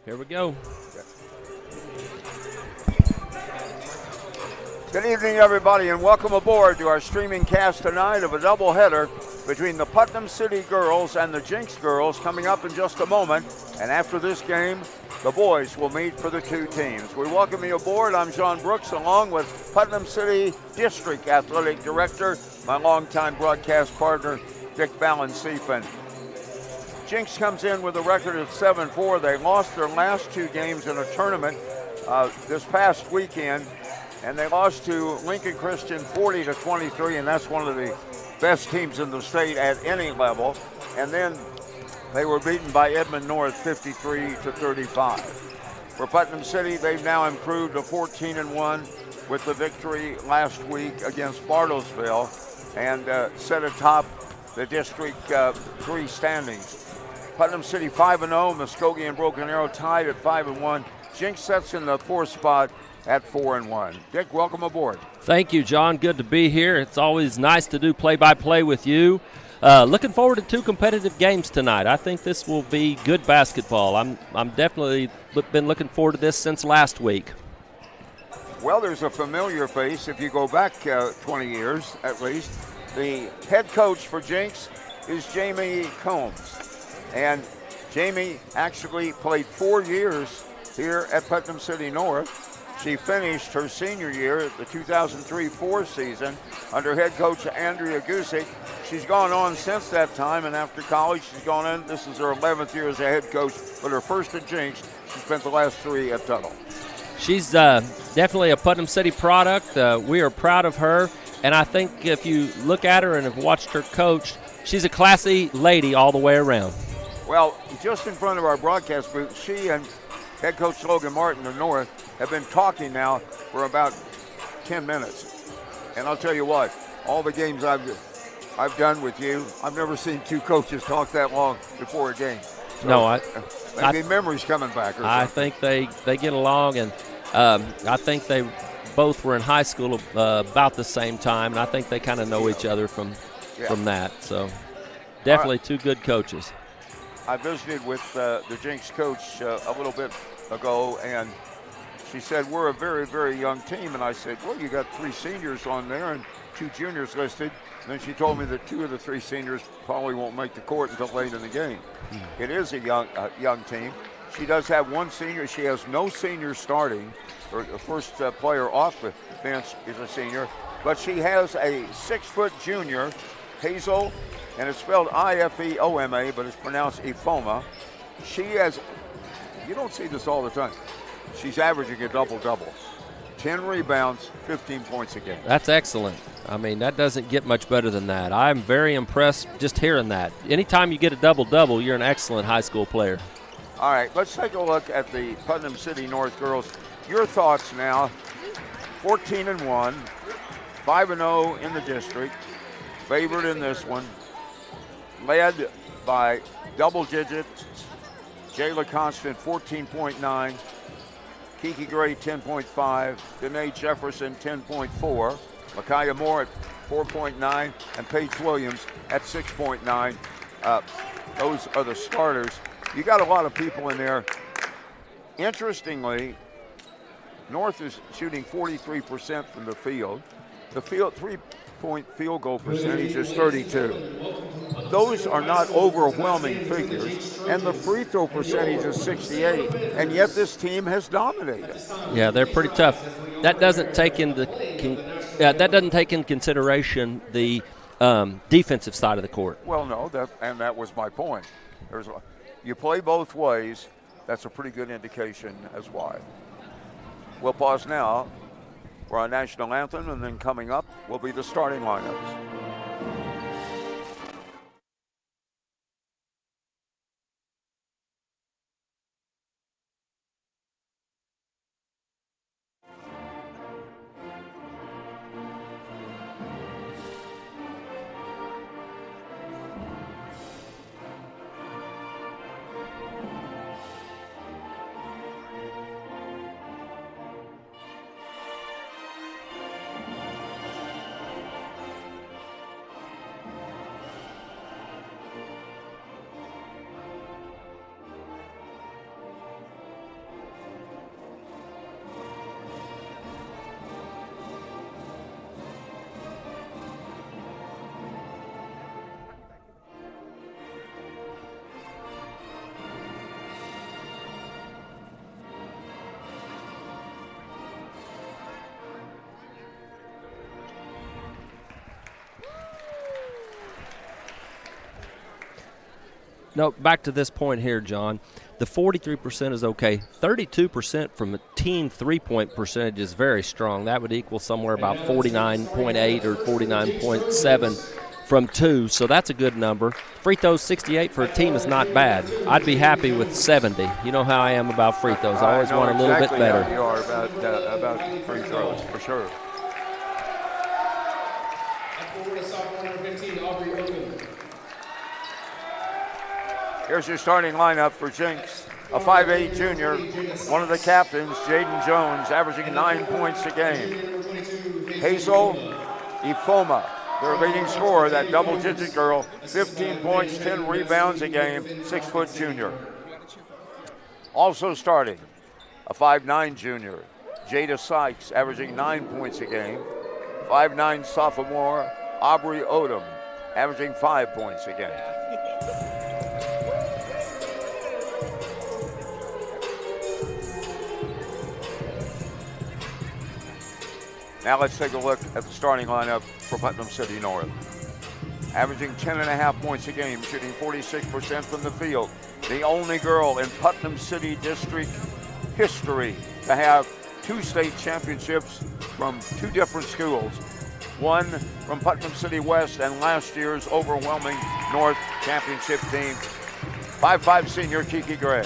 Here we go. Good evening, everybody, and welcome aboard to our streaming cast tonight of a doubleheader between the Putnam City girls and the Jenks girls coming up in just a moment. And after this game, the boys will meet for the two teams. We welcome you aboard. I'm John Brooks, along with Putnam City District Athletic Director, my longtime broadcast partner, Dick Balancefin. Jenks comes in with a record of 7-4. They lost their last two games in a tournament this past weekend, and they lost to Lincoln Christian 40-23, and that's one of the best teams in the state at any level. And then they were beaten by Edmond North 53-35. For Putnam City, they've now improved to 14-1 with the victory last week against Bartlesville and set atop the District 3 standings. Putnam City 5-0, Muskogee and Broken Arrow tied at 5-1. Jenks sets in the fourth spot at 4-1. Dick, welcome aboard. Thank you, John. Good to be here. It's always nice to do play-by-play with you. Looking forward to two competitive games tonight. I think this will be good basketball. I'm definitely been looking forward to this since last week. Well, there's a familiar face if you go back 20 years at least. The head coach for Jenks is Jamie Combs. And Jamie actually played 4 years here at Putnam City North. She finished her senior year, the 2003-04 season, under head coach Andrea Gusick. She's gone on since that time, and after college, she's gone in. This is her 11th year as a head coach, but her first at Jenks. She spent the last 3 at Tuttle. She's definitely a Putnam City product. We are proud of her, and I think if you look at her and have watched her coach, she's a classy lady all the way around. Well, just in front of our broadcast booth, she and head coach Logan Martin of North have been talking now for about 10 minutes. And I'll tell you what, all the games I've done with you, I've never seen two coaches talk that long before a game. So no, maybe memories coming back. Or I something. think they get along, and I think they both were in high school about the same time, and I think they kind of know each other from that. So definitely two good coaches. I visited with the Jenks coach a little bit ago, and she said, we're a very, very young team. And I said, well, you got 3 seniors on there and 2 juniors listed. And then she told me that 2 of the 3 seniors probably won't make the court until late in the game. It is a young team. She does have 1 senior. She has no senior starting. Or the first player off the bench is a senior. But she has a 6-foot junior, Hazel, and it's spelled I-F-E-O-M-A, but it's pronounced Ifoma. She has, you don't see this all the time, she's averaging a double-double. 10 rebounds, 15 points a game. That's excellent. I mean, that doesn't get much better than that. I'm very impressed just hearing that. Anytime you get a double-double, you're an excellent high school player. All right, let's take a look at the Putnam City North girls. Your thoughts now, 14-1, 5-0 in the district, favored in this one, led by double digits, Jayla Constant 14.9, Kiki Gray 10.5, Danae Jefferson 10.4, Micaiah Moore at 4.9, and Paige Williams at 6.9. Those are the starters. You got a lot of people in there. Interestingly, North is shooting 43% from the field. The field three-point field goal percentage is 32. Those are not overwhelming figures, and the free throw percentage is 68, and yet this team has dominated. Yeah, they're pretty tough. That doesn't take into consideration the defensive side of the court. Well, no, that was my point. You play both ways. That's a pretty good indication as why. We'll pause now for our national anthem, and then coming up will be the starting lineups. No, back to this point here, John. The 43% is okay. 32% from a team three-point percentage is very strong. That would equal somewhere about 49.8 or 49.7 from two, so that's a good number. Free throws 68 for a team is not bad. I'd be happy with 70. You know how I am about free throws. I always want a little bit better. You are about free throws, for sure. Here's your starting lineup for Jenks. A 5'8 junior, one of the captains, Jaden Jones, averaging 9 points a game. Hazel Ifoma, their leading scorer, that double-digit girl, 15 points, 10 rebounds a game, 6-foot junior. Also starting, a 5'9 junior, Jada Sykes, averaging 9 points a game. 5'9 sophomore, Aubrey Odom, averaging 5 points a game. Now let's take a look at the starting lineup for Putnam City North. Averaging 10.5 points a game, shooting 46% from the field. The only girl in Putnam City District history to have 2 state championships from 2 different schools. One from Putnam City West and last year's overwhelming North championship team. 5'5 senior Kiki Gray.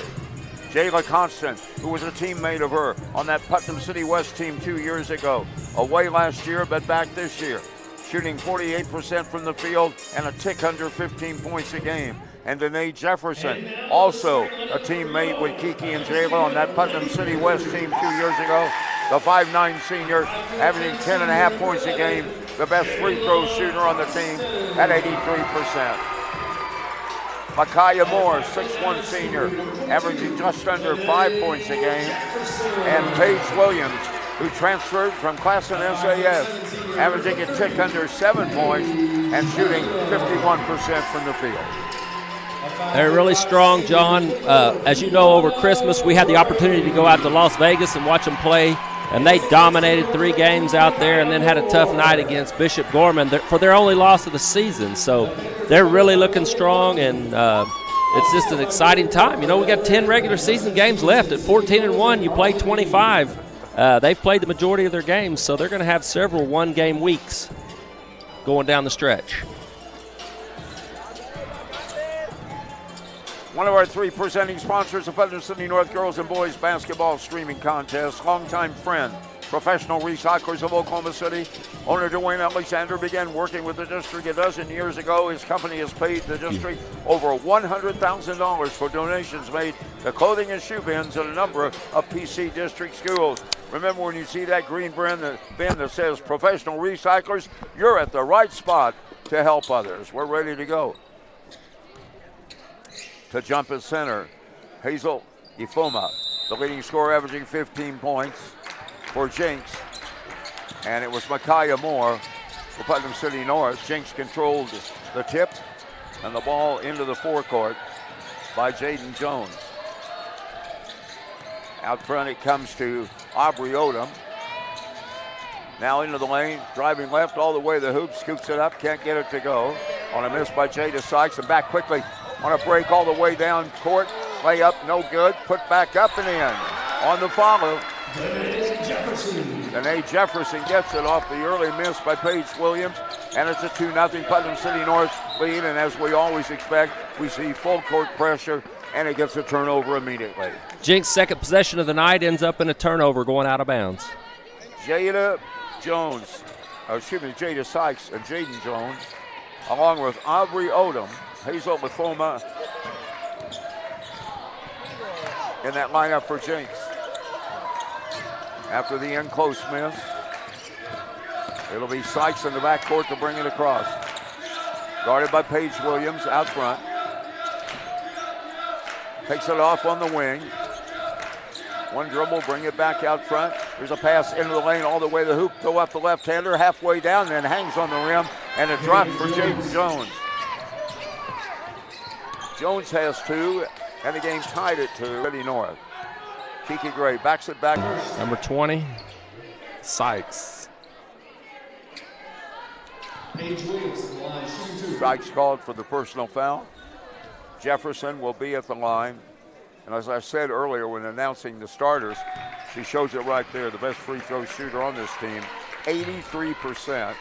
Jayla Constant, who was a teammate of her on that Putnam City West team 2 years ago. Away last year, but back this year. Shooting 48% from the field and a tick under 15 points a game. And Danae Jefferson, also a teammate with Kiki and Jayla on that Putnam City West team 2 years ago. The 5'9 senior, averaging 10.5 points a game. The best free throw shooter on the team at 83%. Micaiah Moore, 6'1 senior, averaging just under 5 points a game. And Paige Williams, who transferred from Classen SAS, averaging a tick under 7 points and shooting 51% from the field. They're really strong, John. As you know, over Christmas, we had the opportunity to go out to Las Vegas and watch them play, and they dominated 3 games out there and then had a tough night against Bishop Gorman for their only loss of the season. So they're really looking strong, and it's just an exciting time. You know, we got 10 regular season games left. At 14-1, you play 25. They've played the majority of their games, so they're going to have several one-game weeks going down the stretch. One of our 3 presenting sponsors of Putnam City North Girls and Boys Basketball Streaming Contest, longtime friend, Professional Recyclers of Oklahoma City. Owner Dwayne Alexander began working with the district a dozen years ago. His company has paid the district over $100,000 for donations made to clothing and shoe bins at a number of PC district schools. Remember, when you see that green bin that says Professional Recyclers, you're at the right spot to help others. We're ready to go. To jump at center, Hazel Ifoma, the leading scorer, averaging 15 points for Jenks. And it was Micaiah Moore for Putnam City North. Jenks controlled the tip and the ball into the forecourt by Jaden Jones. Out front it comes to Aubrey Odom. Now into the lane, driving left all the way to the hoop, scoops it up, can't get it to go. On a miss by Jada Sykes, and back quickly on a break all the way down court. Layup, no good, put back up and in. On the follow, Danae Jefferson gets it off the early miss by Paige Williams, and it's a 2-0 Putnam City North lead, and as we always expect, we see full court pressure, and it gets a turnover immediately. Jenks' second possession of the night ends up in a turnover going out of bounds. Jada Sykes and Jaden Jones, along with Aubrey Odom, Hazel Ifoma in that lineup for Jenks. After the in close miss, it'll be Sykes in the backcourt to bring it across. Guarded by Paige Williams out front. Takes it off on the wing. One dribble, bring it back out front. There's a pass into the lane all the way to the hoop. Throw up the left-hander halfway down, then hangs on the rim, and a drop for Jaden Jones. Jones has 2, and the game tied at 2. City North. Kiki Gray backs it back. Number 20, Sykes. Sykes called for the personal foul. Jefferson will be at the line. And as I said earlier when announcing the starters, she shows it right there. The best free throw shooter on this team, 83%.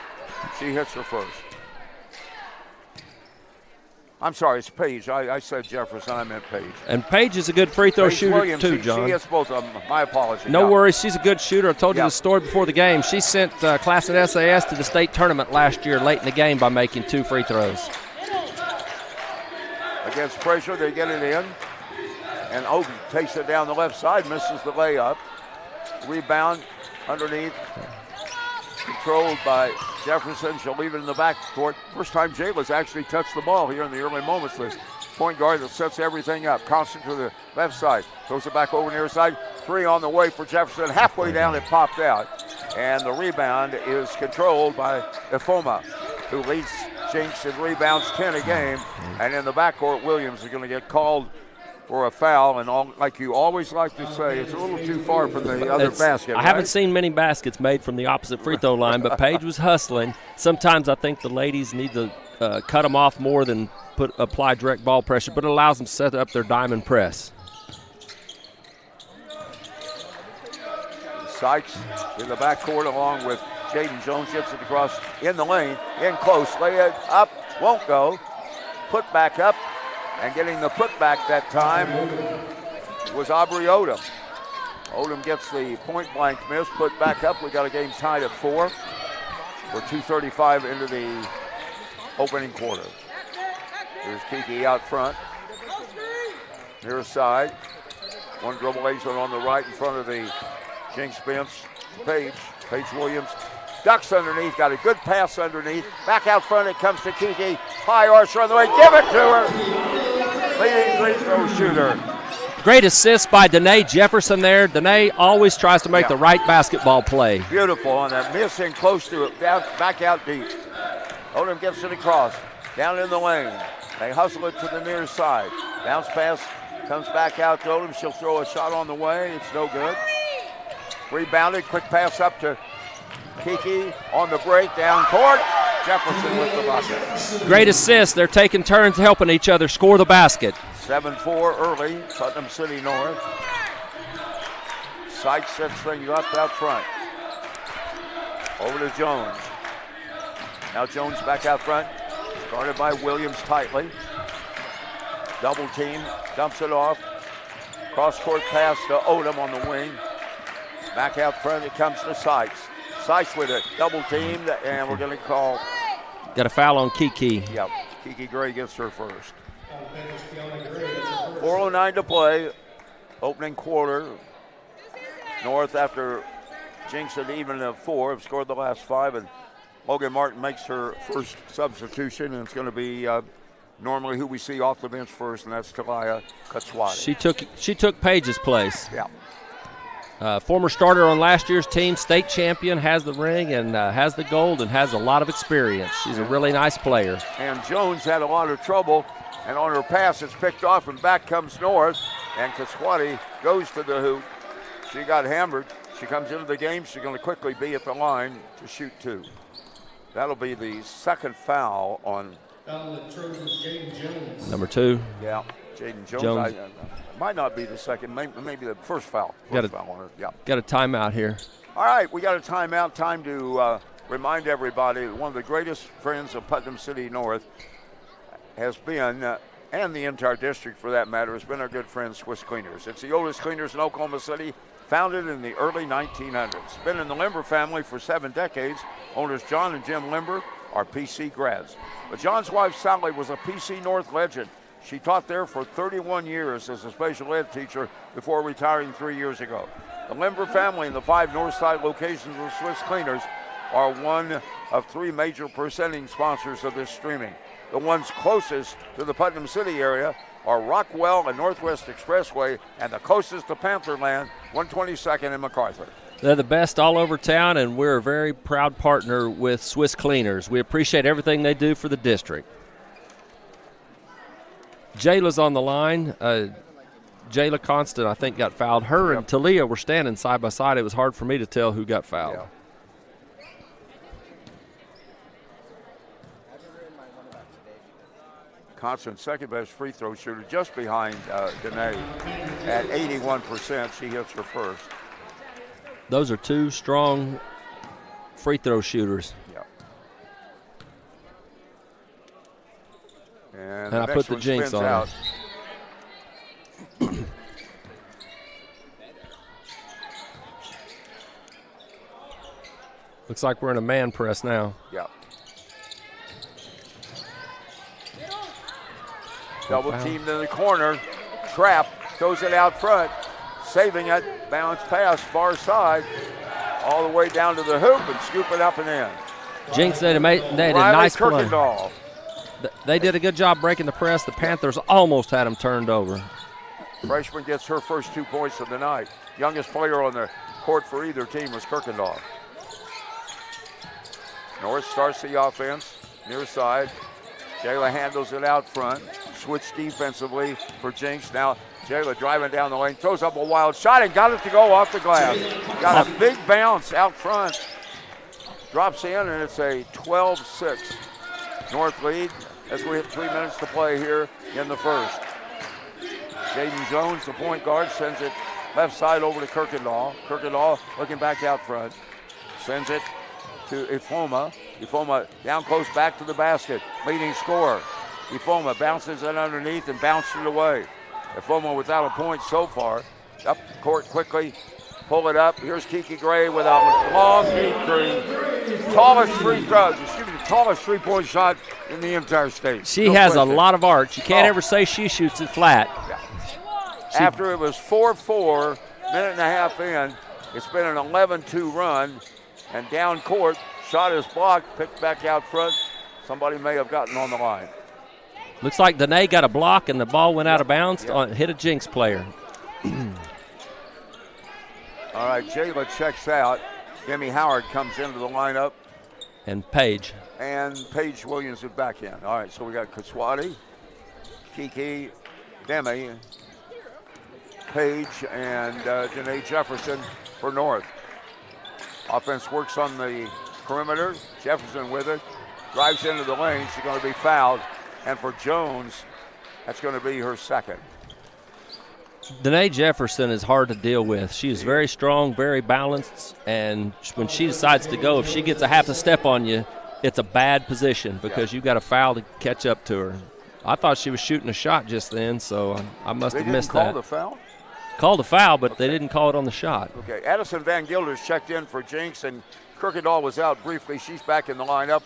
She hits her first. I'm sorry, it's Paige. I said Jefferson, I meant Paige. And Paige is a good free throw shooter Williams, too, John. She hits both of them. My apologies. No worries. She's a good shooter. I told you the story before the game. She sent Classen SAS to the state tournament last year late in the game by making 2 free throws. Against pressure, they get it in. And Oden takes it down the left side, misses the layup. Rebound underneath. Controlled by Jefferson. She'll leave it in the backcourt. First time Jayla's actually touched the ball here in the early moments. The point guard that sets everything up. Constant to the left side. Throws it back over near side. 3 on the way for Jefferson. Halfway down, it popped out. And the rebound is controlled by Ifoma, who leads Jinx in rebounds 10 a game. And in the backcourt, Williams is going to get called for a foul, and like you always like to say, it's a little too far from the other basket. I haven't seen many baskets made from the opposite free throw line, but Paige was hustling. Sometimes I think the ladies need to cut them off more than apply direct ball pressure, but it allows them to set up their diamond press. Sykes in the backcourt along with Jaden Jones, gets it across in the lane, in close, lay it up, won't go, put back up. And getting the putback that time was Aubrey Odom. Odom gets the point-blank miss, put back up. We got a game tied at 4. We're 2:35 into the opening quarter. Here's Kiki out front. Near side. One dribble lays on the right in front of the Jinx bench. Paige Williams ducks underneath, got a good pass underneath. Back out front, it comes to Kiki. High archer on the way, give it to her. Leading free throw shooter. Great assist by Danae Jefferson there. Danae always tries to make the right basketball play. Beautiful on that miss in close to it, down, back out deep. Odom gets it across, down in the lane. They hustle it to the near side. Bounce pass comes back out to Odom. She'll throw a shot on the way. It's no good. Rebounded, quick pass up to Kiki on the break, down court. Jefferson with the bucket. Great assist. They're taking turns helping each other score the basket. 7-4 early, Putnam City North. Sykes sets things up out front. Over to Jones. Now Jones back out front. Guarded by Williams tightly. Double team, dumps it off. Cross-court pass to Odom on the wing. Back out front, it comes to Sykes. Sykes with it, double teamed, and we're going to call. Got a foul on Kiki. Yep, Kiki Gray gets her first. 4:09 to play, opening quarter. North, after Jinx had even at 4, have scored the last 5, and Logan Martin makes her first substitution, and it's going to be normally who we see off the bench first, and that's Talia Katswadi. She took Paige's place. Yeah. Former starter on last year's team, state champion, has the ring and has the gold and has a lot of experience. She's a really nice player. And Jones had a lot of trouble, and on her pass it's picked off, and back comes North, and Katswadi goes to the hoop. She got hammered. She comes into the game. She's going to quickly be at the line to shoot 2. That'll be the second foul on number 2. Yeah, Jaden Jones. Might not be the second, maybe the first foul. Foul on her. Yeah. Got a timeout here. All right, we got a timeout. Time to remind everybody that one of the greatest friends of Putnam City North has been, and the entire district for that matter, has been our good friend Swiss Cleaners. It's the oldest cleaners in Oklahoma City, founded in the early 1900s. Been in the Limber family for 7 decades. Owners John and Jim Limber are PC grads. But John's wife Sally was a PC North legend. She taught there for 31 years as a special ed teacher before retiring 3 years ago. The Limber family and the 5 north side locations of Swiss Cleaners are one of 3 major presenting sponsors of this streaming. The ones closest to the Putnam City area are Rockwell and Northwest Expressway, and the closest to Pantherland, 122nd and MacArthur. They're the best all over town, and we're a very proud partner with Swiss Cleaners. We appreciate everything they do for the district. Jayla's on the line. Jayla Constant, I think, got fouled. Her and Talia were standing side by side. It was hard for me to tell who got fouled. Yeah. Constance, second best free throw shooter, just behind Danae at 81%. She hits her first. Those are two strong free throw shooters. Yeah. And I put the jinx on out. Looks like we're in a man press now. Yeah. Double teamed in the corner. Trap throws it out front. Saving it. Bounce pass far side. All the way down to the hoop and scoop it up and in. Jinx they had a nice play. Kirkendall. They did a good job breaking the press. The Panthers almost had them turned over. Freshman gets her first 2 points of the night. Youngest player on the court for either team was Kirkendall. North starts the offense, near side. Jayla handles it out front. Switch defensively for Jinx. Now Jayla driving down the lane, throws up a wild shot and got it to go off the glass. Got a big bounce out front. Drops in and it's a 12-6 North lead as we have 3 minutes to play here in the first. Jaden Jones, the point guard, sends it left side over to Kirkendall. Kirkendall looking back out front. Sends it to Ifoma. Ifoma down close back to the basket. Leading scorer. Ifoma bounces it underneath and bounces it away. Ifoma without a point so far. Up court quickly. Pull it up. Here's Kiki Gray with a long deep three. Tallest free throw. Excuse me, the tallest three-point shot in the entire state. She has a lot of arch. You can't ever say she shoots it flat. Yeah. After it was 4-4, minute and a half in, it's been an 11-2 run. And down court, shot is blocked, picked back out front. Somebody may have gotten on the line. Looks like Danae got a block and the ball went out of bounds, hit a Jinx player. All right, Jayla checks out. Demi Howard comes into the lineup. And Paige. And Paige Williams is back in. All right, so we got Kaswati, Kiki, Demi, Paige, and Danae Jefferson for North. Offense works on the perimeter. Jefferson with it. Drives into the lane. She's going to be fouled. And for Jones, that's going to be her second. Danae Jefferson is hard to deal with. She is very strong, very balanced, and when she decides to go, if she gets a half a step on you, it's a bad position because you've got a foul to catch up to her. I thought she was shooting a shot just then, so I must have missed that. They didn't call the foul? Called a foul, but they didn't call it on the shot. Okay, Addison Van Gilder's checked in for Jinx, and Kirkendall was out briefly. She's back in the lineup.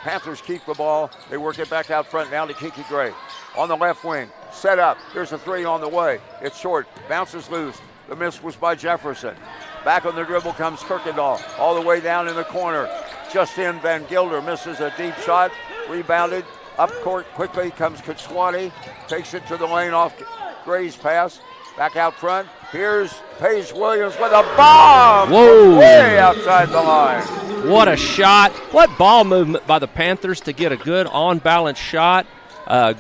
Panthers keep the ball. They work it back out front now to Kiki Gray. On the left wing, set up. Here's a three on the way. It's short, bounces loose. The miss was by Jefferson. Back on the dribble comes Kirkendall, all the way down in the corner. Just in, Van Gilder misses a deep shot. Rebounded, up court quickly comes Katswani. Takes it to the lane off Gray's pass. Back out front. Here's Paige Williams with a bomb. Whoa. Way outside the line. What a shot. What ball movement by the Panthers to get a good on-balance shot.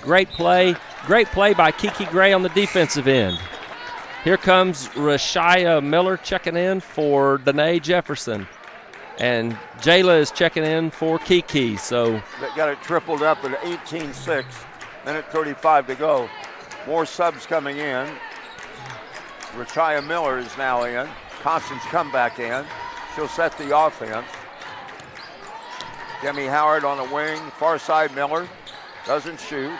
Great play. Great play by Kiki Gray on the defensive end. Here comes Rashia Miller checking in for Danae Jefferson. And Jayla is checking in for Kiki. So they got it tripled up at 18-6. Minute 35 to go. More subs coming in. Rashia Miller is now in. Constance come back in. She'll set the offense. Demi Howard on the wing. Far side Miller. Doesn't shoot.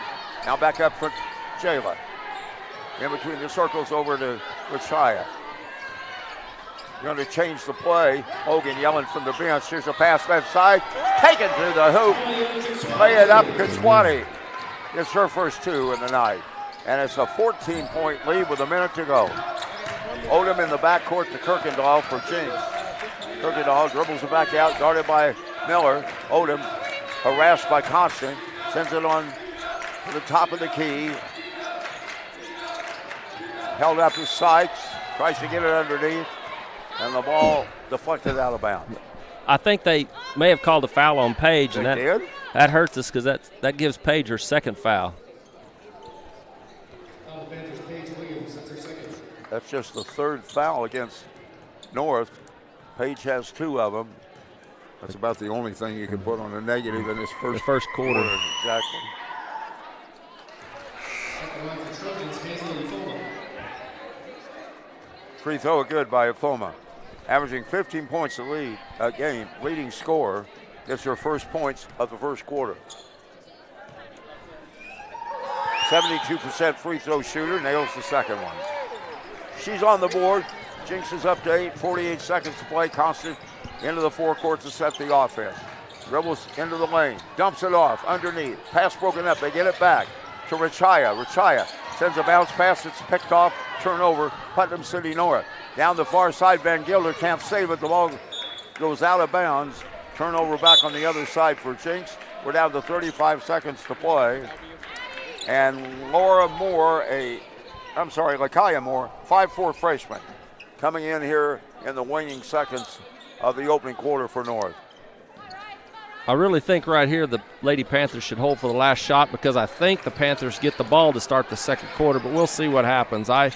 Now back up for Jayla. In between the circles over to Rashia. Going to change the play. Hogan yelling from the bench. Here's a pass left side. Taken to the hoop. Lay it up. Katswani gets her first two in the night. And it's a 14-point lead with a minute to go. Odom in the backcourt to Kirkendall for Jinx. Kirkendall dribbles it back out, guarded by Miller. Odom harassed by Constant. Sends it on to the top of the key. Held up to Sykes. Tries to get it underneath. And the ball deflected out of bounds. I think they may have called a foul on Paige. They and did? That hurts us because that gives Paige her second foul. That's just the third foul against North. Paige has two of them. That's about the only thing you can put on a negative in this first quarter. Exactly. Free throw good by Afoma. Averaging 15 points a game, leading scorer, gets her first points of the first quarter. 72% free throw shooter, nails the second one. She's on the board. Jinx is up to 8, 48 seconds to play. Constant into the forecourt to set the offense. Dribbles into the lane, dumps it off underneath. Pass broken up, they get it back to Richaya. Richaya sends a bounce pass, it's picked off, turnover, Putnam City North. Down the far side, Van Gilder can't save it. The ball goes out of bounds. Turnover back on the other side for Jinx. We're down to 35 seconds to play. And Lakaya Moore, 5'4" freshman, coming in here in the waning seconds of the opening quarter for North. I really think right here the Lady Panthers should hold for the last shot because I think the Panthers get the ball to start the second quarter, but we'll see what happens. I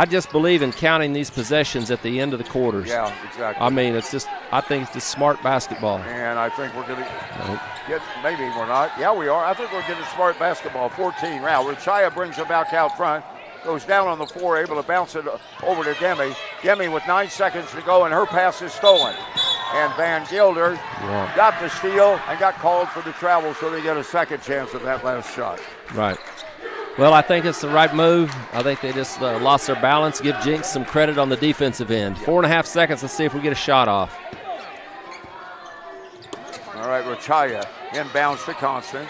just believe in counting these possessions at the end of the quarters. Yeah, exactly. I mean, I think it's just smart basketball. And I think we're going to get, maybe we're not. Yeah, we are. I think we're getting smart basketball. 14 round. Richaya brings it back out front. Goes down on the floor, able to bounce it over to Demi. Demi with 9 seconds to go, and her pass is stolen. And Van Gilder got the steal and got called for the travel, so they get a second chance at that last shot. Right. Well, I think it's the right move. I think they just lost their balance. Give Jinx some credit on the defensive end. 4.5 seconds. Let's see if we get a shot off. All right, Richaya inbounds to Constant.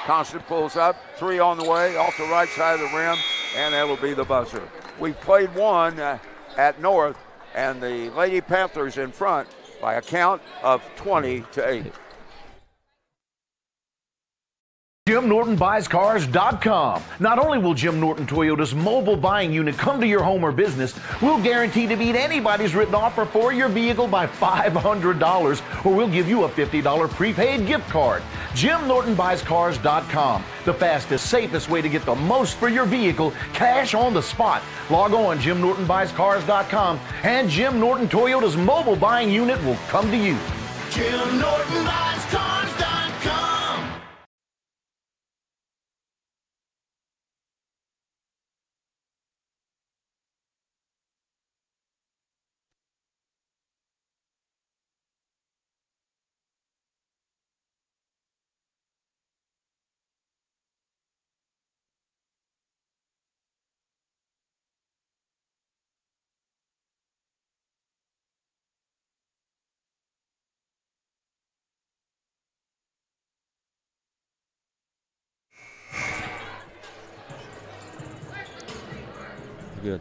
Constant pulls up, 3 on the way, off the right side of the rim, and that'll be the buzzer. We've played one at North, and the Lady Panthers in front by a count of 20-8. JimNortonBuysCars.com. Not only will Jim Norton Toyota's mobile buying unit come to your home or business, we'll guarantee to beat anybody's written offer for your vehicle by $500, or we'll give you a $50 prepaid gift card. JimNortonBuysCars.com. The fastest, safest way to get the most for your vehicle, cash on the spot. Log on JimNortonBuysCars.com, and Jim Norton Toyota's mobile buying unit will come to you. JimNortonBuysCars.com. Good.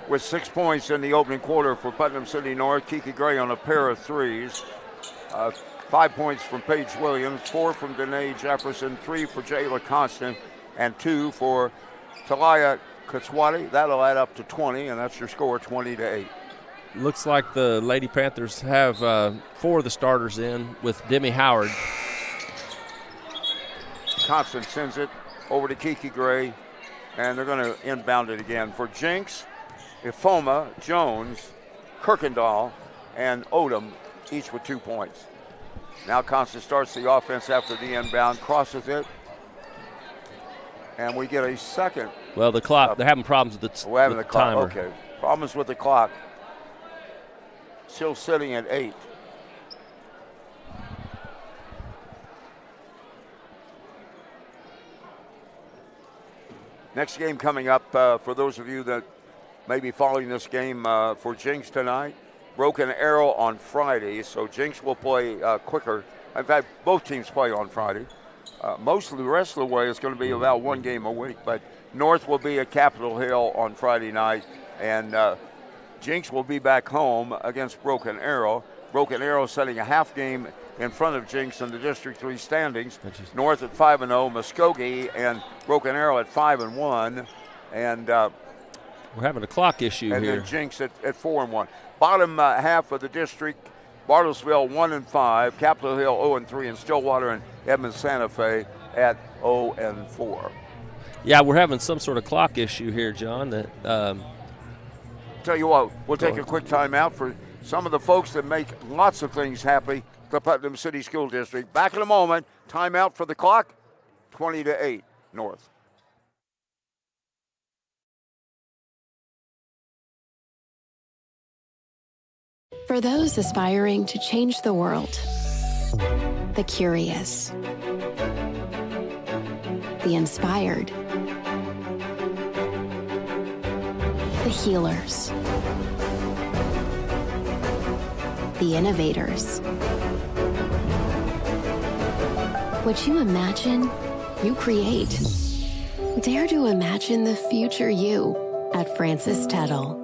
With 6 points in the opening quarter for Putnam City North, Kiki Gray on a pair of threes. 5 points from Paige Williams, 4 from Danae Jefferson, 3 for Jayla Constant, and 2 for Talia Katswati. That'll add up to 20, and that's your score, 20-8. Looks like the Lady Panthers have 4 of the starters in with Demi Howard. Constant sends it over to Kiki Gray, and they're going to inbound it again for Jinx, Ifoma, Jones, Kirkendall, and Odom, each with 2 points. Now Constant starts the offense after the inbound, crosses it, and we get a second. Well, the clock, they're having problems with the, we're having the clock. timer. Okay, problems with the clock. Still sitting at 8. Next game coming up, for those of you that may be following this game for Jinx tonight, Broken Arrow on Friday, so Jinx will play quicker. In fact, both teams play on Friday. Most of the rest of the way is going to be about 1 game a week, but North will be at Capitol Hill on Friday night, and Jinx will be back home against Broken Arrow. Broken Arrow setting a half game in front of Jinx in the District 3 standings. North at 5-0, Muskogee and Broken Arrow at 5-1, and we're having a clock issue and here. then Jinx at 4-1. Bottom half of the district: Bartlesville 1-5, Capitol Hill 0-3, and Stillwater and Edmond Santa Fe at 0-4. Yeah, we're having some sort of clock issue here, John. That Tell you what, we'll take a quick timeout for some of the folks that make lots of things happy, the Putnam City School District. Back in a moment. Timeout for the clock, 20-8 North. For those aspiring to change the world, the curious, the inspired, the healers, the innovators. What you imagine, you create. Dare to imagine the future you at Francis Tuttle.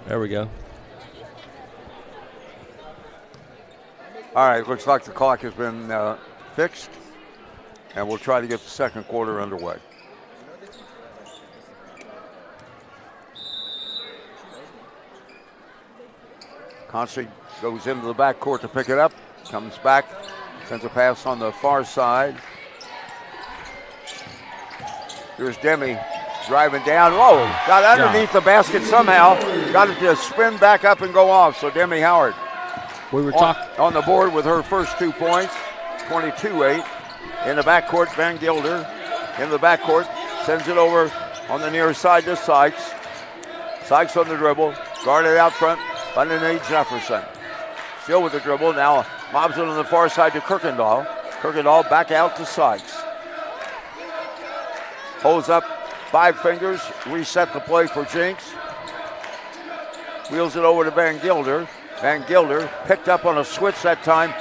There we go. All right, looks like the clock has been fixed, and we'll try to get the second quarter underway. Constantly goes into the backcourt to pick it up, comes back, sends a pass on the far side. Here's Demi driving down. Whoa, got underneath the basket somehow. Got it to spin back up and go off. So Demi Howard We were talking on the board with her first 2 points, 22-8. In the backcourt, Van Gilder in the backcourt, sends it over on the near side to Sykes. Sykes on the dribble, guarded out front, underneath Jefferson. Still with the dribble, now lobs it on the far side to Kirkendall. Kirkendall back out to Sykes. Holds up 5 fingers, reset the play for Jinx. Wheels it over to Van Gilder. Van Gilder picked up on a switch that time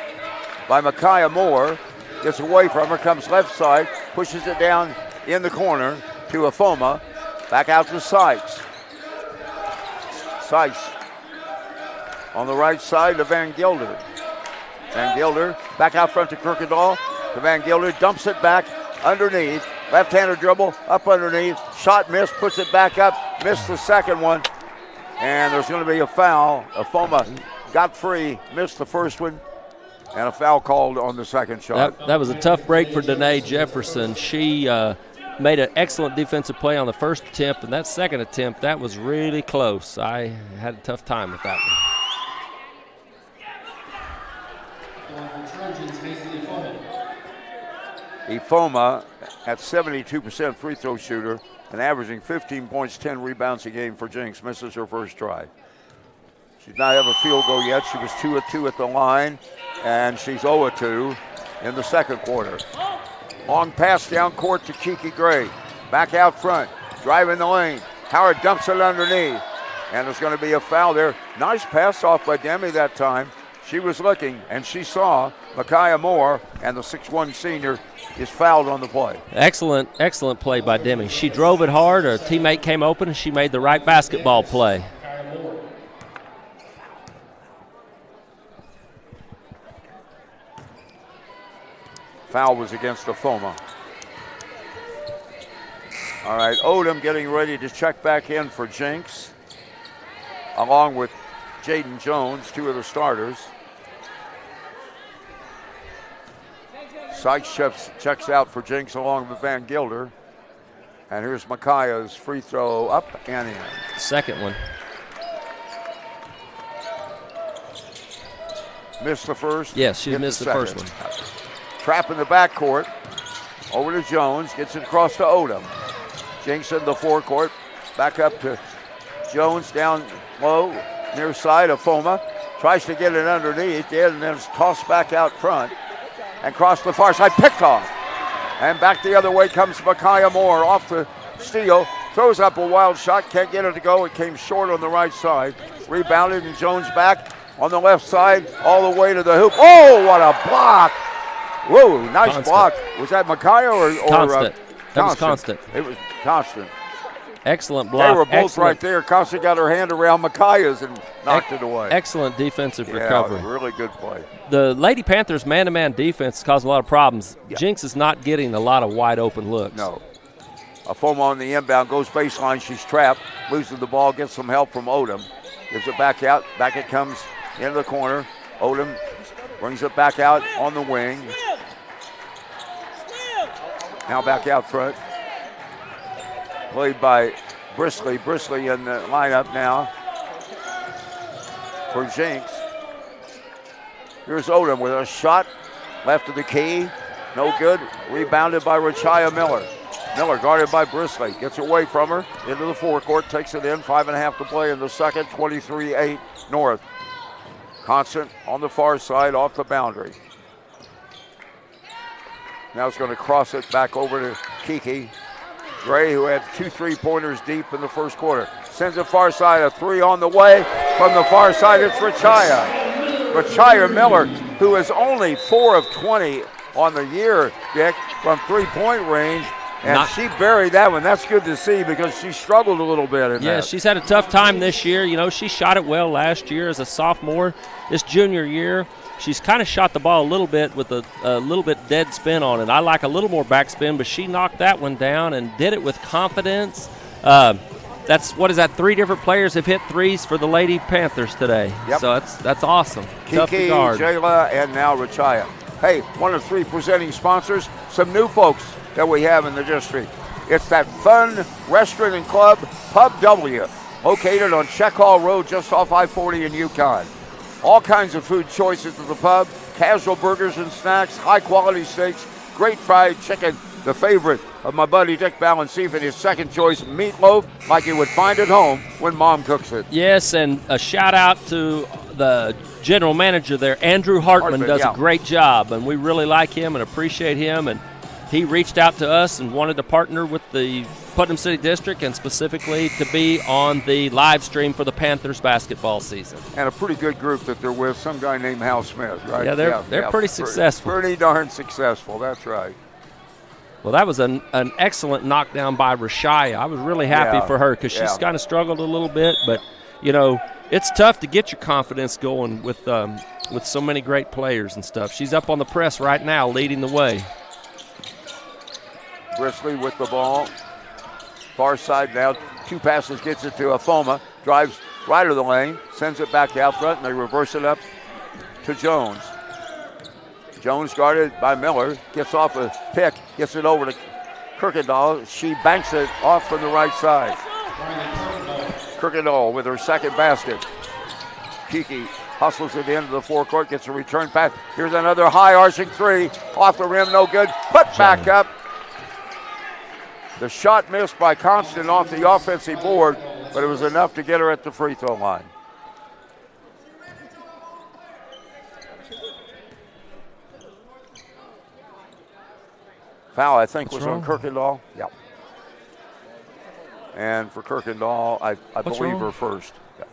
by Micaiah Moore. Gets away from her, comes left side, pushes it down in the corner to Afoma. Back out to Sykes. Sykes on the right side to Van Gilder. Van Gilder back out front to Kirkendall. To Van Gilder, dumps it back underneath. Left-handed dribble, up underneath. Shot missed, puts it back up. Missed the second one. And there's going to be a foul. Afoma got free, missed the first one. And a foul called on the second shot. That was a tough break for Danae Jefferson. She made an excellent defensive play on the first attempt, and that second attempt, that was really close. I had a tough time with that one. Afoma at 72% free throw shooter and averaging 15 points, 10 rebounds a game for Jinx. Misses her first try. She's not have a field goal yet. She was 2 of 2 at the line, and she's 0 of 2 in the second quarter. Long pass down court to Kiki Gray. Back out front, driving the lane. Howard dumps it underneath, and there's going to be a foul there. Nice pass off by Demi that time. She was looking, and she saw Micaiah Moore, and the 6'1 senior is fouled on the play. Excellent play by Demi. She drove it hard. Her teammate came open, and she made the right basketball play. Foul was against Afoma. All right, Odom getting ready to check back in for Jinx, along with Jaden Jones, 2 of the starters. Sykes checks out for Jinx along with Van Gilder. And here's Micaiah's free throw up and in. Second one. Missed the first. Yes, she missed the first one. Trap in the backcourt. Over to Jones. Gets it across to Odom. Jinx in the forecourt. Back up to Jones down low. Near side of Afoma. Tries to get it underneath. And then it's tossed back out front. And cross the far side. Picked off. And back the other way comes Micaiah Moore off the steal. Throws up a wild shot. Can't get it to go. It came short on the right side. Rebounded and Jones back on the left side. All the way to the hoop. Oh, what a block. Whoa, nice Constant. block. Was that Micaiah or Constant? That was Constant. It was Constant. Excellent block. They were both excellent, right there. Constant got her hand around Micaiah's and knocked it away. Excellent defensive recovery. Really good play. The Lady Panthers' man-to-man defense is causing a lot of problems. Yeah. Jinx is not getting a lot of wide-open looks. No. Afoma on the inbound, goes baseline. She's trapped, loses the ball, gets some help from Odom. Gives it back out. Back it comes into the corner. Odom brings it back out on the wing. Now back out front. played by Brisley. Brisley in the lineup now for Jinx. Here's Odom with a shot left of the key. No good. Rebounded by Rachaya Miller. Miller guarded by Brisley. Gets away from her into the forecourt. Takes it in. 5.5 to play in the second. 23-8 North. Constant on the far side off the boundary. Now it's going to cross it back over to Kiki. Gray, who had 2 3-pointers deep in the first quarter. Sends it far side. A 3 on the way. From the far side, it's Rachaya. Rachaya Miller, who is only 4 of 20 on the year, Dick, from 3-point range. And she buried that one. That's good to see because she struggled a little bit in that. Yeah, she's had a tough time this year. You know, she shot it well last year as a sophomore. This junior year, she's kind of shot the ball a little bit with a little bit dead spin on it. I like a little more backspin, but she knocked that one down and did it with confidence. That's 3 different players have hit threes for the Lady Panthers today. Yep. So that's awesome. Tough to Kiki, guard. Jayla, and now Rachaya. Hey, one of 3 presenting sponsors, some new folks that we have in the district. It's that fun restaurant and club, Pub W, located on Check Hall Road just off I-40 in Yukon. All kinds of food choices at the pub, casual burgers and snacks, high-quality steaks, great fried chicken, the favorite of my buddy Dick Balancif, and his second choice, meatloaf, like you would find at home when Mom cooks it. Yes, and a shout-out to the general manager there, Andrew Hartman does a great job, and we really like him and appreciate him, and he reached out to us and wanted to partner with the Putnam City District and specifically to be on the live stream for the Panthers basketball season. And a pretty good group that they're with, some guy named Hal Smith, right? Yeah, they're pretty successful. Pretty darn successful, that's right. Well, that was an excellent knockdown by Rachaya. I was really happy for her because she's kind of struggled a little bit, but, you know, it's tough to get your confidence going with so many great players and stuff. She's up on the press right now leading the way. Brisley with the ball. Far side now. 2 passes, gets it to Afoma. Drives right of the lane. Sends it back out front, and they reverse it up to Jones. Jones guarded by Miller. Gets off a pick. Gets it over to Kirkendall. She banks it off from the right side. Kirkendall with her second basket. Kiki hustles it into the forecourt. Gets a return pass. Here's another high arching 3. Off the rim, no good. Put back up. The shot missed by Constant off the offensive board, but it was enough to get her at the free throw line. Foul, I think, was on Kirkendall. Yep. And for Kirkendall, I believe her first. Yeah.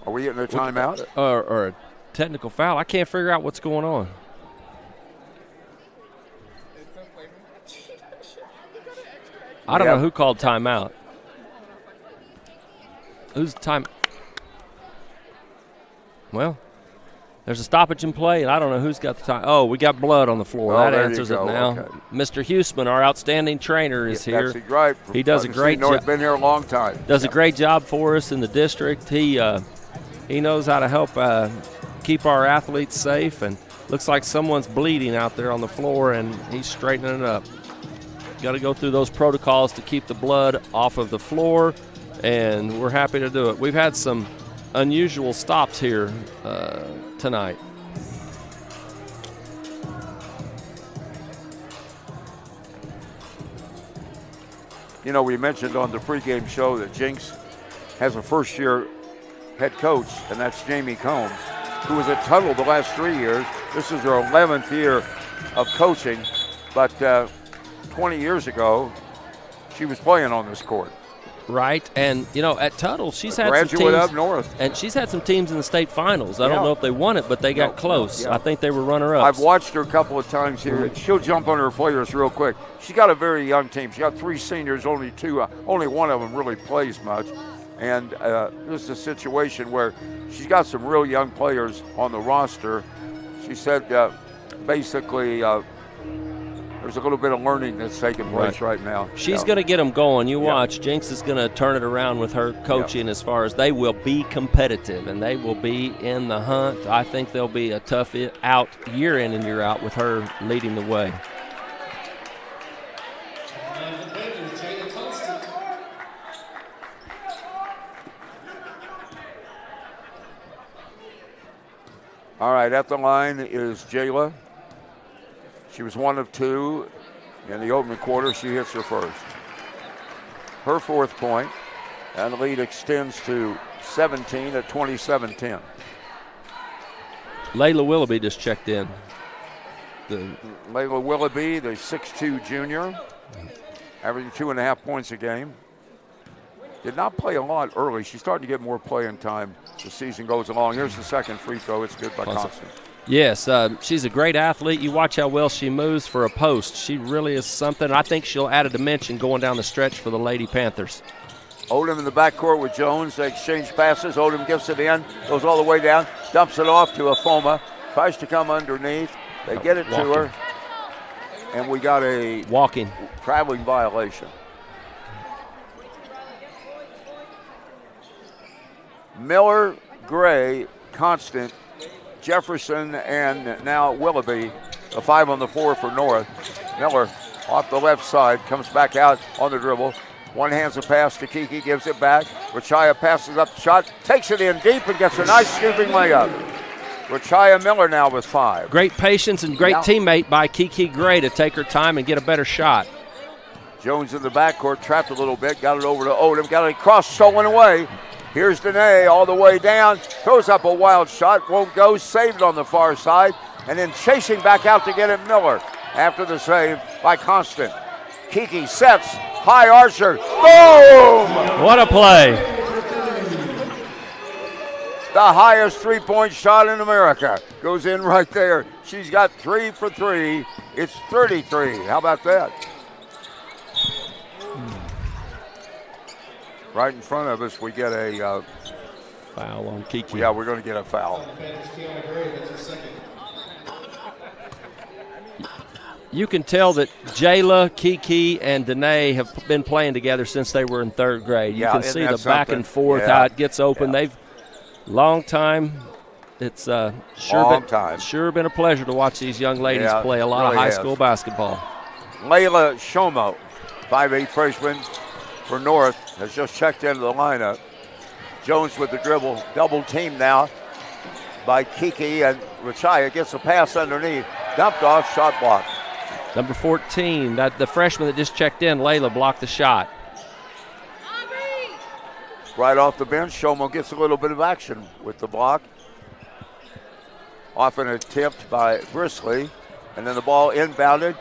Are we getting a timeout? Or a technical foul? I can't figure out what's going on. I don't know who called timeout. Who's time? Well, there's a stoppage in play, and I don't know who's got the time. Oh, we got blood on the floor. That answers it now. Okay. Mr. Huseman, our outstanding trainer, is here. That's right. He does a great job. Been here a long time. Does a great job for us in the district. He knows how to help keep our athletes safe, and looks like someone's bleeding out there on the floor, and he's straightening it up. Got to go through those protocols to keep the blood off of the floor, and we're happy to do it. We've had some unusual stops here tonight. You know, we mentioned on the pregame show that Jinx has a first-year head coach, and that's Jamie Combs, who was at Tuttle the last 3 years. This is her 11th year of coaching, but 20 years ago, she was playing on this court. Right, and you know, at Tuttle, she's had some teams up north, and she's had some teams in the state finals. I don't know if they won it, but they got close. I think they were runner-ups. I've watched her a couple of times here, and she'll jump on her players real quick. She got a very young team. She got 3 seniors, only 2. Only one of them really plays much, and this is a situation where she's got some real young players on the roster. She said basically. There's a little bit of learning that's taking place right now. She's going to get them going. You watch. Jinx is going to turn it around with her coaching as far as they will be competitive and they will be in the hunt. I think they'll be a tough out year in and year out with her leading the way. All right, at the line is Jayla. She was 1 of 2 in the opening quarter. She hits her first. Her 4th point, and the lead extends to 17 at 27-10. Layla Willoughby just checked in. Layla Willoughby, the 6'2 junior, averaging 2.5 points a game. Did not play a lot early. She's starting to get more playing time as the season goes along. Here's the second free throw. It's good by Constant. Yes, she's a great athlete. You watch how well she moves for a post. She really is something. I think she'll add a dimension going down the stretch for the Lady Panthers. Odom in the backcourt with Jones. They exchange passes. Odom gets it in, goes all the way down, dumps it off to Afoma. Tries to come underneath. They get it to her. And we got a traveling violation. Miller, Gray, Constant, Jefferson, and now Willoughby, the 5 on the floor for North. Miller off the left side, comes back out on the dribble. One hands a pass to Kiki, gives it back. Rachaya passes up the shot, takes it in deep, and gets a nice scooping layup. Rachaya Miller now with 5. Great patience and great teammate by Kiki Gray to take her time and get a better shot. Jones in the backcourt, trapped a little bit, got it over to Odom, got it across, stolen away. Here's Dene all the way down, throws up a wild shot, won't go, saved on the far side, and then chasing back out to get it Miller after the save by Constant. Kiki sets, high archer, boom! What a play. The highest three-point shot in America goes in right there. She's got 3 for 3. It's 33. How about that? Right in front of us, we get a foul on Kiki. Yeah, we're going to get a foul. You can tell that Jayla, Kiki, and Dene have been playing together since they were in 3rd grade. You can see the back and forth, how it gets open. They've long time. It's sure been a pleasure to watch these young ladies play a lot of high school basketball. Layla Shomo, 5'8" freshman for North, has just checked into the lineup. Jones with the dribble, double team now by Kiki, and Rachaya gets a pass underneath, dumped off, shot block. Number 14, the freshman that just checked in, Layla, blocked the shot. Right off the bench, Shomo gets a little bit of action with the block. Off an attempt by Brisley, and then the ball inbounded.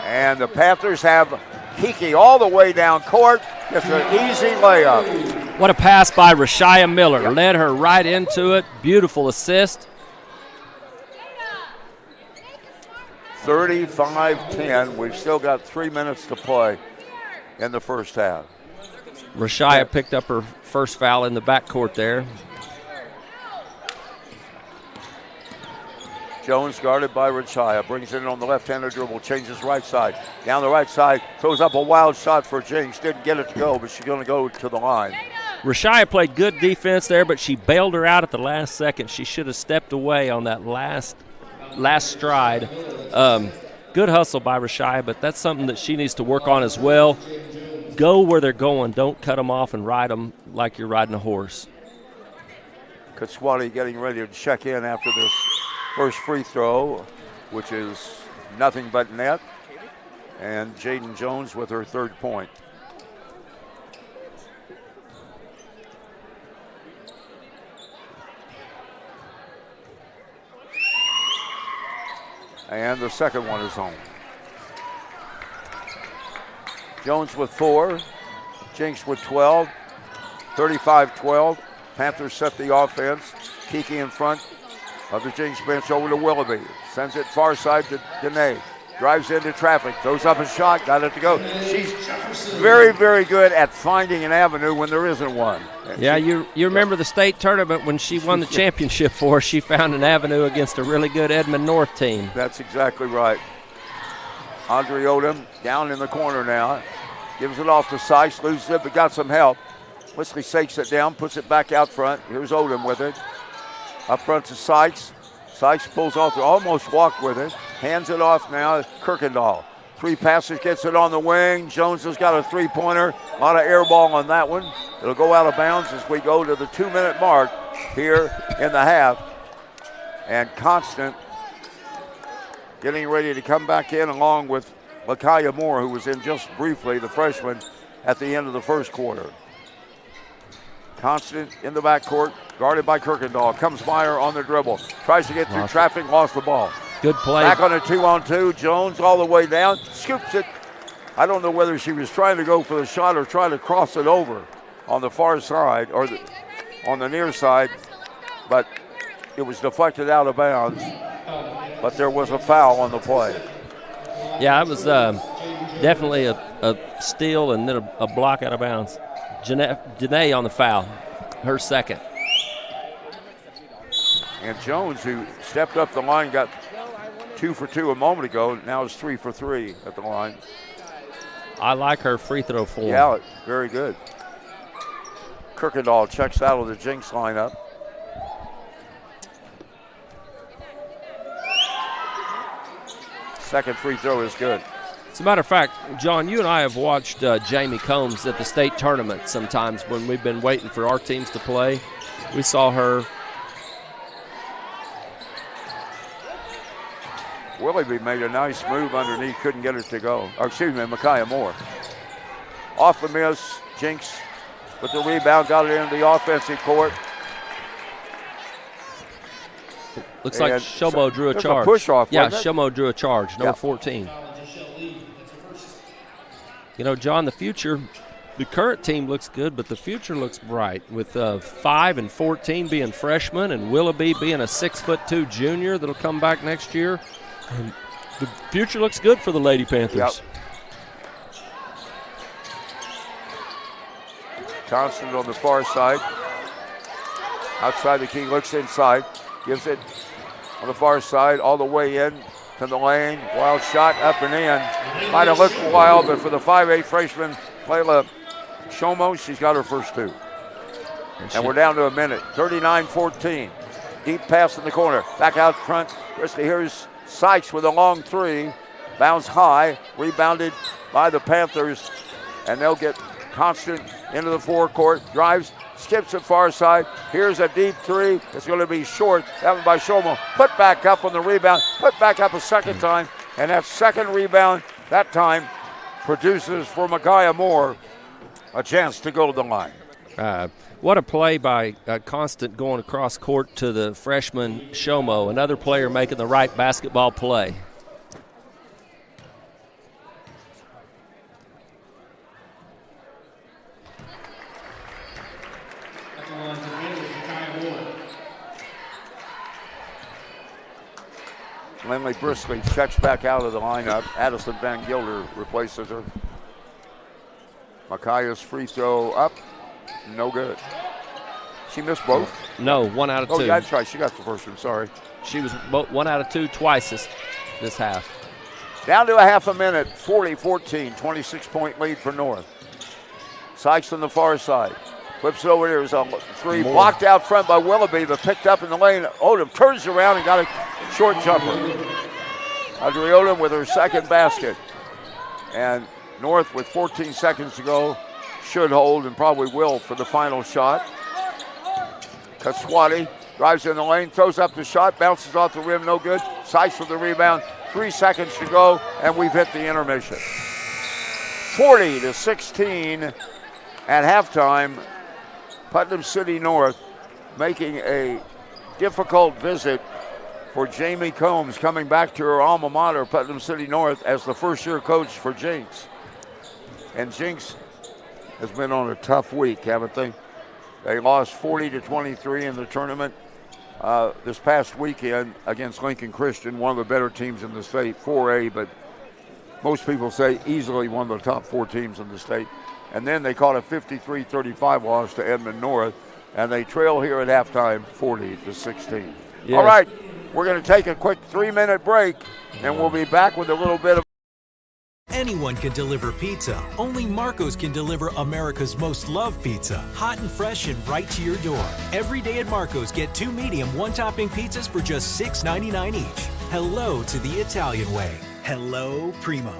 And the Panthers have Kiki all the way down court. It's an easy layup. What a pass by Rachaya Miller. Led her right into it. Beautiful assist. 35-10. We've still got 3 minutes to play in the first half. Rachaya picked up her first foul in the backcourt there. Jones guarded by Rachaya, brings it in on the left-hander dribble, changes right side. Down the right side, throws up a wild shot for Jinx. Didn't get it to go, but she's going to go to the line. Rachaya played good defense there, but she bailed her out at the last second. She should have stepped away on that last stride. Good hustle by Rachaya, but that's something that she needs to work on as well. Go where they're going. Don't cut them off and ride them like you're riding a horse. Katswati getting ready to check in after this first free throw, which is nothing but net. And Jaden Jones with her 3rd point. And the second one is home. Jones with 4, Jinx with 12, 35-12. Panthers set the offense. Kiki in front of the Jinx bench over to Willoughby. Sends it far side to Dene. Drives into traffic, throws up a shot, got it to go. She's very, very good at finding an avenue when there isn't one. Yeah, you remember the state tournament when she won the championship for us. She found an avenue against a really good Edmond North team. That's exactly right. Andre Odom down in the corner now. Gives it off to Sykes, loses it, but got some help. Wesley shakes it down, puts it back out front. Here's Odom with it. Up front to Sykes. Sykes pulls off, almost walked with it. Hands it off now, Kirkendall. 3 passes, gets it on the wing. Jones has got a three-pointer. A lot of air ball on that one. It'll go out of bounds as we go to the 2-minute mark here in the half. And Constant getting ready to come back in along with Micaiah Moore, who was in just briefly, the freshman, at the end of the first quarter. Constant in the backcourt, guarded by Kirkendall. Comes Meyer on the dribble. Tries to get through traffic, lost the ball. Good play. Back on a 2-on-2. Jones all the way down, scoops it. I don't know whether she was trying to go for the shot or trying to cross it over on the far side or on the near side, but it was deflected out of bounds. But there was a foul on the play. Yeah, it was definitely a steal and then a block out of bounds. Janae on the foul, her second. And Jones, who stepped up the line, got 2 for 2 a moment ago, now is 3 for 3 at the line. I like her free throw form. Yeah, very good. Kirkendall checks out of the Jinx lineup. Second free throw is good. As a matter of fact, John, you and I have watched Jamie Combs at the state tournament sometimes when we've been waiting for our teams to play. We saw her. Willoughby made a nice move underneath, couldn't get it to go. Or excuse me, Micaiah Moore. Off the miss, Jinx with the rebound, got it into the offensive court. Looks like Shomo drew a charge. A push off, yeah, wasn't it? Shomo drew a charge, number Yep. 14. You know, John, the current team looks good, but the future looks bright with 5 and 14 being freshmen and Willoughby being a 6'2" junior that'll come back next year. And the future looks good for the Lady Panthers. Yep. Constant on the far side. Outside the key, looks inside. Gives it on the far side, all the way in to the lane. Wild shot up and in. Might have looked wild, but for the 5'8" freshman, Layla Shomo, she's got her first 2. And we're down to a minute. 39-14. Deep pass in the corner. Back out front. Here's Sykes with a long 3. Bounce high. Rebounded by the Panthers. And they'll get Constant into the forecourt. Drives. Skips it far side. Here's a deep 3. It's going to be short. That one by Shomo. Put back up on the rebound. Put back up a second time. And that second rebound, that time, produces for Micaiah Moore a chance to go to the line. What a play by Constant going across court to the freshman Shomo. Another player making the right basketball play. Lindley briskly checks back out of the lineup. Addison Van Gilder replaces her. Micaiah's free throw up. No good. She missed both? No, 1 out of 2. Oh, yeah, that's right. She got the first one. Sorry. She was 1 out of 2 twice this half. Down to a half a minute. 40-14. 26-point lead for North. Sykes on the far side. Flips it over. There's a 3 blocked out front by Willoughby, but picked up in the lane. Odom turns around and got a short jumper. Audrey Odom with her second basket. And North, with 14 seconds to go, should hold and probably will for the final shot. Kaswati drives in the lane, throws up the shot, bounces off the rim, no good. Sykes with the rebound. 3 seconds to go, and we've hit the intermission. 40-16 at halftime. Putnam City North making a difficult visit for Jamie Combs, coming back to her alma mater, Putnam City North, as the first-year coach for Jinx. And Jinx has been on a tough week, haven't they? They lost 40-23 in the tournament this past weekend against Lincoln Christian, one of the better teams in the state, 4A, but most people say easily one of the top 4 teams in the state. And then they caught a 53-35 loss to Edmond North, and they trail here at halftime 40-16. Yes. All right, we're going to take a quick 3-minute break, and we'll be back with a little bit of. Anyone can deliver pizza. Only Marco's can deliver America's most loved pizza. Hot and fresh and right to your door. Every day at Marco's, get 2 medium, 1-topping pizzas for just $6.99 each. Hello to the Italian way. Hello, Primo.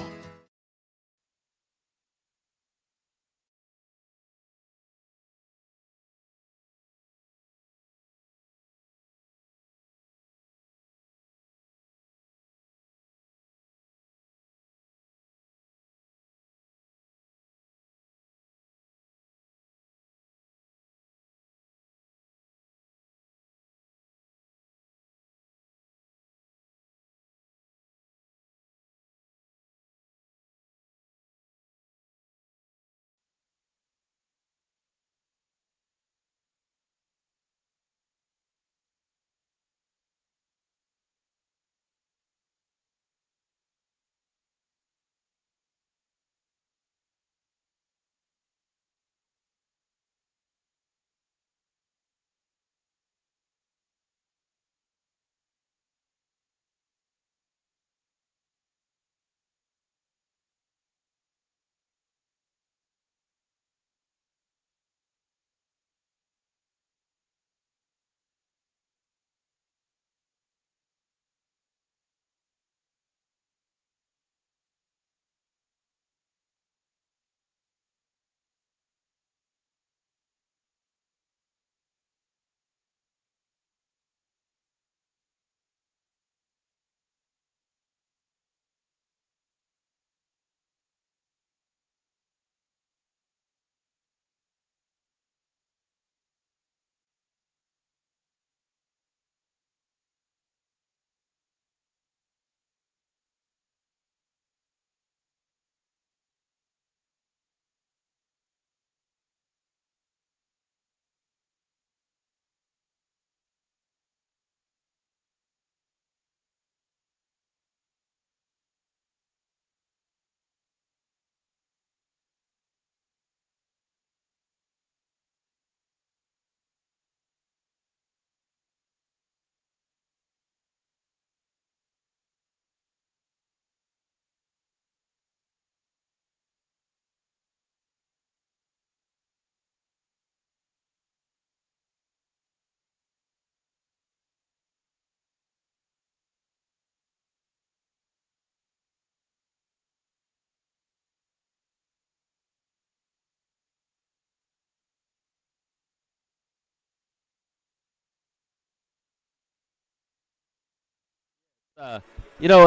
A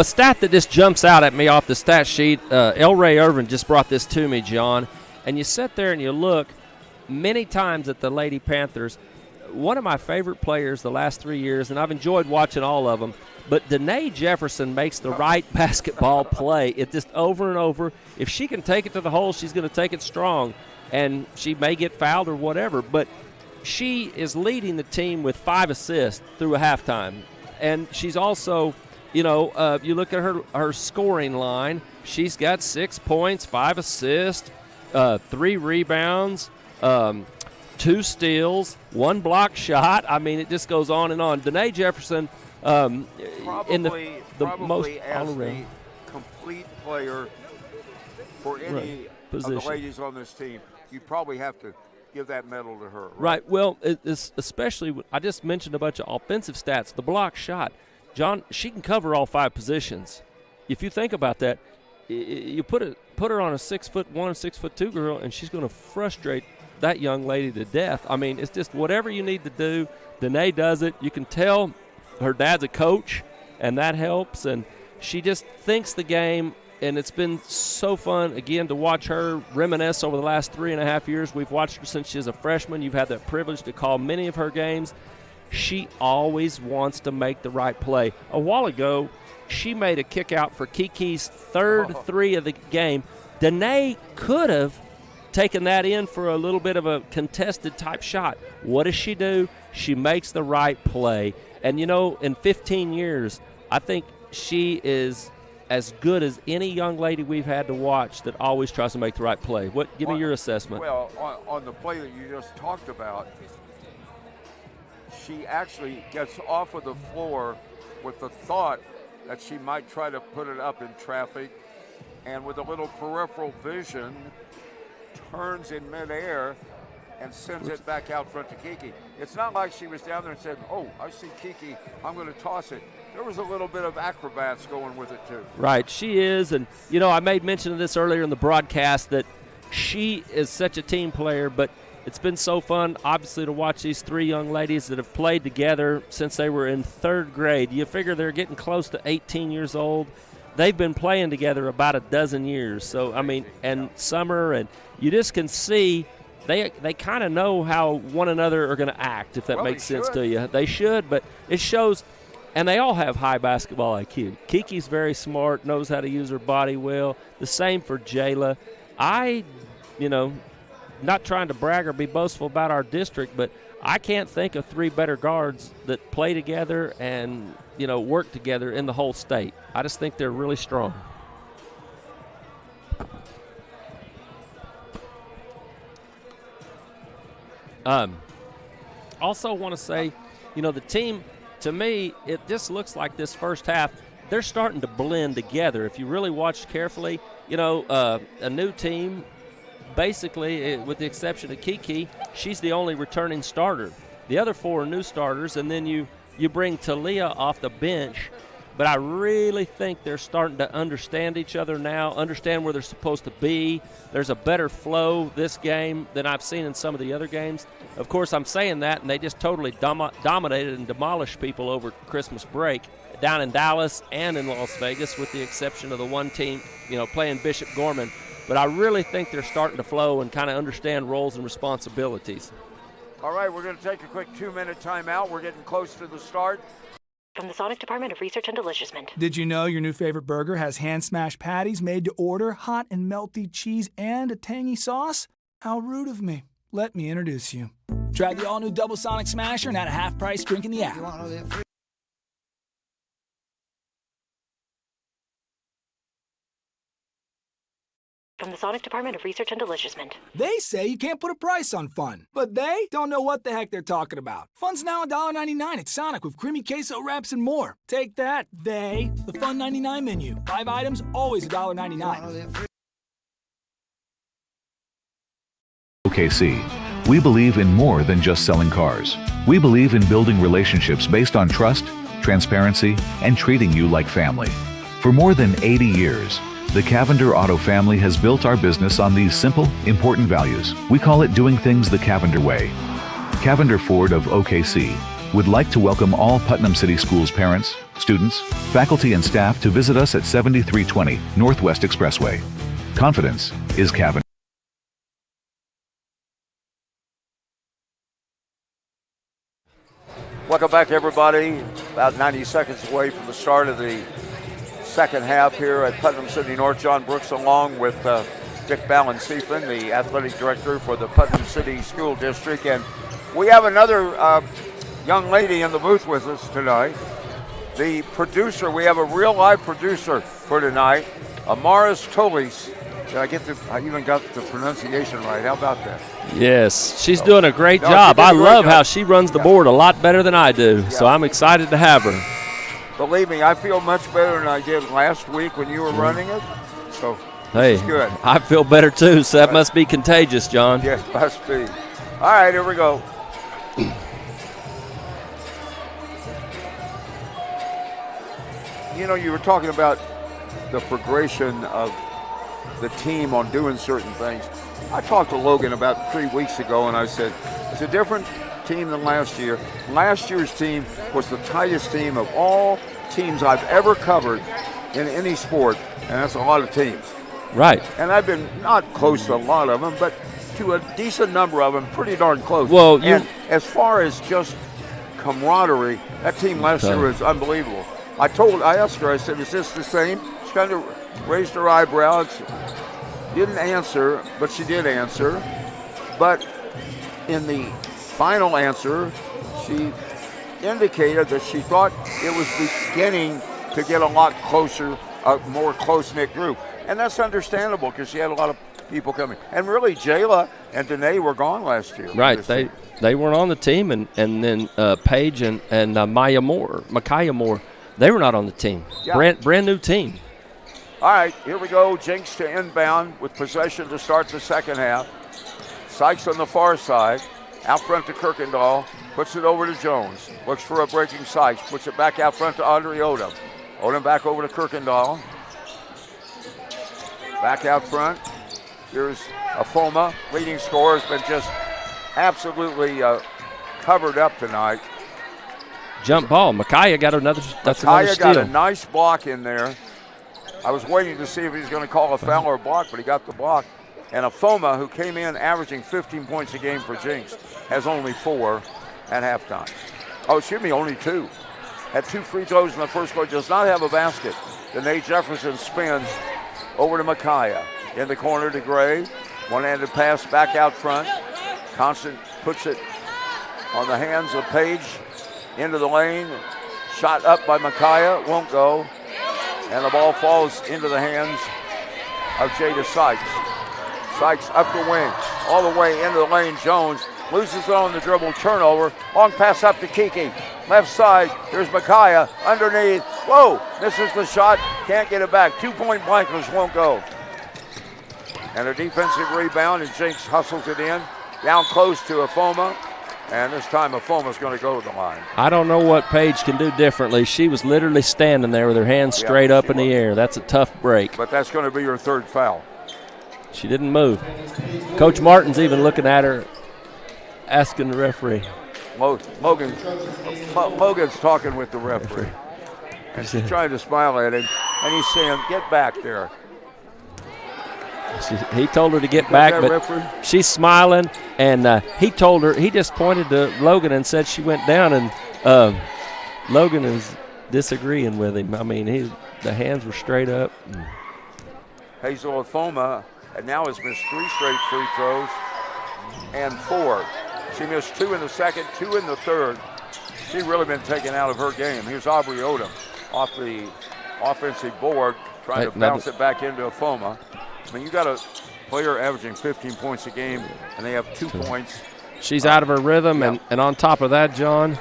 stat that just jumps out at me off the stat sheet, L. Ray Irvin just brought this to me, John, and you sit there and you look many times at the Lady Panthers. One of my favorite players the last 3 years, and I've enjoyed watching all of them, but Danae Jefferson makes the right basketball play. It just over and over. If she can take it to the hole, she's going to take it strong, and she may get fouled or whatever, but she is leading the team with 5 assists through a halftime, and she's also – you look at her scoring line. She's got 6 points, 5 assists, 3 rebounds, 2 steals, 1 block shot. I mean, it just goes on and on. Danae Jefferson, in the most all-around complete player for any of the ladies on this team. You probably have to give that medal to her. Right. Well, it's especially I just mentioned a bunch of offensive stats. The block shot. John, she can cover all 5 positions. If you think about that, you put her on a 6'1", 6'2" girl, and she's going to frustrate that young lady to death. I mean, it's just whatever you need to do. Danae does it. You can tell her dad's a coach, and that helps. And she just thinks the game, and it's been so fun, again, to watch her reminisce over the last 3.5 years. We've watched her since she was a freshman. You've had that privilege to call many of her games. She always wants to make the right play. A while ago, she made a kick out for Kiki's third 3 of the game. Danae could have taken that in for a little bit of a contested type shot. What does she do? She makes the right play. And, in 15 years, I think she is as good as any young lady we've had to watch that always tries to make the right play. Give me your assessment. Well, on the play that you just talked about, she actually gets off of the floor with the thought that she might try to put it up in traffic, and with a little peripheral vision, turns in midair and sends it back out front to Kiki. It's not like she was down there and said, "Oh, I see Kiki, I'm going to toss it." There was a little bit of acrobats going with it too. Right, she is, and I made mention of this earlier in the broadcast that she is such a team player, but it's been so fun, obviously, to watch these 3 young ladies that have played together since they were in 3rd grade. You figure they're getting close to 18 years old. They've been playing together about a dozen years. So, I mean, and Summer, and you just can see they kind of know how one another are going to act, if that makes sense to you. They should, but it shows, and they all have high basketball IQ. Kiki's very smart, knows how to use her body well. The same for Jayla. Not trying to brag or be boastful about our district, but I can't think of 3 better guards that play together and, work together in the whole state. I just think they're really strong. Also want to say, the team, to me, it just looks like this first half, they're starting to blend together. If you really watch carefully, a new team, basically, with the exception of Kiki, she's the only returning starter. The other 4 are new starters, and then you bring Talia off the bench. But I really think they're starting to understand each other now, understand where they're supposed to be. There's a better flow this game than I've seen in some of the other games. Of course, I'm saying that, and they just totally dominated and demolished people over Christmas break down in Dallas and in Las Vegas, with the exception of the one team, playing Bishop Gorman. But I really think they're starting to flow and kind of understand roles and responsibilities. All right, we're going to take a quick 2-minute timeout. We're getting close to the start. From the Sonic Department of Research and Deliciousment. Did you know your new favorite burger has hand-smashed patties made to order, hot and melty cheese, and a tangy sauce? How rude of me. Let me introduce you. Try the all-new Double Sonic Smasher and add a half-price drink in the app. From the Sonic Department of Research and Deliciousment. They say you can't put a price on fun, but they don't know what the heck they're talking about. Fun's now $1.99 at Sonic with creamy queso wraps and more. Take that, they. The Fun 99 menu. 5 items, always $1.99. OKC. We believe in more than just selling cars. We believe in building relationships based on trust, transparency, and treating you like family. For more than 80 years, the Cavender Auto family has built our business on these simple, important values. We call it doing things the Cavender way. Cavender Ford of OKC would like to welcome all Putnam City Schools parents, Students, faculty, and staff to visit us at 7320 Northwest Expressway. Confidence is Cavendish. Welcome back, everybody. About 90 seconds away from the start of the second half here at Putnam City North. John Brooks along with Dick Ballensiefen, the athletic director for the Putnam City School District. And we have another young lady in the booth with us tonight. The producer, we have a real live producer for tonight, Amaris Tolis. I even got the pronunciation right. How about that? Yes, she's doing a great job. I love how she runs the board a lot better than I do, so I'm excited to have her. Believe me, I feel much better than I did last week when you were running it, so hey, good. I feel better too, so that must be contagious, John. Yes, must be. All right, here we go. You know, you were talking about the progression of the team on doing certain things. I talked to Logan about 3 weeks ago, and I said, it's a different team than last year. Last year's team was the tightest team of all teams I've ever covered in any sport, and that's a lot of teams. Right. And I've been not close to a lot of them, but to a decent number of them, pretty darn close. Well, and as far as just camaraderie, that team last year was unbelievable. I asked her, I said, is this the same? She kind of raised her eyebrows, didn't answer, but she did answer. But in the final answer, she indicated that she thought it was beginning to get a lot closer, a more close-knit group. And that's understandable because she had a lot of people coming. And really, Jayla and Danae were gone last year. Right, they weren't on the team, and then Paige and Micaiah Moore, they were not on the team. Yeah. Brand new team. All right, here we go. Jinx to inbound with possession to start the second half. Sykes on the far side. Out front to Kirkendall. Puts it over to Jones. Looks for a breaking Sykes. Puts it back out front to Audrey Odom. Odom back over to Kirkendall. Back out front. Here's Afoma. Leading scorer has been just absolutely covered up tonight. Jump ball. Micaiah got another steal. Micaiah got a nice block in there. I was waiting to see if he was going to call a foul or a block, but he got the block. And Afoma, who came in averaging 15 points a game for Jinx, has only 4 at halftime. Oh, excuse me, only 2. Had 2 free throws in the first quarter, does not have a basket. Danae Jefferson spins over to Micaiah. In the corner to Gray. One-handed pass back out front. Constant puts it on the hands of Paige into the lane. Shot up by Micaiah, won't go. And the ball falls into the hands of Jada Sykes. Sykes up the wing, all the way into the lane. Jones loses it on the dribble, turnover. Long pass up to Kiki. Left side, here's Micaiah underneath. Whoa, misses the shot, can't get it back. 2-point blankers won't go. And a defensive rebound, and Jinx hustles it in. Down close to Afoma. And this time Afoma's going to go to the line. I don't know what Paige can do differently. She was literally standing there with her hands straight up in the air. That's a tough break. But that's going to be her third foul. She didn't move. Coach Martin's even looking at her, asking the referee. Logan's talking with the referee. And she's trying to smile at him. And he's saying, get back there. He told her to get back, but she's smiling, and he just pointed to Logan and said she went down, and Logan is disagreeing with him. I mean, the hands were straight up. Hazel Afoma now has missed 3 straight free throws and 4. She missed 2 in the second, 2 in the third. She's really been taken out of her game. Here's Aubrey Odom off the offensive board, trying to bounce it back into Afoma. I mean, you got a player averaging 15 points a game, and they have 2 points. She's out of her rhythm, and on top of that, John,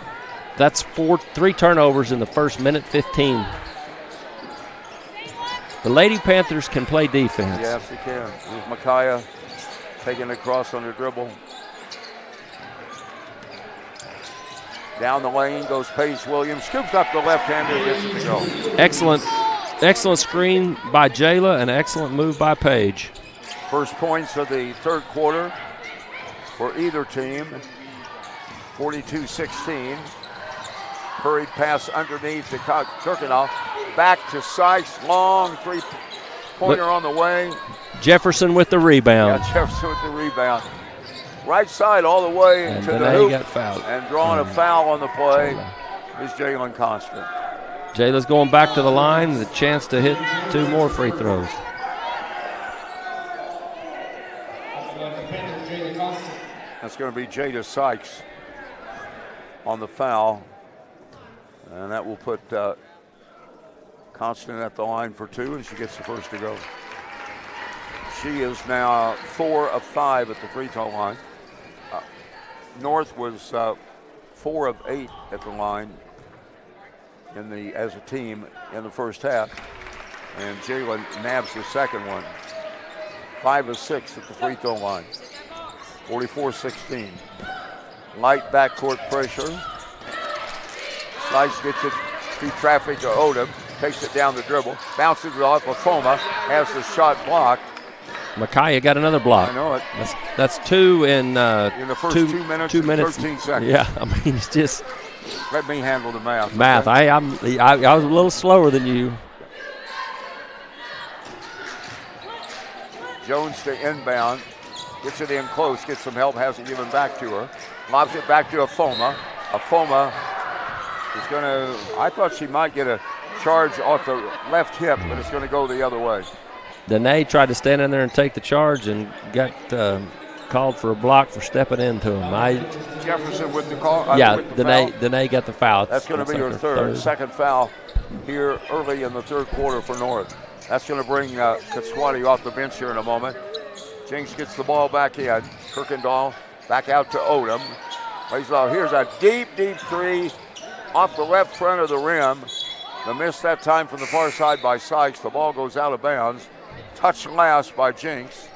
that's 3 turnovers in the first minute 15. The Lady Panthers can play defense. Yes, they can. Here's Micaiah taking it across on the dribble. Down the lane goes Paige Williams. Scoops up the left-hander, gets it to go. Excellent screen by Jayla, and excellent move by Paige. First points of the third quarter for either team, 42-16. Hurried pass underneath to Kirkendall. Back to Sykes. Long three-pointer on the way. Jefferson with the rebound. Yeah, Jefferson with the rebound. Right side all the way And to then the he hoop. got fouled. And drawing a foul on the play is Jalen Constant. Jayla's going back to the line, the chance to hit 2 more free throws. That's going to be Jada Sykes on the foul. And that will put Constant at the line for 2, and she gets the first to go. She is now 4 of 5 at the free throw line. North was 4 of 8 at the line as a team in the first half. And Jalen nabs the second one. 5 of 6 at the free throw line. 44-16. Light backcourt pressure. Slice gets it through traffic to Odom. Takes it down the dribble. Bounces it off of Foma. Has the shot blocked. Micaiah got another block. I know it. That's 2 in the first 2 minutes and 13 seconds. Yeah, I mean, it's just let me handle the math. math. Okay? I was a little slower than you. Jones to inbound. Gets it in close. Gets some help. Has it given back to her. Lobs it back to Afoma. Afoma is going to, I thought she might get a charge off the left hip, but it's going to go the other way. Danae tried to stand in there and take the charge and got called for a block for stepping into him. Jefferson with the call. With the foul. Danae got the foul. That's going to be her second foul here early in the third quarter for North. That's going to bring Katswani off the bench here in a moment. Jinx gets the ball back in. Kirkendall back out to Odom. Here's a deep, deep three off the left front of the rim. The miss that time from the far side by Sykes. The ball goes out of bounds. Touched last by Jinx.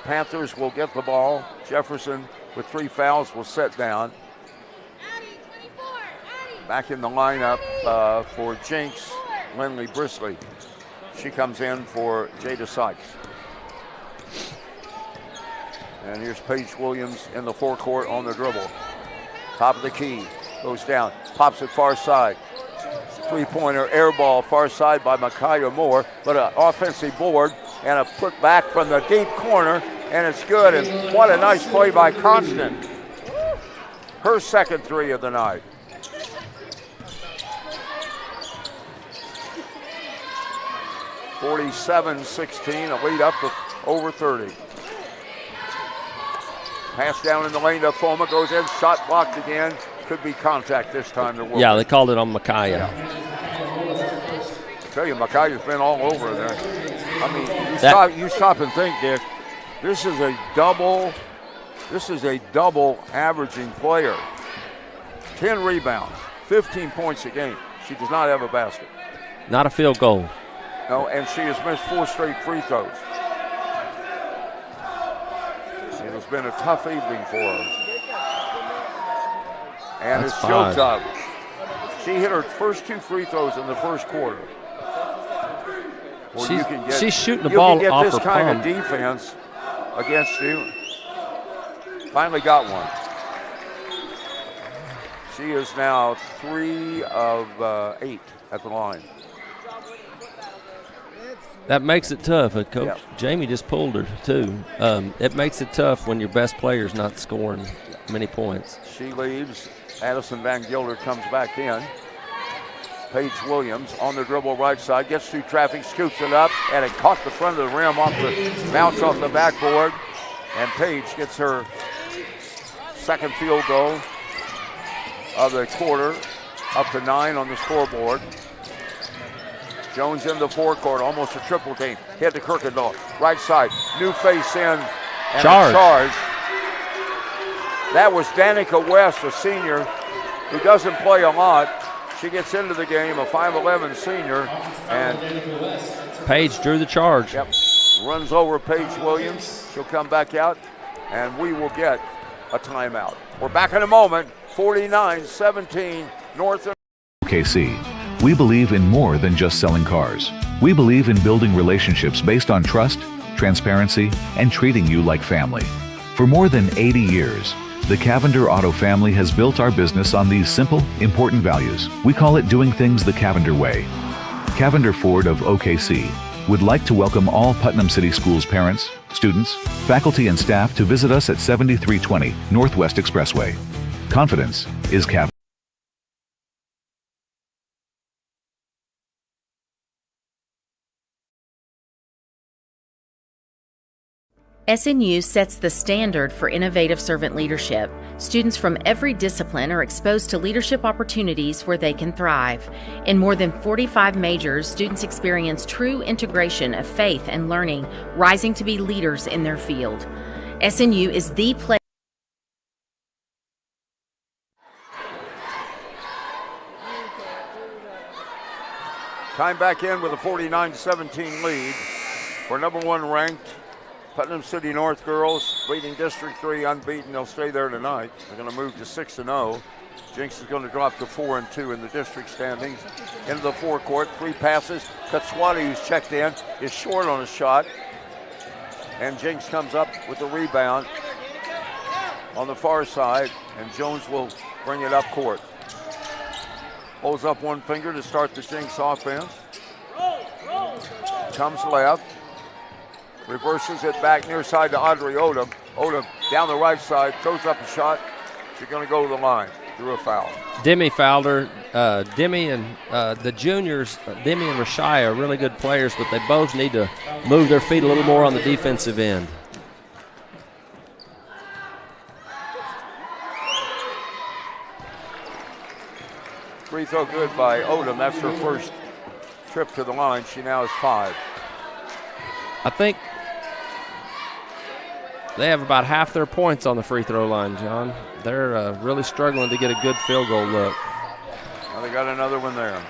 Panthers will get the ball. Jefferson with 3 fouls will set down. Back in the lineup for Jinx, Lindley Brisley. She comes in for Jada Sykes. And here's Paige Williams in the forecourt on the dribble. Top of the key, goes down, pops it far side. 3-pointer air ball far side by Micaiah Moore, but an offensive board and a put back from the deep corner, and it's good. And what a nice play by Constant. Her second 3 of the night. (47-16), a lead up to over 30. Pass down in the lane to Foma, goes in, shot blocked again. Could be contact this time. Yeah, they called it on Micaiah. Yeah. I tell you, Micaiah's been all over there. I mean, you stop and think, Dick. This is a double averaging player. 10 rebounds, 15 points a game. She does not have a basket. Not a field goal. No, and she has missed 4 straight free throws. It has been a tough evening for her. And That's it's still 5. tough. She hit her first 2 free throws in the first quarter. Well, she's shooting the ball off her palm. You can get this kind of defense against you. Finally got one. She is now 3 of 8 at the line. That makes it tough. Coach Yeah. Jamie just pulled her, too. It makes it tough when your best player's not scoring many points. She leaves. Addison Van Gilder comes back in. Paige Williams on the dribble right side, gets through traffic, scoops it up, and it caught the front of the rim off the bounce off the backboard. And Paige gets her second field goal of the quarter, up to 9 on the scoreboard. Jones in the forecourt, almost a triple team. Hit to Kirkendall, right side, new face in, and charge. A charge. That was Danica West, a senior who doesn't play a lot. She gets into the game, a 5'11 senior, and Paige drew the charge. Yep, runs over Paige Williams. She'll come back out, and we will get a timeout. We're back in a moment. 49-17, North. OKC. We believe in more than just selling cars. We believe in building relationships based on trust, transparency, and treating you like family. For more than 80 years, The Cavender Auto family has built our business on these simple, important values. We call it doing things the Cavender way. Cavender Ford of OKC would like to welcome all Putnam City Schools parents, students, faculty, and staff to visit us at 7320 Northwest Expressway. Confidence is Cavender. SNU sets the standard for innovative servant leadership. Students from every discipline are exposed to leadership opportunities where they can thrive. In more than 45 majors, students experience true integration of faith and learning, rising to be leaders in their field. SNU is the place. Time back in with a 49-17 lead for number 1 ranked Putnam City North girls, leading District 3 unbeaten. They'll stay there tonight. They're going to move to 6-0. Jinx is going to drop to 4-2 in the district standings. Into the forecourt, 3 passes. Katswadi, who's checked in, is short on a shot. And Jinx comes up with the rebound on the far side, and Jones will bring it up court. Holds up one finger to start the Jinx offense. Comes left. Reverses it back near side to Audrey Odom. Odom down the right side, throws up a shot. She's going to go to the line. Drew a foul. Demi fouled her. Demi and the juniors, Demi and Rashai are really good players, but they both need to move their feet a little more on the defensive end. Free throw good by Odom. That's her first trip to the line. She now has 5. I think they have about half their points on the free throw line, John. They're really struggling to get a good field goal look. Well, they got another one there.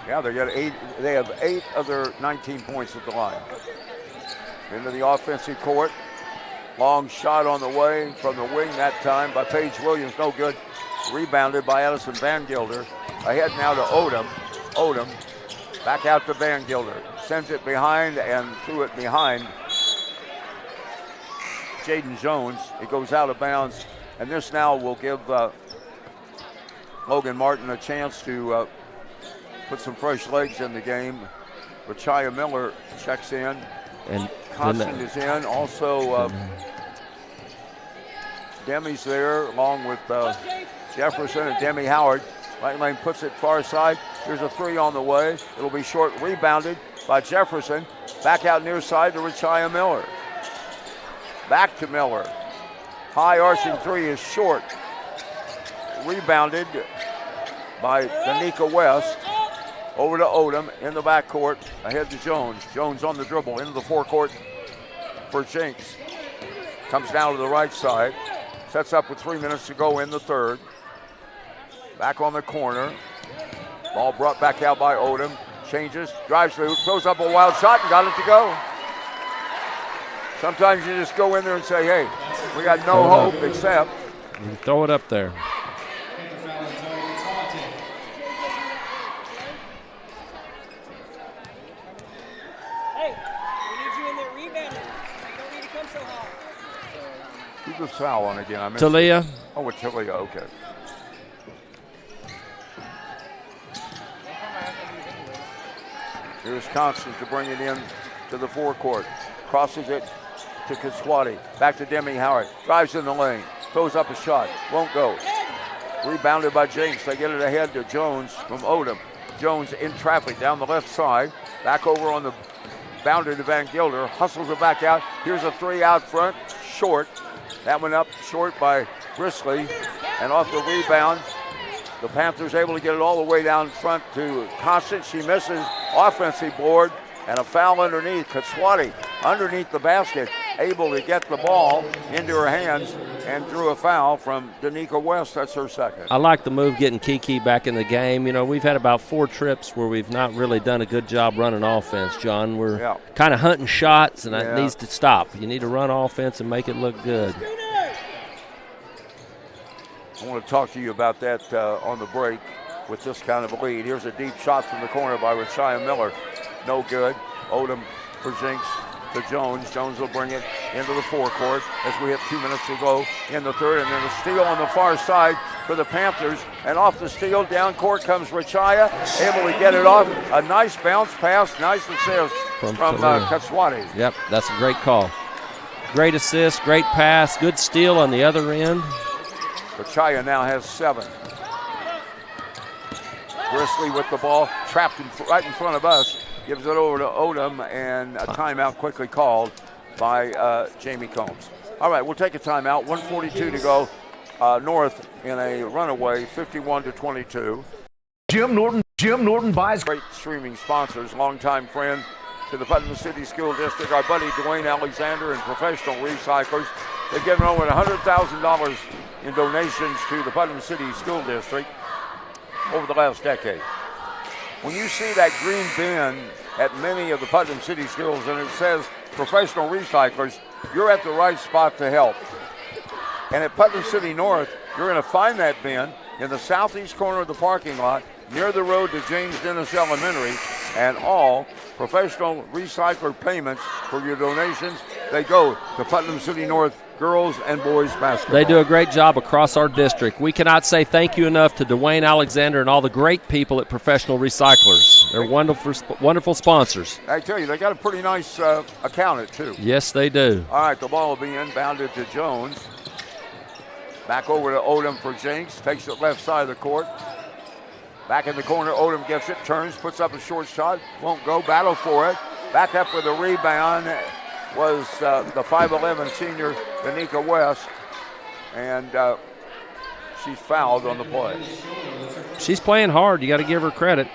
Yeah, they got 8. They have 8 of their 19 points at the line. Into the offensive court. Long shot on the way from the wing that time by Paige Williams. No good. Rebounded by Addison Van Gilder. Ahead now to Odom. Odom back out to Van Gilder. Sends it behind and threw it behind Jaden Jones. It goes out of bounds. And this now will give Logan Martin a chance to put some fresh legs in the game. Rachaya Miller checks in. And Constant is in. Also, Demi's there along with Jefferson and Demi Howard. Right lane puts it far side. Here's a 3 on the way. It'll be short, rebounded by Jefferson. Back out near side to Rachaya Miller. Back to Miller. High arching 3 is short. Rebounded by Danica West. Over to Odom in the backcourt. Ahead to Jones. Jones on the dribble into the forecourt for Jinx. Comes down to the right side. Sets up with 3 minutes to go in the third. Back on the corner. Ball brought back out by Odom. Changes, drives through, throws up a wild shot and got it to go. Sometimes you just go in there and say, hey, we got no hope except. You throw it up there. Hey, we need you in there rebounding. You don't need to come so hard. Who's the foul on again? I missed Talia. It. Oh, with Talia, okay. Here's Constant to bring it in to the forecourt. Crosses it to Katswadi. Back to Demi Howard. Drives in the lane. Throws up a shot. Won't go. Rebounded by Jinx. They get it ahead to Jones from Odom. Jones in traffic down the left side. Back over on the boundary to Van Gilder. Hustles it back out. Here's a 3 out front. Short. That one up short by Brisley. And off the rebound, the Panthers able to get it all the way down front to Constant. She misses. Offensive board and a foul underneath. Katswadi underneath the basket, able to get the ball into her hands and drew a foul from Danica West. That's her second. I like the move getting Kiki back in the game. You know, we've had about 4 trips where we've not really done a good job running offense, John. We're kind of hunting shots, and it needs to stop. You need to run offense and make it look good. I want to talk to you about that on the break with this kind of a lead. Here's a deep shot from the corner by Rachaya Miller. No good. Odom for Jinx to Jones. Jones will bring it into the forecourt as we have 2 minutes to go in the third. And then a steal on the far side for the Panthers. And off the steal, down court comes Richaya, able to get it off. A nice bounce pass, nice assist from Kaswati. Yep, that's a great call. Great assist, great pass, good steal on the other end. Richaya now has 7. Brisley with the ball, trapped right in front of us. Gives it over to Odom, and a timeout quickly called by Jamie Combs. All right, we'll take a timeout. 1:42 to go. North in a runaway, 51-22. Jim Norton buys. Great streaming sponsors, longtime friend to the Putnam City School District, our buddy Dwayne Alexander and Professional Recyclers. They've given over $100,000 in donations to the Putnam City School District over the last decade. When you see that green bin at many of the Putnam City schools and it says Professional Recyclers, you're at the right spot to help. And at Putnam City North, you're going to find that bin in the southeast corner of the parking lot near the road to James Dennis Elementary, and all professional recycler payments for your donations, they go to Putnam City North girls and boys basketball. They do a great job across our district. We cannot say thank you enough to Dwayne Alexander and all the great people at Professional Recyclers. They're wonderful sponsors. I tell you, they got a pretty nice accountant, too. Yes, they do. All right, the ball will be inbounded to Jones. Back over to Odom for Jinks. Takes it left side of the court. Back in the corner, Odom gets it, turns, puts up a short shot. Won't go, battle for it. Back up with a rebound was the 5'11 senior, Danica West. And she's fouled on the play. She's playing hard. You got to give her credit.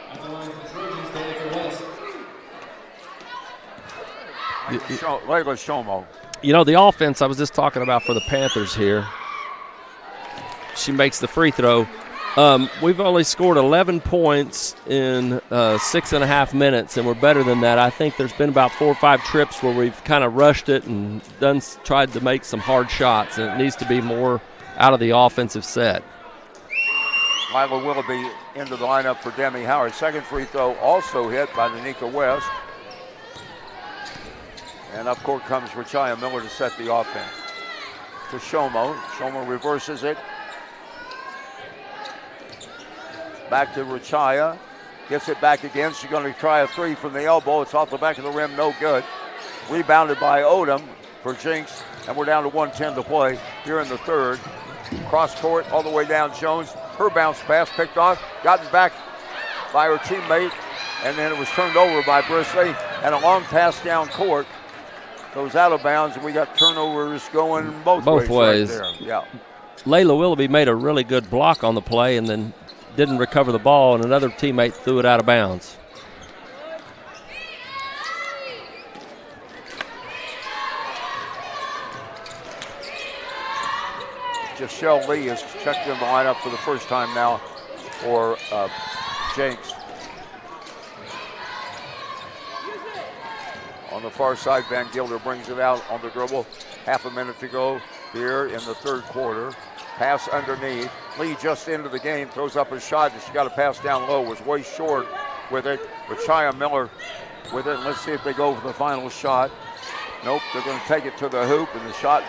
Layla Shomo. You know, the offense I was just talking about for the Panthers here. She makes the free throw. We've only scored 11 points in 6.5 minutes, and we're better than that. I think there's been about 4 or 5 trips where we've kind of rushed it and tried to make some hard shots, and it needs to be more out of the offensive set. Lila Willoughby into the lineup for Demi Howard. Second free throw also hit by Danica West. And up court comes Richaya Miller to set the offense. To Shomo. Shomo reverses it. Back to Richaya. Gets it back again. She's going to try a three from the elbow. It's off the back of the rim. No good. Rebounded by Odom for Jinks. And we're down to 1:10 to play here in the third. Cross court all the way down Jones. Her bounce pass picked off. Gotten back by her teammate. And then it was turned over by Brisley. And a long pass down court. Goes out of bounds. And we got turnovers going both ways. Right there. Yeah. Layla Willoughby made a really good block on the play and then didn't recover the ball, and another teammate threw it out of bounds. Jachelle Lee has checked in the lineup for the first time now for Jinks. On the far side, Van Gilder brings it out on the dribble. Half a minute to go here in the third quarter. Pass underneath. Lee just into the game, throws up a shot, and she got a pass down low, was way short with it. Richaya Miller with it. Let's see if they go for the final shot. Nope, they're going to take it to the hoop, and the shot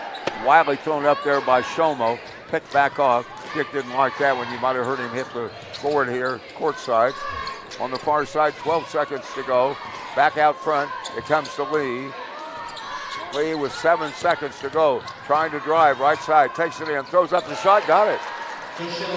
wildly thrown up there by Shomo. Picked back off. Dick didn't like that one. You might have heard him hit the board here, courtside. On the far side, 12 seconds to go. Back out front, it comes to Lee. Lee with 7 seconds to go, trying to drive right side, takes it in, throws up the shot, got it.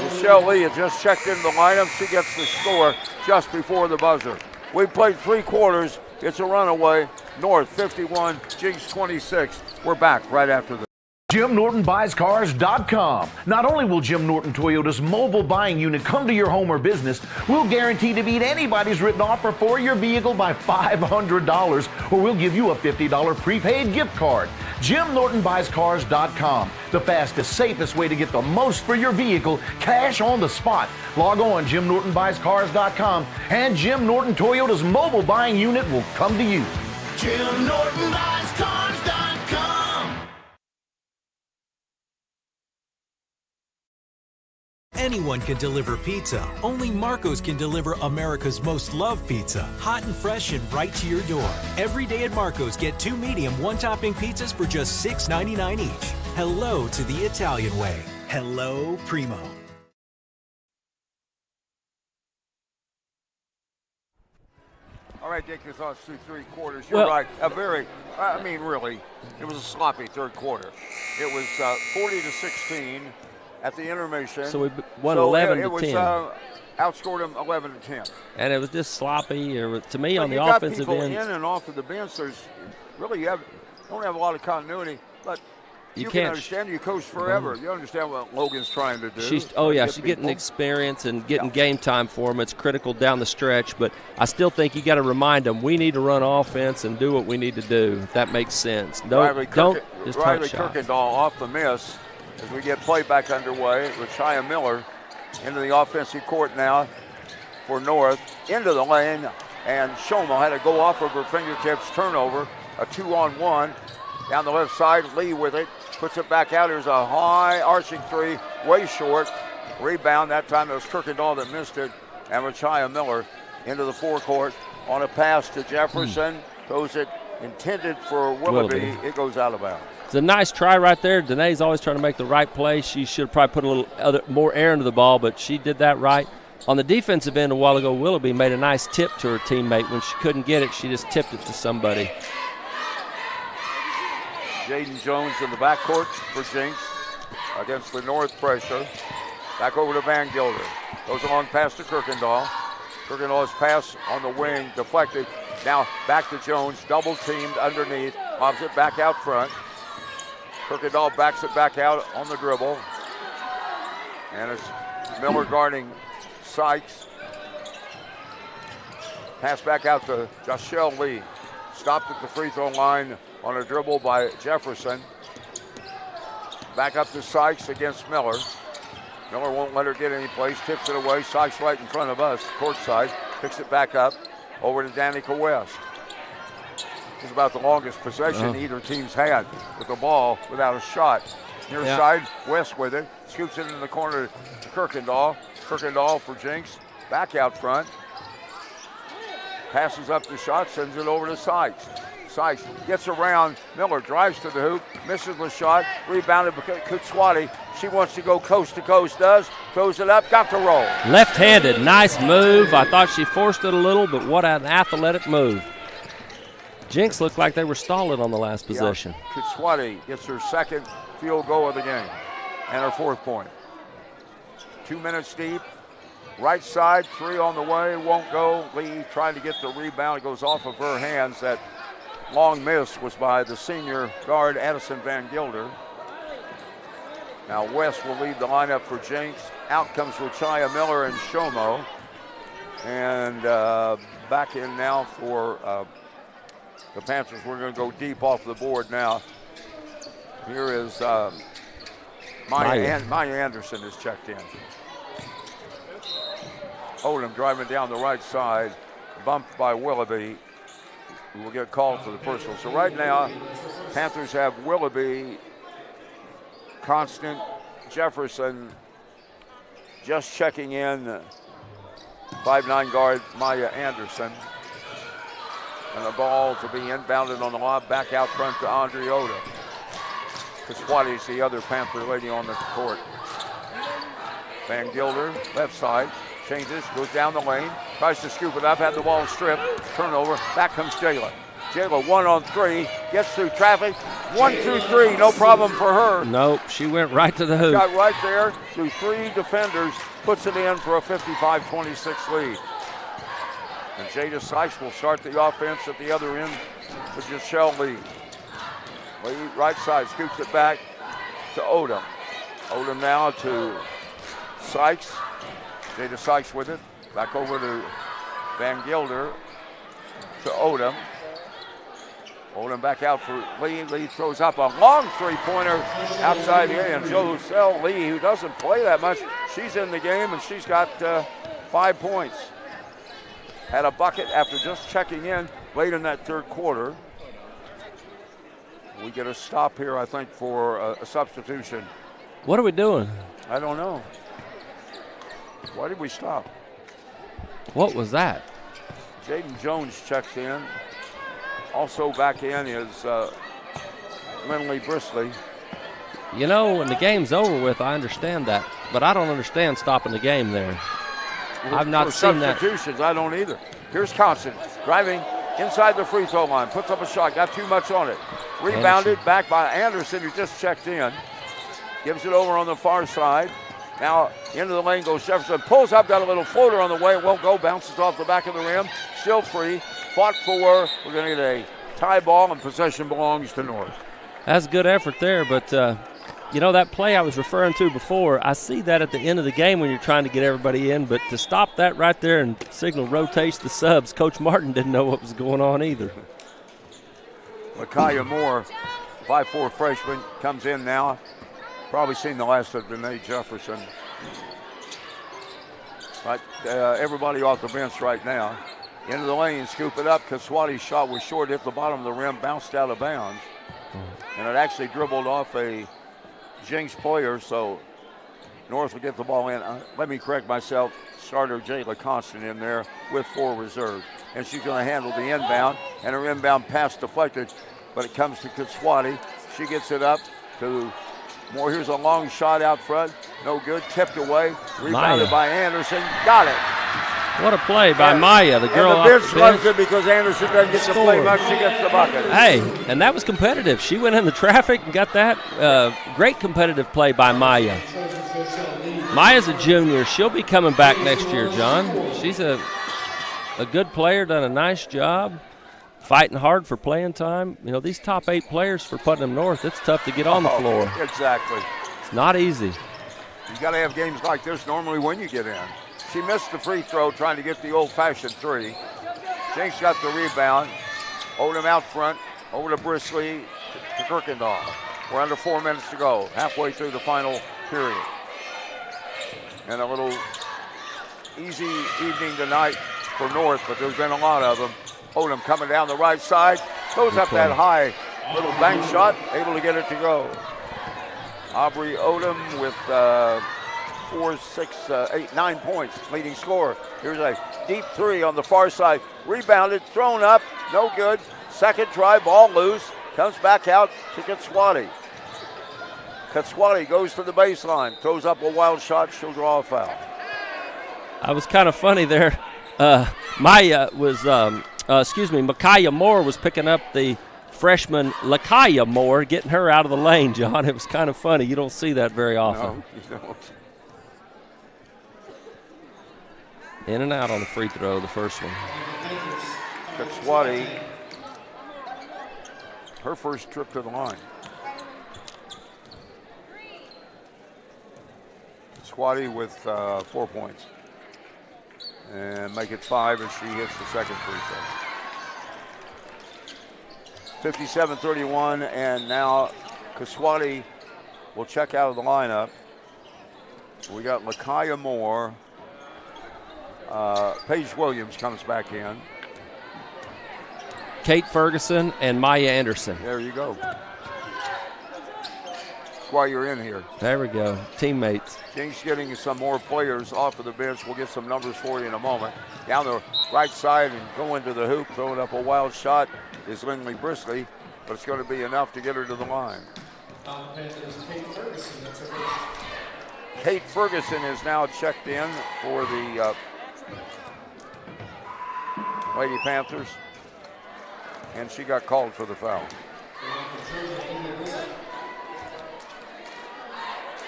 Michelle Lee had just checked into the lineup. She gets the score just before the buzzer. We played 3 quarters. It's a runaway. North 51, Jinx 26. We're back right after this. JimNortonBuysCars.com. Not only will Jim Norton Toyota's mobile buying unit come to your home or business, we'll guarantee to beat anybody's written offer for your vehicle by $500, or we'll give you a $50 prepaid gift card. JimNortonBuysCars.com. The fastest, safest way to get the most for your vehicle, cash on the spot. Log on JimNortonBuysCars.com, and Jim Norton Toyota's mobile buying unit will come to you. JimNortonBuysCars.com. anyone can deliver pizza, only Marco's can deliver America's most loved pizza, hot and fresh and right to your door. Every day at Marco's, get 2 medium, 1-topping pizzas for just $6.99 each. Hello to the Italian way. Hello, Primo. All right, Dick, your thoughts through 3 quarters. You're right. Really, it was a sloppy third quarter. It was 40-16 at the intermission. So we won 11 to 10. Outscored them 11-10. And it was just sloppy. To me, on the offensive offensive end, end, in and off of the bench. There's really don't have a lot of continuity, but. You can understand. You coach forever. You understand what Logan's trying to do. She's getting experience and getting game time for them. It's critical down the stretch, but I still think you got to remind them we need to run offense and do what we need to do, if that makes sense. Riley Kirkendall off the miss as we get play back underway with Shia Miller into the offensive court now for North. Into the lane, and Shoma had to go off of her fingertips. Turnover, a 2-on-1. Down the left side, Lee with it. Puts it back out. Here's a high arching three, way short. Rebound, that time it was Kirkendall that missed it. And Rachia Miller into the forecourt on a pass to Jefferson. Throws it intended for Willoughby. It goes out of bounds. It's a nice try right there. Danae's always trying to make the right play. She should have probably put a little more air into the ball, but she did that right. On the defensive end a while ago, Willoughby made a nice tip to her teammate. When she couldn't get it, she just tipped it to somebody. Jaden Jones in the backcourt for Jinx against the North pressure. Back over to Van Gilder. Goes along pass to Kirkendall. Kirkendall's pass on the wing, deflected. Now back to Jones, double teamed underneath. Lobs it back out front. Kirkendall backs it back out on the dribble. And it's Miller guarding Sykes. Pass back out to Joshelle Lee. Stopped at the free throw line on a dribble by Jefferson. Back up to Sykes against Miller. Miller won't let her get any place. Tips it away. Sykes right in front of us, courtside. Picks it back up over to Danica West. This is about the longest possession either team's had with the ball without a shot. Near side, West with it. Scoops it into the corner to Kirkendall. Kirkendall for Jinx. Back out front. Passes up the shot, sends it over to Sykes. Sykes gets around. Miller drives to the hoop, misses the shot, rebounded by Kutswati. She wants to go coast to coast, throws it up, got the roll. Left-handed, nice move. I thought she forced it a little, but what an athletic move. Jinx looked like they were stalling on the last possession. Kutswati gets her second field goal of the game and her fourth point. 2 minutes deep. Right side, three on the way, won't go. Lee trying to get the rebound. It goes off of her hands. That long miss was by the senior guard, Addison Van Gilder. Now West will lead the lineup for Jinx. Out comes Rachia Miller and Shomo. And back in now for the Panthers. We're going to go deep off the board now. Here is Maya Anderson is checked in. Odom driving down the right side, bumped by Willoughby, who will get called for the personal. So right now, Panthers have Willoughby, Constant, Jefferson, just checking in, 5'9" guard Maya Anderson. And the ball to be inbounded on the lob, back out front to Andreota. Kaswati's the other Panther lady on the court. Van Gilder, left side. Changes, goes down the lane, tries to scoop it up, had the ball stripped, turnover, back comes Jayla. Jayla 1-on-3, gets through traffic, 1 through 3, no problem for her. Nope, she went right to the hoop. Got right there through 3 defenders, puts it in for a 55-26 lead. And Jada Sykes will start the offense at the other end with Joshelle Lee. Lee, right side, scoops it back to Odom. Odom now to Sykes. Jada Sykes with it. Back over to Van Gilder to Odom. Odom back out for Lee. Lee throws up a long three-pointer outside the area. And Joshelle Lee, who doesn't play that much, she's in the game and she's got 5 points. Had a bucket after just checking in late in that third quarter. We get a stop here, I think, for a substitution. What are we doing? I don't know. Why did we stop? What was that? Jaden Jones checks in. Also back in is Lindley Brisley. You know, when the game's over with, I understand that, but I don't understand stopping the game there. I've not seen that. Substitutions, I don't either. Here's Constant driving inside the free throw line. Puts up a shot, got too much on it. Rebounded back by Anderson, who just checked in. Gives it over on the far side. Now into the lane goes Jefferson. Pulls up, got a little floater on the way. It won't go, bounces off the back of the rim. Still free. Fought for. We're going to get a tie ball, and possession belongs to North. That's a good effort there, but you know, that play I was referring to before, I see that at the end of the game when you're trying to get everybody in, but to stop that right there and signal rotates the subs, Coach Martin didn't know what was going on either. Micaiah Moore, 5'4" freshman, comes in now. Probably seen the last of Danae Jefferson. But everybody off the bench right now. Into the lane, scoop it up. Kaswati's shot was short, hit the bottom of the rim, bounced out of bounds. And it actually dribbled off a Jinx player, so North will get the ball in. Let me correct myself. Starter Jayla Constant in there with 4 reserves. And she's going to handle the inbound, and her inbound pass deflected, but it comes to Kaswati. She gets it up to Moore. Here's a long shot out front. No good. Tipped away. Rebounded by Anderson. Got it. What a play by Maya, the girl off the bench. Loves it because Anderson doesn't get to play much. She gets the bucket. Hey, and that was competitive. She went in the traffic and got that. Great competitive play by Maya. Maya's a junior. She'll be coming back next year, John. She's a good player, done a nice job, fighting hard for playing time. You know, these top 8 players for Putnam North, it's tough to get on the floor. Exactly. It's not easy. You got to have games like this normally when you get in. She missed the free throw trying to get the old-fashioned 3. Jinx got the rebound. Odom out front, over to Brisley, to Kirkendall. We're under 4 minutes to go, halfway through the final period. And a little easy evening tonight for North, but there's been a lot of them. Odom coming down the right side, goes up that high little bank shot, able to get it to go. Aubrey Odom with 4, 6, 8, 9 points, leading scorer. Here's a deep 3 on the far side. Rebounded, thrown up, no good. Second try, ball loose. Comes back out to Kaswati. Kaswati goes to the baseline, throws up a wild shot. She'll draw a foul. I was kind of funny there. Micaiah Moore was picking up the freshman Lakaya Moore, getting her out of the lane, John. It was kind of funny. You don't see that very often. No, you don't. In and out on the free throw, the first one. Kaswati, her first trip to the line. Kaswati with 4 points. And make it 5 as she hits the second free throw. 57-31, and now Kaswati will check out of the lineup. We got Lakaya Moore. Paige Williams comes back in. Kate Ferguson and Maya Anderson. There you go. That's why you're in here. There we go. Teammates. Jinx getting some more players off of the bench. We'll get some numbers for you in a moment. Down the right side and going to the hoop, throwing up a wild shot is Lindley Brisley, but it's going to be enough to get her to the line. Kate Ferguson is now checked in for the Lady Panthers, and she got called for the foul.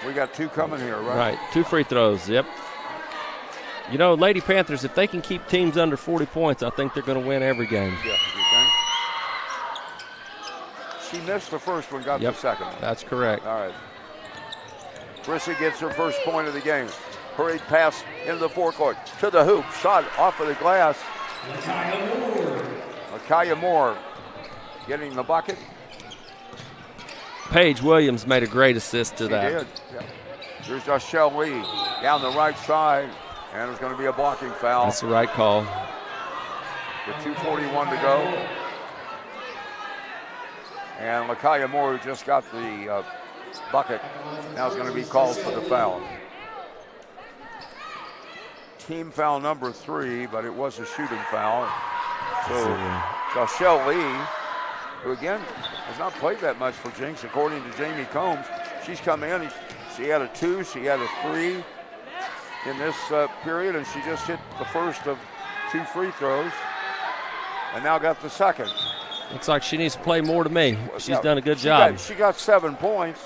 We got 2 coming here, right? Right, 2 free throws, yep. You know, Lady Panthers, if they can keep teams under 40 points, I think they're going to win every game. Yeah, you think? She missed the first one, got the second one. That's correct. All right. Brissy gets her first point of the game. Hurried pass into the forecourt, to the hoop, shot off of the glass. Lakaya Moore getting the bucket. Paige Williams made a great assist to that. She did. Yeah. Here's Joshelle Lee down the right side, and there's going to be a blocking foul. That's the right call. With 2:41 to go. And Lakaya Moore, who just got the bucket, now is going to be called for the foul. team foul number 3, but it was a shooting foul. So Joshelle Lee, who again has not played that much for Jinx, according to Jamie Combs. She's come in, she had a 2, she had a 3 in this period, and she just hit the first of 2 free throws, and now got the second. Looks like she needs to play more to me. She's done a good job. She got 7 points.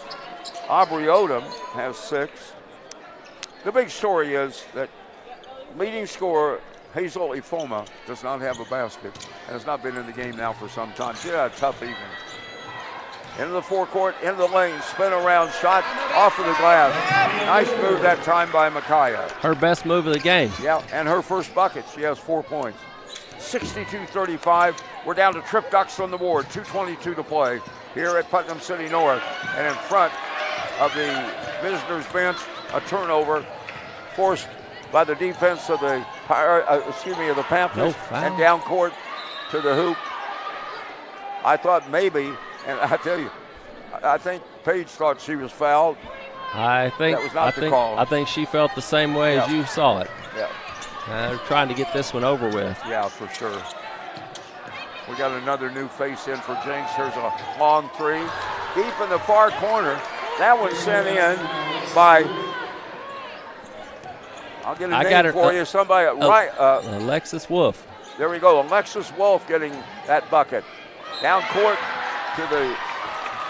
Aubrey Odom has 6. The big story is that leading scorer Hazel Ifoma does not have a basket and has not been in the game now for some time. She had a tough evening. Into the forecourt, into the lane, spin around, shot off of the glass. Nice move that time by Micaiah. Her best move of the game. Yeah, and her first bucket. She has 4 points. 62-35. We're down to Trip Ducks on the board. 2:22 to play here at Putnam City North. And in front of the visitors' bench, a turnover forced by the defense of the Panthers. No foul. And down court to the hoop. I thought maybe, and I tell you, I think Paige thought she was fouled. I think that was not the call. I think she felt the same way as you saw it. Yeah. They're trying to get this one over with. Yeah, for sure. We got another new face in for Jinx. Here's a long 3. Deep in the far corner. That was sent in by, I'll get a name for you. Somebody, Alexis Wolf. There we go. Alexis Wolf getting that bucket. Down court to the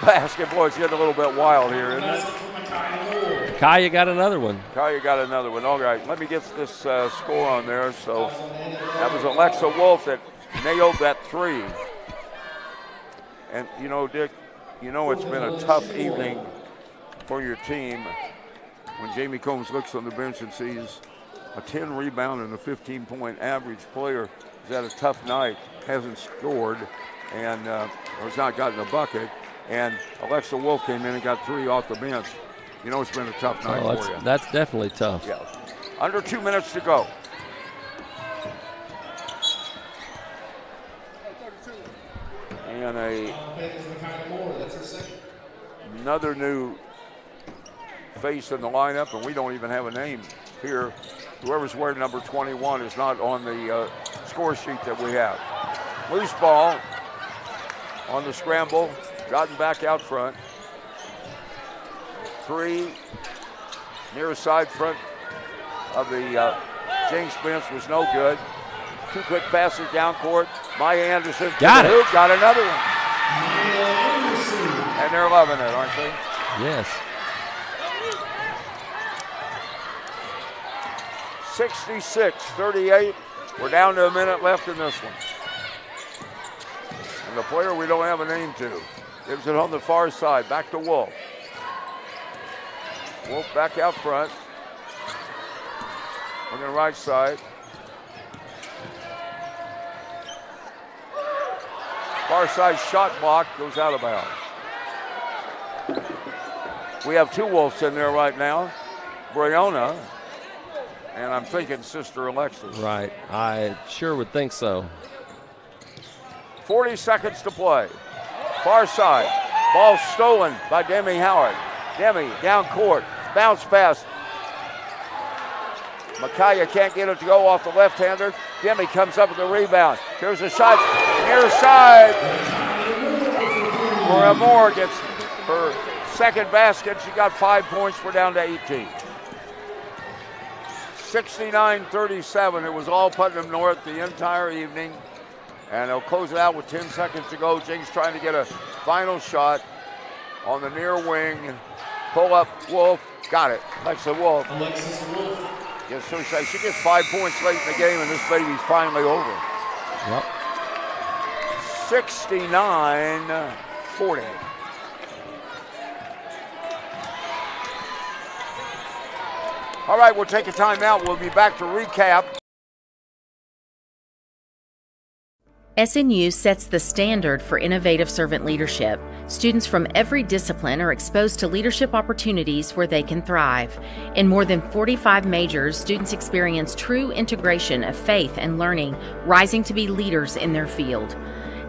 basket. Boy, it's getting a little bit wild here, isn't it? Kaya got another one. Kaya got another one. All right, let me get this score on there. So that was Alexa Wolf that nailed that 3. And, you know, Dick, you know it's been a tough evening for your team when Jamie Combs looks on the bench and sees a 10 rebound and a 15-point average player has had a tough night, hasn't scored, and or has not gotten a bucket. And Alexa Wolf came in and got 3 off the bench. You know it's been a tough night for you. That's definitely tough. Yeah. Under 2 minutes to go. And another new face in the lineup, and we don't even have a name here. Whoever's wearing number 21 is not on the score sheet that we have. Loose ball on the scramble, gotten back out front. 3 near side front of the Jinx bench was no good. 2 quick passes down court. Maya Anderson got it. Hoop, got another one. And they're loving it, aren't they? Yes. 66-38. We're down to a minute left in this one. And the player we don't have a name to gives it on the far side. Back to Wolf. Wolf back out front. On the right side. Far side shot block goes out of bounds. We have 2 Wolves in there right now. Breonna, and I'm thinking Sister Alexis. Right, I sure would think so. 40 seconds to play. Far side, ball stolen by Demi Howard. Demi down court, bounce pass. Micaiah can't get it to go off the left-hander. Demi comes up with the rebound. Here's a shot near side. Maura Moore gets her second basket. She got 5 points. We're down to 18. 69-37. It was all Putnam North the entire evening. And they'll close it out with 10 seconds to go. Jinx trying to get a final shot on the near wing. Pull up Wolf. Got it. Alexis Wolf. Yes, so she gets 5 points late in the game, and this baby's finally over. Yep. 69-40. All right, we'll take a timeout. We'll be back to recap. SNU sets the standard for innovative servant leadership. Students from every discipline are exposed to leadership opportunities where they can thrive. In more than 45 majors, students experience true integration of faith and learning, rising to be leaders in their field.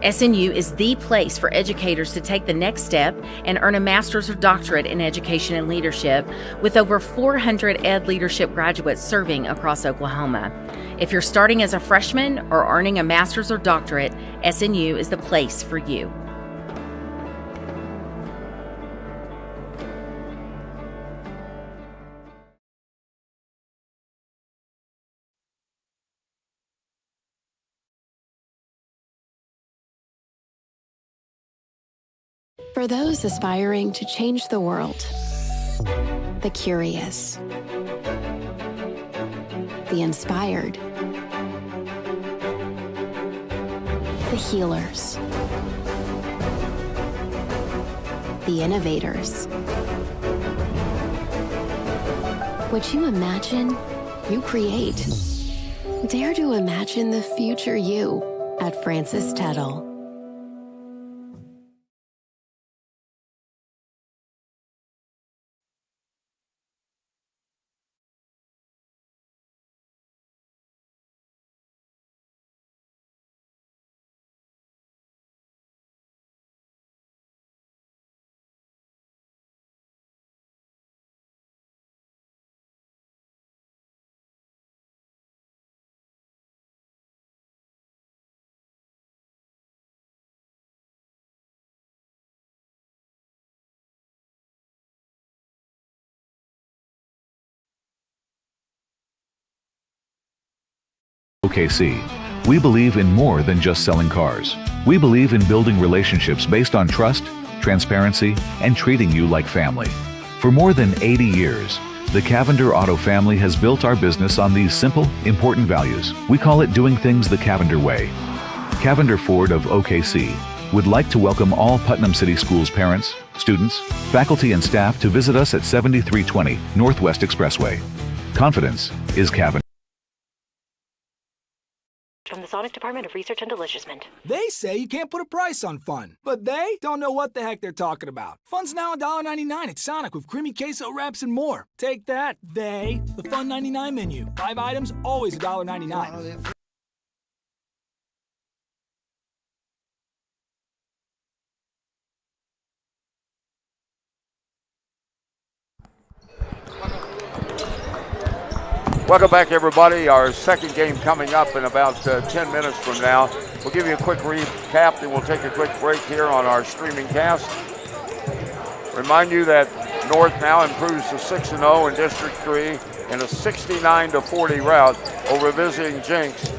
SNU is the place for educators to take the next step and earn a master's or doctorate in education and leadership, with over 400 ed leadership graduates serving across Oklahoma. If you're starting as a freshman or earning a master's or doctorate, SNU is the place for you. For those aspiring to change the world, the curious, the inspired, the healers, the innovators. What you imagine, you create. Dare to imagine the future you at Francis Tuttle. OKC. We believe in more than just selling cars. We believe in building relationships based on trust, transparency, and treating you like family. For more than 80 years, the Cavender Auto family has built our business on these simple, important values. We call it doing things the Cavender way. Cavender Ford of OKC would like to welcome all Putnam City Schools parents, students, faculty, and staff to visit us at 7320 Northwest Expressway. Confidence is Cavender. From the Sonic Department of Research and Deliciousment. They say you can't put a price on fun, but they don't know what the heck they're talking about. Fun's now $1.99 at Sonic with creamy queso wraps and more. Take that, they. The Fun 99 menu. 5 items, always $1.99. Welcome back, everybody. Our second game coming up in about 10 minutes from now. We'll give you a quick recap, then we'll take a quick break here on our streaming cast. Remind you that North now improves to 6-0 in District 3 in a 69-40 rout over visiting Jenks.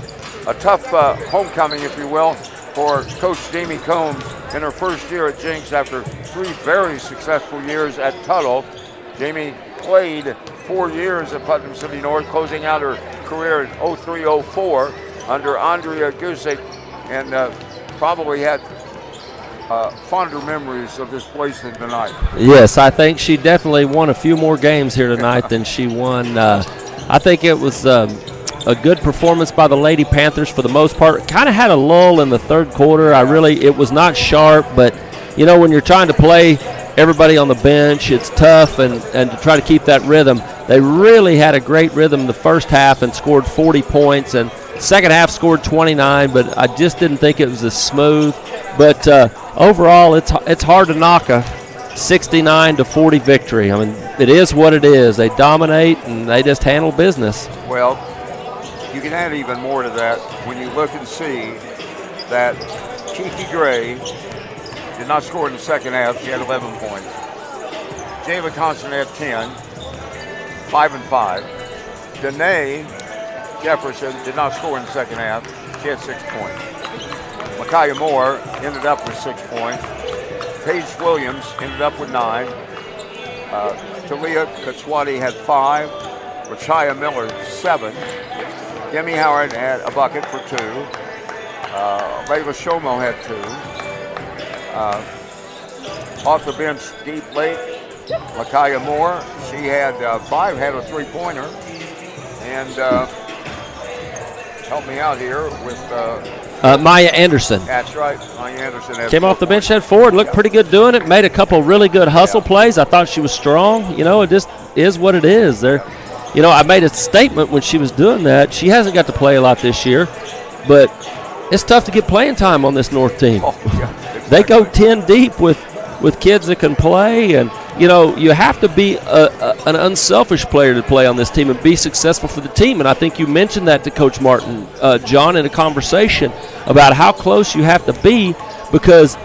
A tough homecoming, if you will, for Coach Jamie Combs in her first year at Jenks after 3 very successful years at Tuttle. Jamie played 4 years at Putnam City North, closing out her career in 03-04 under Andrea Gusick, and probably had fonder memories of this place than tonight. Yes, I think she definitely won a few more games here tonight than she won. I think it was a good performance by the Lady Panthers for the most part. Kind of had a lull in the third quarter. It was not sharp, but you know, when you're trying to play everybody on the bench, it's tough, and to try to keep that rhythm. They really had a great rhythm the first half and scored 40 points, and second half scored 29, but I just didn't think it was as smooth. But overall, it's hard to knock a 69-40 victory. I mean, it is what it is. They dominate, and they just handle business. Well, you can add even more to that when you look and see that Kiki Gray did not score in the second half. She had 11 points. Jayla Constant had 10, 5 and 5. Danae Jefferson did not score in the second half. She had 6 points. Micaiah Moore ended up with 6 points. Paige Williams ended up with 9. Talia Katswadi had 5. Rachaya Miller, 7. Demi Howard had a bucket for 2. Layla Shomo had 2. Off the bench, deep late, Micaiah Moore, she had 5, had a 3-pointer. And help me out here with Maya Anderson. That's right, Maya Anderson had came off the bench, points. had 4, looked pretty good doing it, made a couple really good hustle plays. I thought she was strong. You know, it just is what it is. You know, I made a statement when she was doing that. She hasn't got to play a lot this year, but it's tough to get playing time on this North team. Oh, yeah, exactly. They go 10 deep with kids that can play, and you have to be an unselfish player to play on this team and be successful for the team. And I think you mentioned that to Coach Martin, John, in a conversation about how close you have to be, because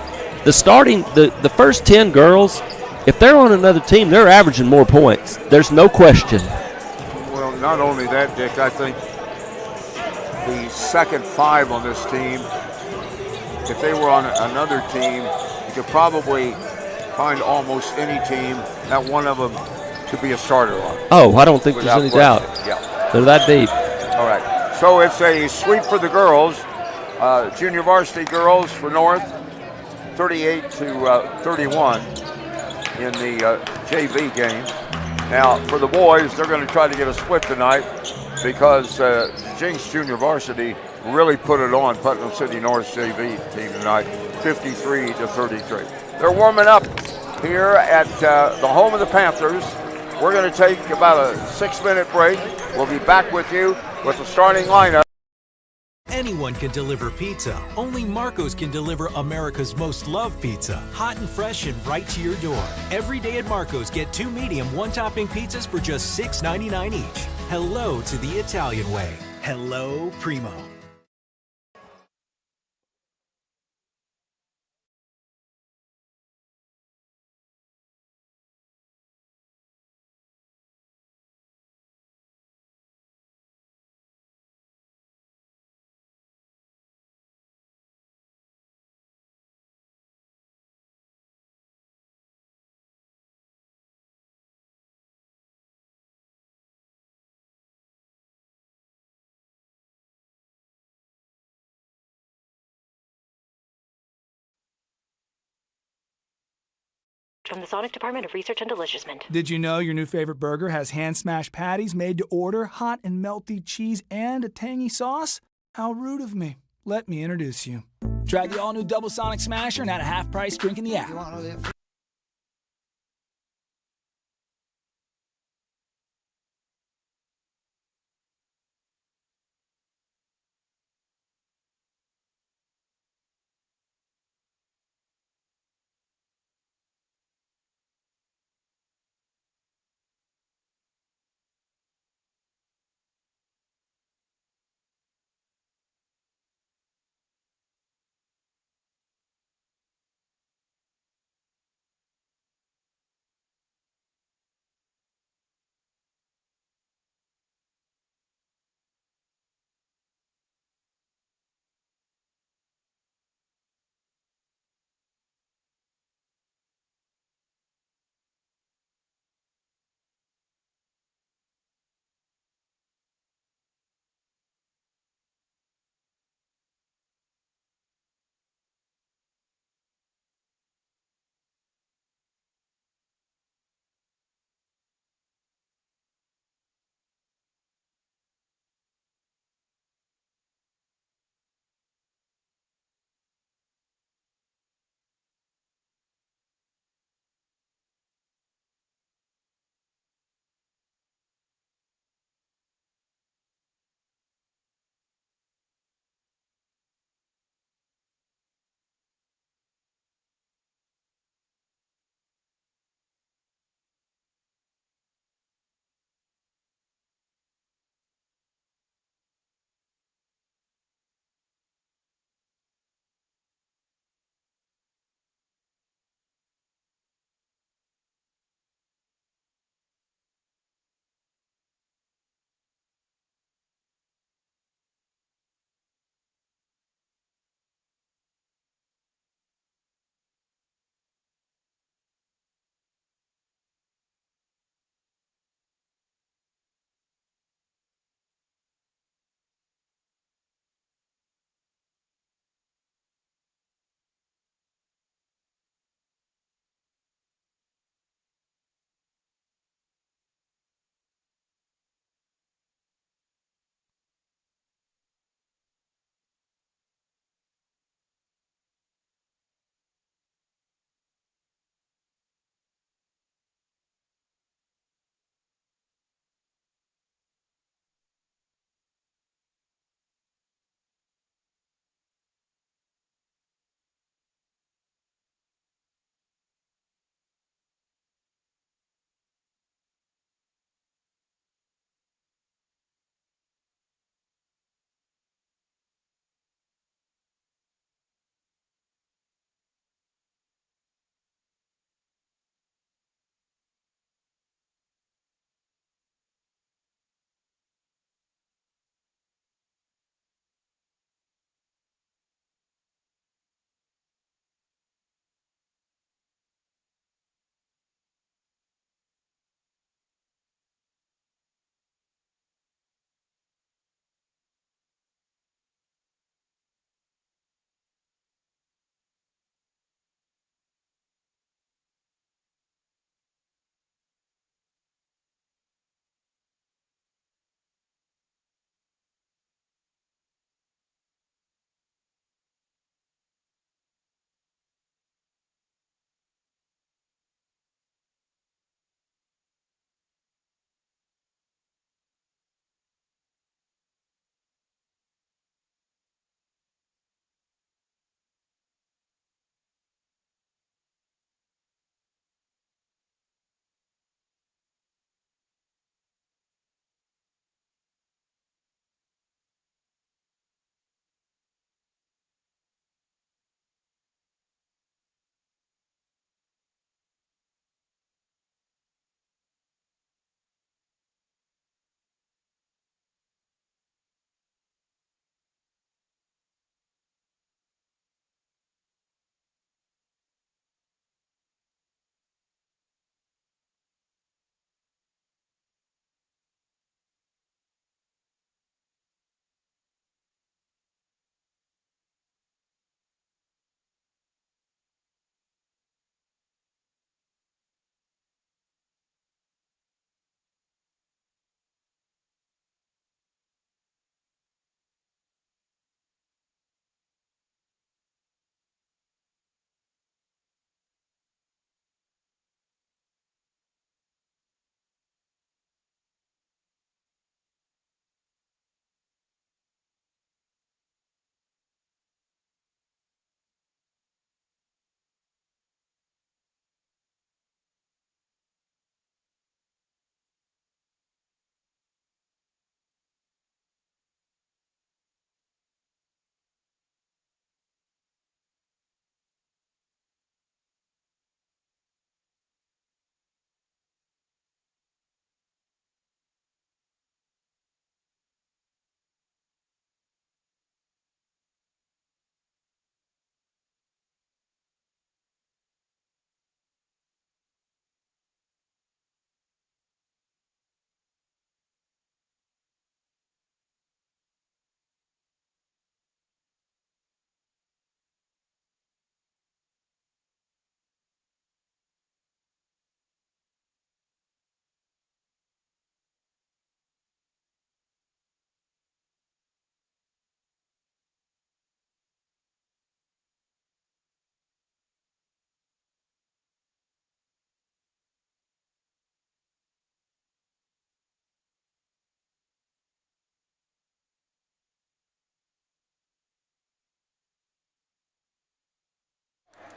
the first 10 girls, if they're on another team, they're averaging more points. There's no question. Well, not only that, Dick, I think the second 5 on this team, if they were on another team, you could probably find almost any team that one of them to be a starter on. Oh, I don't think there's any doubt. Yeah. They're that deep. All right. So it's a sweep for the girls, junior varsity girls for North, 38 to 31 in the JV game. Now, for the boys, they're going to try to get a split tonight because Jinx Junior Varsity really put it on Putnam City North's JV team tonight, 53 to 33. They're warming up here at the home of the Panthers. We're going to take about a 6-minute break. We'll be back with you with the starting lineup. Anyone can deliver pizza. Only Marco's can deliver America's most loved pizza. Hot and fresh and right to your door. Every day at Marco's, get 2 medium, 1-topping pizzas for just $6.99 each. Hello to the Italian way. Hello, Primo. From the Sonic Department of Research and Deliciousment. Did you know your new favorite burger has hand-smashed patties made to order, hot and melty cheese, and a tangy sauce? How rude of me. Let me introduce you. Try the all-new Double Sonic Smasher and add a half-price drink in the app.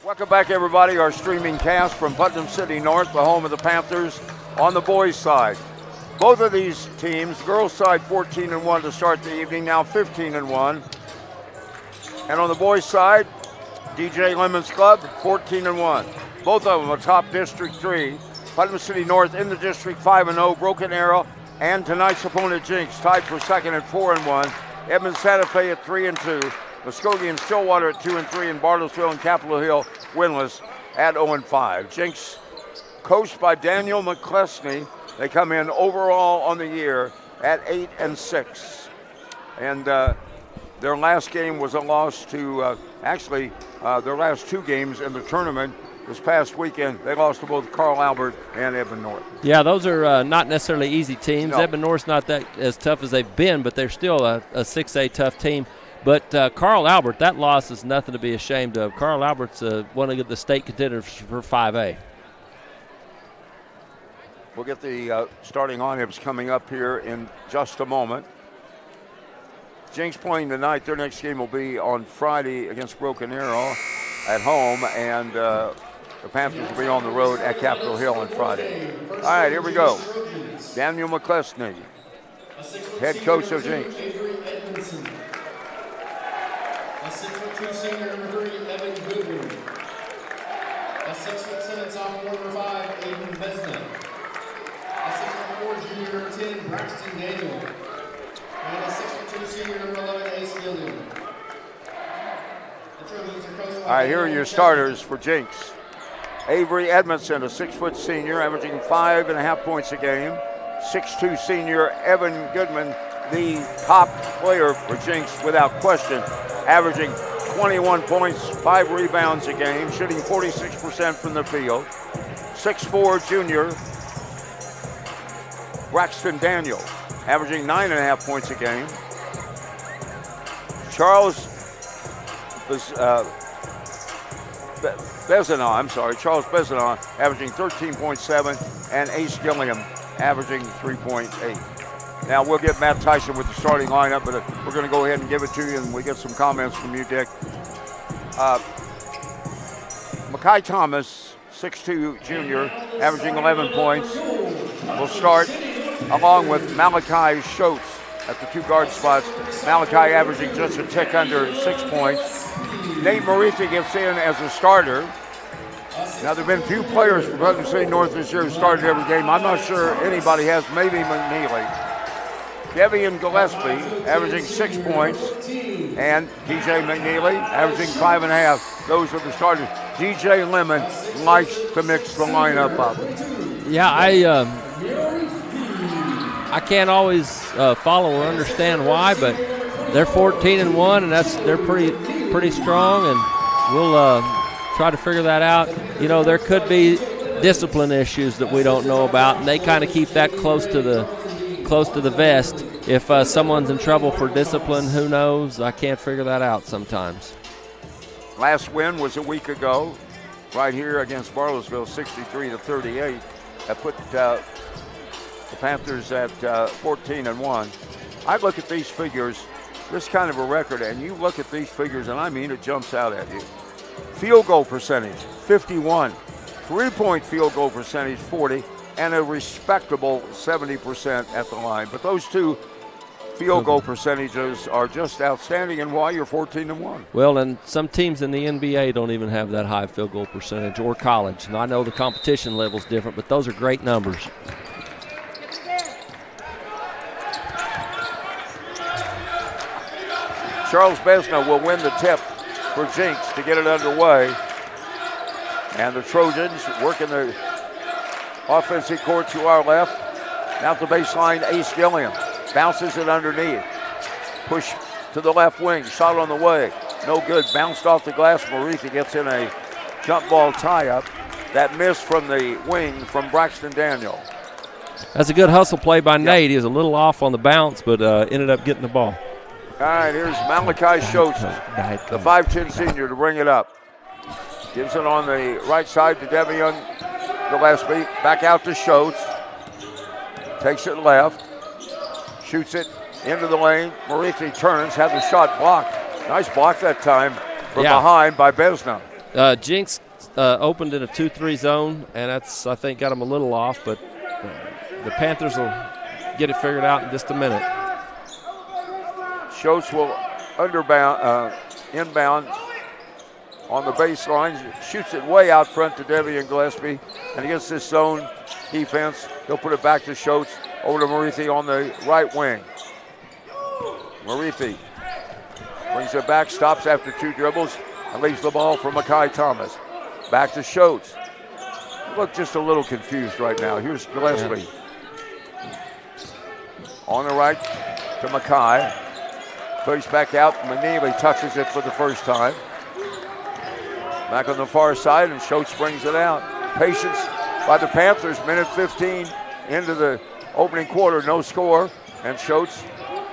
Welcome back, everybody. Our streaming cast from Putnam City North, the home of the Panthers, on the boys' side. Both of these teams, girls' side 14-1 to start the evening, now 15-1. And on the boys' side, DJ Lemon's club, 14-1. Both of them atop District 3. Putnam City North in the District 5-0. Broken Arrow and tonight's opponent, Jinx, tied for second at 4-1. Edmond Santa Fe at 3-2. Muskogee and Stillwater at 2-3, and Bartlesville and Capitol Hill winless at 0-5. Jinx, coached by Daniel McCleskey, they come in overall on the year at 8-6, and their last game was a loss to their last two games in the tournament this past weekend. They lost to both Carl Albert and Edmond North. Yeah, those are not necessarily easy teams. No. Edmond North's not that as tough as they've been, but they're still a 6A tough team. But Carl Albert, that loss is nothing to be ashamed of. Carl Albert's one of the state contenders for 5A. We'll get the starting lineups coming up here in just a moment. Jinx playing tonight. Their next game will be on Friday against Broken Arrow at home, and the Panthers will be on the road at Capitol Hill on Friday. All right, here we go. Daniel McCleskey, head coach of Jinx. A 6'2" senior, number 3, Evan Goodwin. A 6'7" sophomore, number 5, Aiden Besna. A 6'4" junior, number 10, Braxton Daniel. And a 6'2" senior, number 11, Ace Gilliam. All right, here are your starters for Jinx. Avery Edmondson, a 6' senior, averaging 5.5 points a game. 6'2" senior, Evan Goodman, the top player for Jinx without question, averaging 21 points, 5 rebounds a game, shooting 46% from the field. 6'4" junior, Braxton Daniel, averaging 9.5 points a game. Charles Bezanon, averaging 13.7, and Ace Gilliam, averaging 3.8. Now we'll get Matt Tyson with the starting lineup, but we're going to go ahead and give it to you, and we get some comments from you, Dick. Makai Thomas, 6'2" junior, averaging 11 points, will start along with Malachi Schultz at the 2 guard spots. Malachi averaging just a tick under 6 points. Nate Marithi gets in as a starter. Now, there have been few players from Putnam City North this year who started every game. I'm not sure anybody has, maybe McNeely. Devian Gillespie averaging 6 points, and DJ McNeely averaging 5.5. Those are the starters. DJ Lemon likes to mix the lineup up. Yeah, I can't always follow or understand why, but they're 14-1, and they're pretty strong, and we'll try to figure that out. You know, there could be discipline issues that we don't know about, and they kind of keep that close to the vest. If someone's in trouble for discipline, who knows? I can't figure that out sometimes. Last win was a week ago, right here against Bartlesville, 63-38. That put the Panthers at 14-1. I look at these figures, this kind of a record, and you look at these figures, and I mean it jumps out at you. Field goal percentage, 51. 3-point field goal percentage, 40. And a respectable 70% at the line. But those two field goal percentages are just outstanding, and why you're 14-1. Well, and some teams in the NBA don't even have that high field goal percentage, or college. And I know the competition level's different, but those are great numbers. Charles Besna will win the tip for Jinx to get it underway. And the Trojans working the offensive court to our left. Out the baseline, Ace Gilliam bounces it underneath. Push to the left wing, shot on the way. No good, bounced off the glass. Marithi gets in a jump ball tie-up. That miss from the wing from Braxton Daniel. That's a good hustle play by Nate. He was a little off on the bounce, but ended up getting the ball. All right, here's Malachi Schultz, the 5'10" senior, to bring it up. Gives it on the right side to Devian Gillespie. Back out to Schultz. Takes it left. Shoots it into the lane. Marithi turns, had the shot blocked. Nice block that time from behind by Besna. Jinx opened in a 2-3 zone, and that's, I think, got them a little off, but the Panthers will get it figured out in just a minute. Schultz will inbound on the baseline, shoots it way out front to Devian Gillespie, and against this zone defense, he'll put it back to Schultz, over to Marithi on the right wing. Marithi brings it back, stops after 2 dribbles, and leaves the ball for Makai Thomas. Back to Schultz. Look just a little confused right now. Here's Gillespie. On the right to Makai. Plays back out. McNeely touches it for the first time. Back on the far side, and Schultz brings it out. Patience by the Panthers. Minute 15 into the opening quarter. No score. And Schultz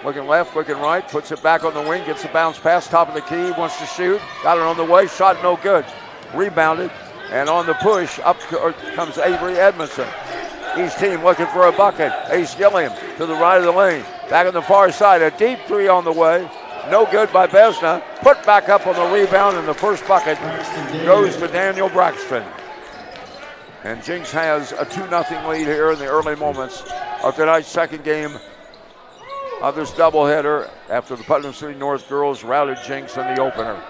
looking left, looking right. Puts it back on the wing. Gets a bounce pass. Top of the key. Wants to shoot. Got it on the way. Shot no good. Rebounded. And on the push, up comes Avery Edmondson. East team looking for a bucket. Ace Gilliam to the right of the lane. Back on the far side. A deep 3 on the way. No good by Besna. Put back up on the rebound, and the first bucket goes to Daniel Braxton. And Jinx has a 2-0 lead here in the early moments of tonight's second game of this doubleheader after the Putnam City North girls routed Jinx in the opener.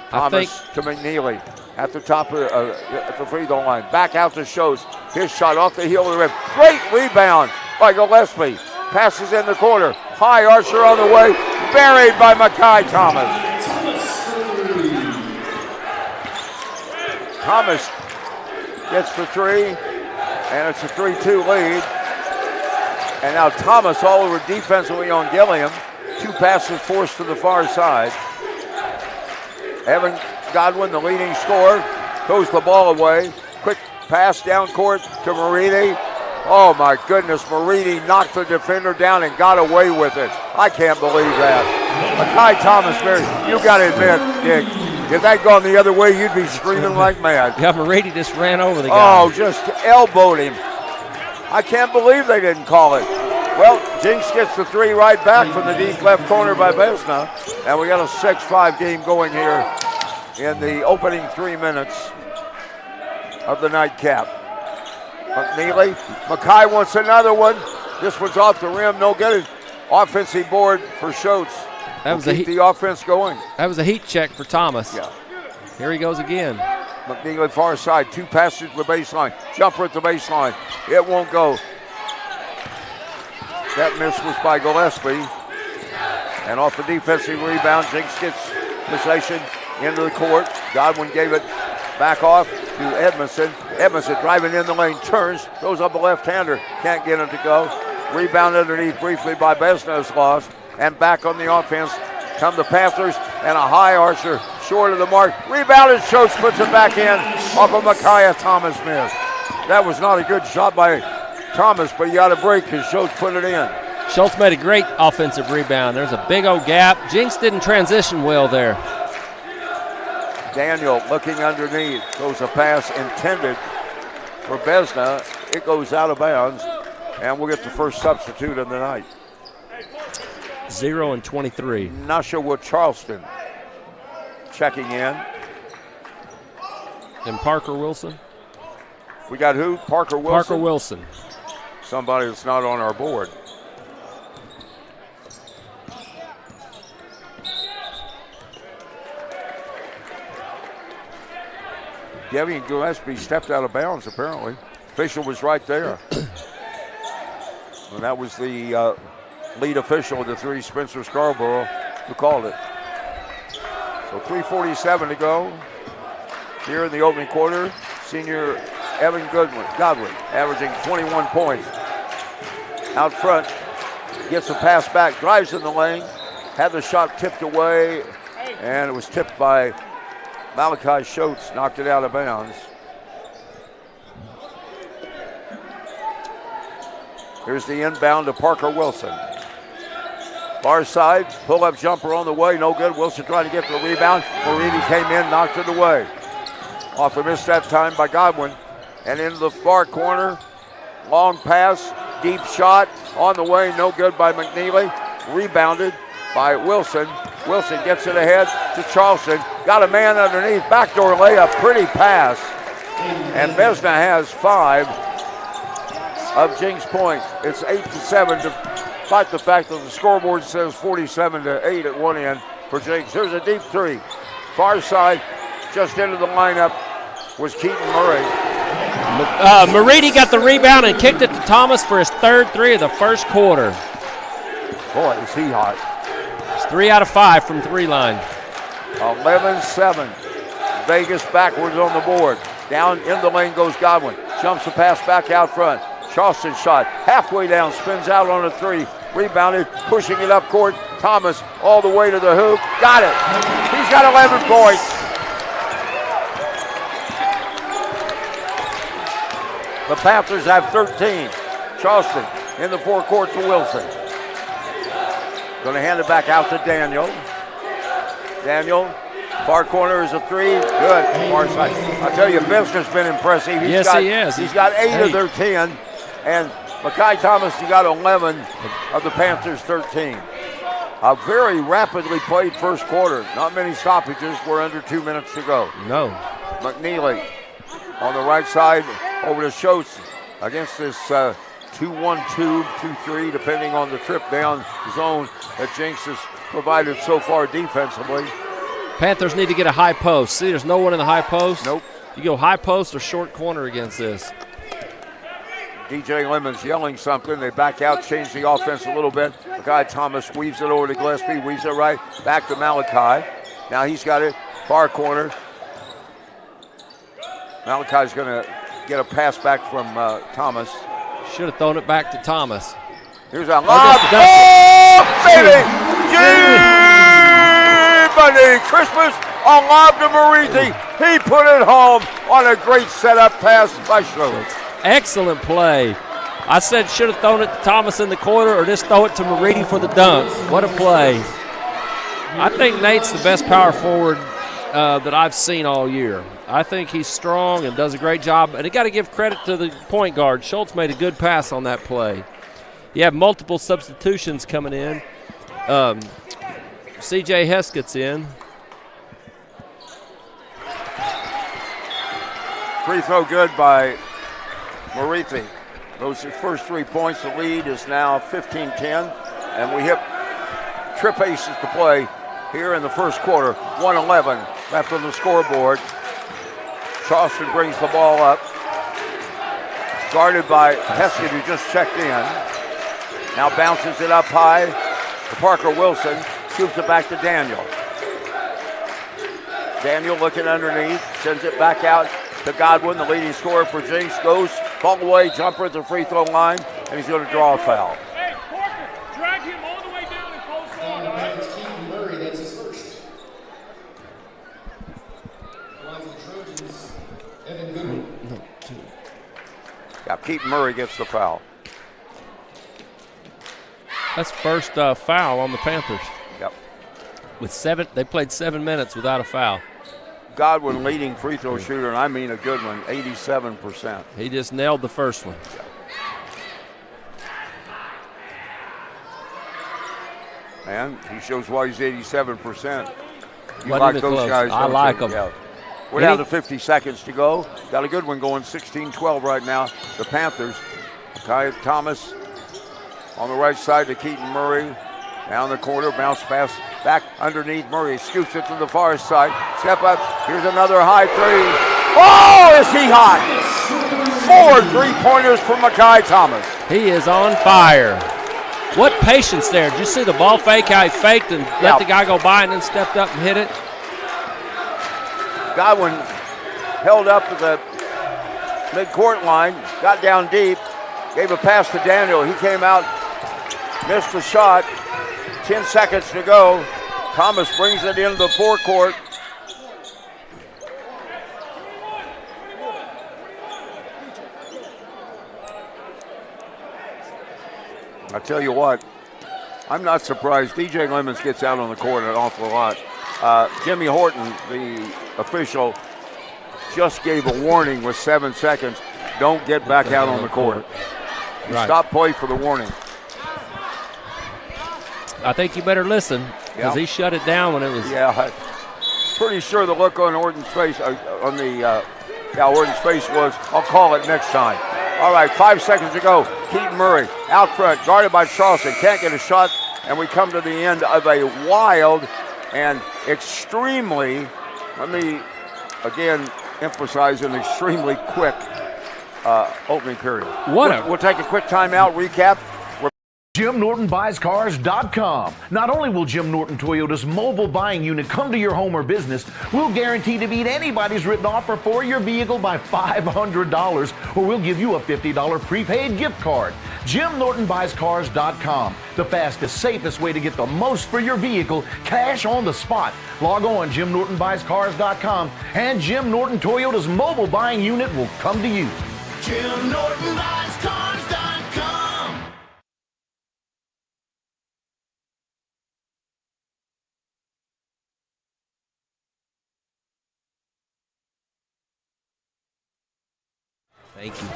Thomas to McNeely at the top of at the free throw line. Back out to Schultz. His shot off the heel of the rim. Great rebound by Gillespie. Passes in the corner. High Archer on the way. Buried by Makai Thomas. Thomas gets the 3, and it's a 3-2 lead. And now Thomas all over defensively on Gilliam. 2 passes forced to the far side. Evan Godwin, the leading scorer, throws the ball away. Quick pass down court to Marini. Oh my goodness, Marini knocked the defender down and got away with it. I can't believe that. Makai Thomas, you got to admit, Dick, if that gone the other way, you'd be screaming like mad. Yeah, Marini just ran over the guy. Oh, just elbowed him. I can't believe they didn't call it. Well, Jinx gets the 3 right back from the deep left corner by Besna. And we got a 6-5 game going here in the opening 3 minutes of the nightcap. McNeely, Makai wants another one. This one's off the rim, no good. Offensive board for Schultz. That was keep the offense going. That was a heat check for Thomas. Yeah. Here he goes again. McNeely far side, 2 passes to the baseline. Jumper at the baseline. It won't go. That miss was by Gillespie. And off the defensive rebound, Jinx gets possession into the court. Godwin gave it back off to Edmondson. Edmondson driving in the lane, turns, throws up a left-hander. Can't get it to go. Rebound underneath briefly by Besna's loss. And back on the offense come the Panthers, and a high Archer short of the mark. Rebounded, Schultz puts it back in off of Micaiah Thomas miss. That was not a good shot by Thomas, but you got a break because Schultz put it in. Schultz made a great offensive rebound. There's a big old gap. Jinx didn't transition well there. Daniel looking underneath. Throws a pass intended for Besna. It goes out of bounds, and we'll get the first substitute of the night. 0 and 23. Nashua Charleston checking in. And Parker Wilson. We got who? Parker Wilson? Parker Wilson. Somebody that's not on our board. Devian Gillespie stepped out of bounds, apparently. Official was right there. And that was the lead official of the 3, Spencer Scarborough, who called it. So 3:47 to go here in the opening quarter. Senior Evan Godwin averaging 21 points. Out front, gets a pass back, drives in the lane, had the shot tipped away, and it was tipped by Malachi Schultz, knocked it out of bounds. Here's the inbound to Parker Wilson. Far side, pull-up jumper on the way, no good. Wilson trying to get the rebound. Marini came in, knocked it away. Off the miss that time by Godwin. And into the far corner, long pass, deep shot, on the way, no good by McNeely. Rebounded by Wilson. Wilson gets it ahead to Charleston. got a man underneath. Backdoor layup, pretty pass. And Vesna has 5 of Jinx points. It's 8-7, despite the fact that the scoreboard says 47-8 at one end for Jinx. Here's a deep 3. Far side, just into the lineup, was Keaton Murray. Mariti got the rebound and kicked it to Thomas for his 3rd 3 of the first quarter. Boy, is he hot. It's 3 out of 5 from 3 line. 11-7. Vegas backwards on the board. Down in the lane goes Godwin. Jumps the pass back out front. Charleston shot. Halfway down, spins out on a 3. Rebounded, pushing it up court. Thomas all the way to the hoop. Got it. He's got 11 points. The Panthers have 13. Charleston in the forecourt to Wilson. Going to hand it back out to Daniel. Daniel, far corner is a 3. Good. Far side. I tell you, Vesna's been impressive. He is. He's got 8 of their 10. And Makai Thomas, he got 11 of the Panthers' 13. A very rapidly played first quarter. Not many stoppages. We're under 2 minutes to go. No. McNeely on the right side over to Schultz against this 2-1-2, 2-3, depending on the trip down zone that Jinx has provided so far defensively. Panthers need to get a high post. See, there's no one in the high post. Nope. You go high post or short corner against this. DJ Lemons yelling something. They back out, change the offense a little bit. Makai Thomas weaves it over to Gillespie, weaves it right back to Malachi. Now he's got it, far corner. Malachi's going to get a pass back from Thomas. Should have thrown it back to Thomas. Here's a lob. Oh, baby! Buddy, Christmas on lob to Mariti. He put it home on a great setup pass by Schultz. Excellent play. I said should have thrown it to Thomas in the corner or just throw it to Mariti for the dunk. What a play. I think Nate's the best power forward that I've seen all year. I think he's strong and does a great job. And you got to give credit to the point guard. Schultz made a good pass on that play. You have multiple substitutions coming in. C.J. Heskett's in. Free throw good by Mariti. Those his first 3 points. The lead is now 15-10. And we hit trip aces to play here in the first quarter. 1:11 left on the scoreboard. Charleston brings the ball up. Guarded by Heskett, who just checked in. Now bounces it up high to Parker Wilson. Shoots it back to Daniel. Daniel looking underneath. Sends it back out to Godwin, the leading scorer for Jinx. Goes fall away jumper at the free throw line, and he's going to draw a foul. Hey, Parker, drag him all the way down and close foul. Keaton Murray, that's his first. Line for the Trojans, Evan Goodwin. Yeah, Keaton Murray gets the foul. That's first foul on the Panthers. Yep. They played 7 minutes without a foul. Godwin leading free throw shooter, and I mean a good one, 87%. He just nailed the first one. And he shows why he's 87%. You Wasn't like even those close. guys, I don't like you? them. Yeah. We're down to 50 seconds to go. Got a good one going, 16-12 right now. The Panthers. Kai Thomas on the right side to Keaton Murray. Down the corner, bounce pass back underneath. Murray scoops it to the far side. Step up. Here's another high 3. Oh, is he hot? 4 3-pointers for Makai Thomas. He is on fire. What patience there. Did you see the ball fake? How he faked and let the guy go by and then stepped up and hit it? Godwin held up at the mid-court line, got down deep, gave a pass to Daniel. He came out, missed the shot. 10 seconds to go. Thomas brings it into the forecourt. I tell you what, I'm not surprised. DJ Lemons gets out on the court an awful lot. Jimmy Horton, the official, just gave a warning with 7 seconds. Don't get back out on the court. He stopped play for the warning. I think you better listen because he shut it down when it was. Yeah. pretty sure the look on Orton's face, Orton's face was, I'll call it next time. All right, 5 seconds to go. Keaton Murray out front, guarded by Charleston. Can't get a shot, and we come to the end of a wild and extremely, let me again emphasize, an extremely quick opening period. We'll take a quick timeout, recap. JimNortonBuysCars.com. Not only will Jim Norton Toyota's mobile buying unit come to your home or business, we'll guarantee to beat anybody's written offer for your vehicle by $500, or we'll give you a $50 prepaid gift card. JimNortonBuysCars.com. The fastest, safest way to get the most for your vehicle, cash on the spot. Log on JimNortonBuysCars.com, and Jim Norton Toyota's mobile buying unit will come to you. JimNortonBuysCars.com. Thank you.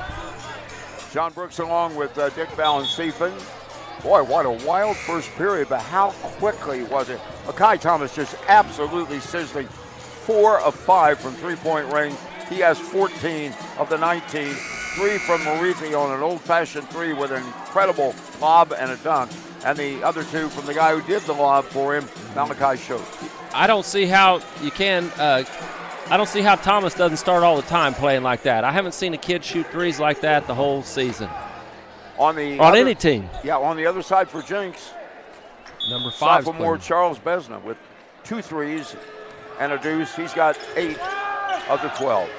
John Brooks along with Dick Balancefin. Boy, what a wild first period, but how quickly was it? Makai Thomas just absolutely sizzling. 4 of 5 from three-point range. He has 14 of the 19. 3 from Marithi on an old-fashioned 3 with an incredible lob and a dunk. And the other 2 from the guy who did the lob for him, Malachi Schultz. I don't see how you can I don't see how Thomas doesn't start all the time playing like that. I haven't seen a kid shoot threes like that the whole season. On any team. Yeah, on the other side for Jinx. Number 5. Sophomore Charles Besna with 2 threes and a deuce. He's got 8 of the 12.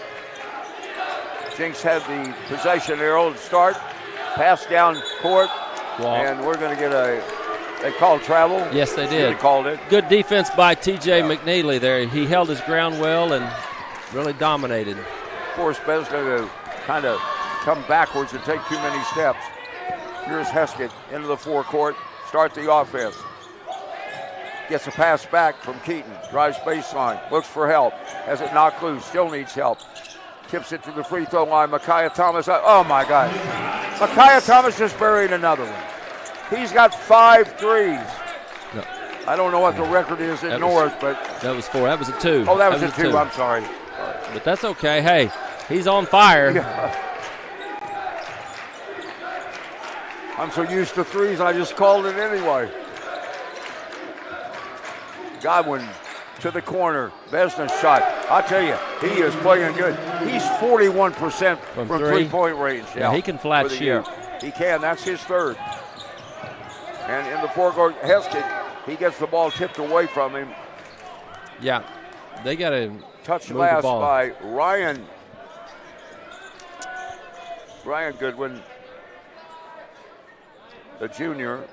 Jinx had the possession arrow to start. Pass down court. And we're going to get they called travel. Yes, they did. They called it. Good defense by T.J. McNeely there. He held his ground well and really dominated. Forced Besna to kind of come backwards and take too many steps. Here's Heskett into the forecourt. Start the offense. Gets a pass back from Keaton. Drives baseline. Looks for help. Has it knocked loose. Still needs help. Tips it to the free throw line. Micaiah Thomas. Oh, my God. Micaiah Thomas just buried another one. He's got 5 threes. No. I don't know what the record is at North, but that was 4. That was a 2. Oh, that was a 2. I'm sorry. But that's okay. Hey, he's on fire. Yeah. I'm so used to threes, I just called it anyway. Godwin to the corner. Besna's shot. I tell you, he is playing good. He's 41% from three-point range. Yeah, he can flat shoot. He can. That's his 3rd. And in the forecourt, Heskett, he gets the ball tipped away from him. Yeah, they got to touch move last the ball. by Ryan Goodwin, the junior.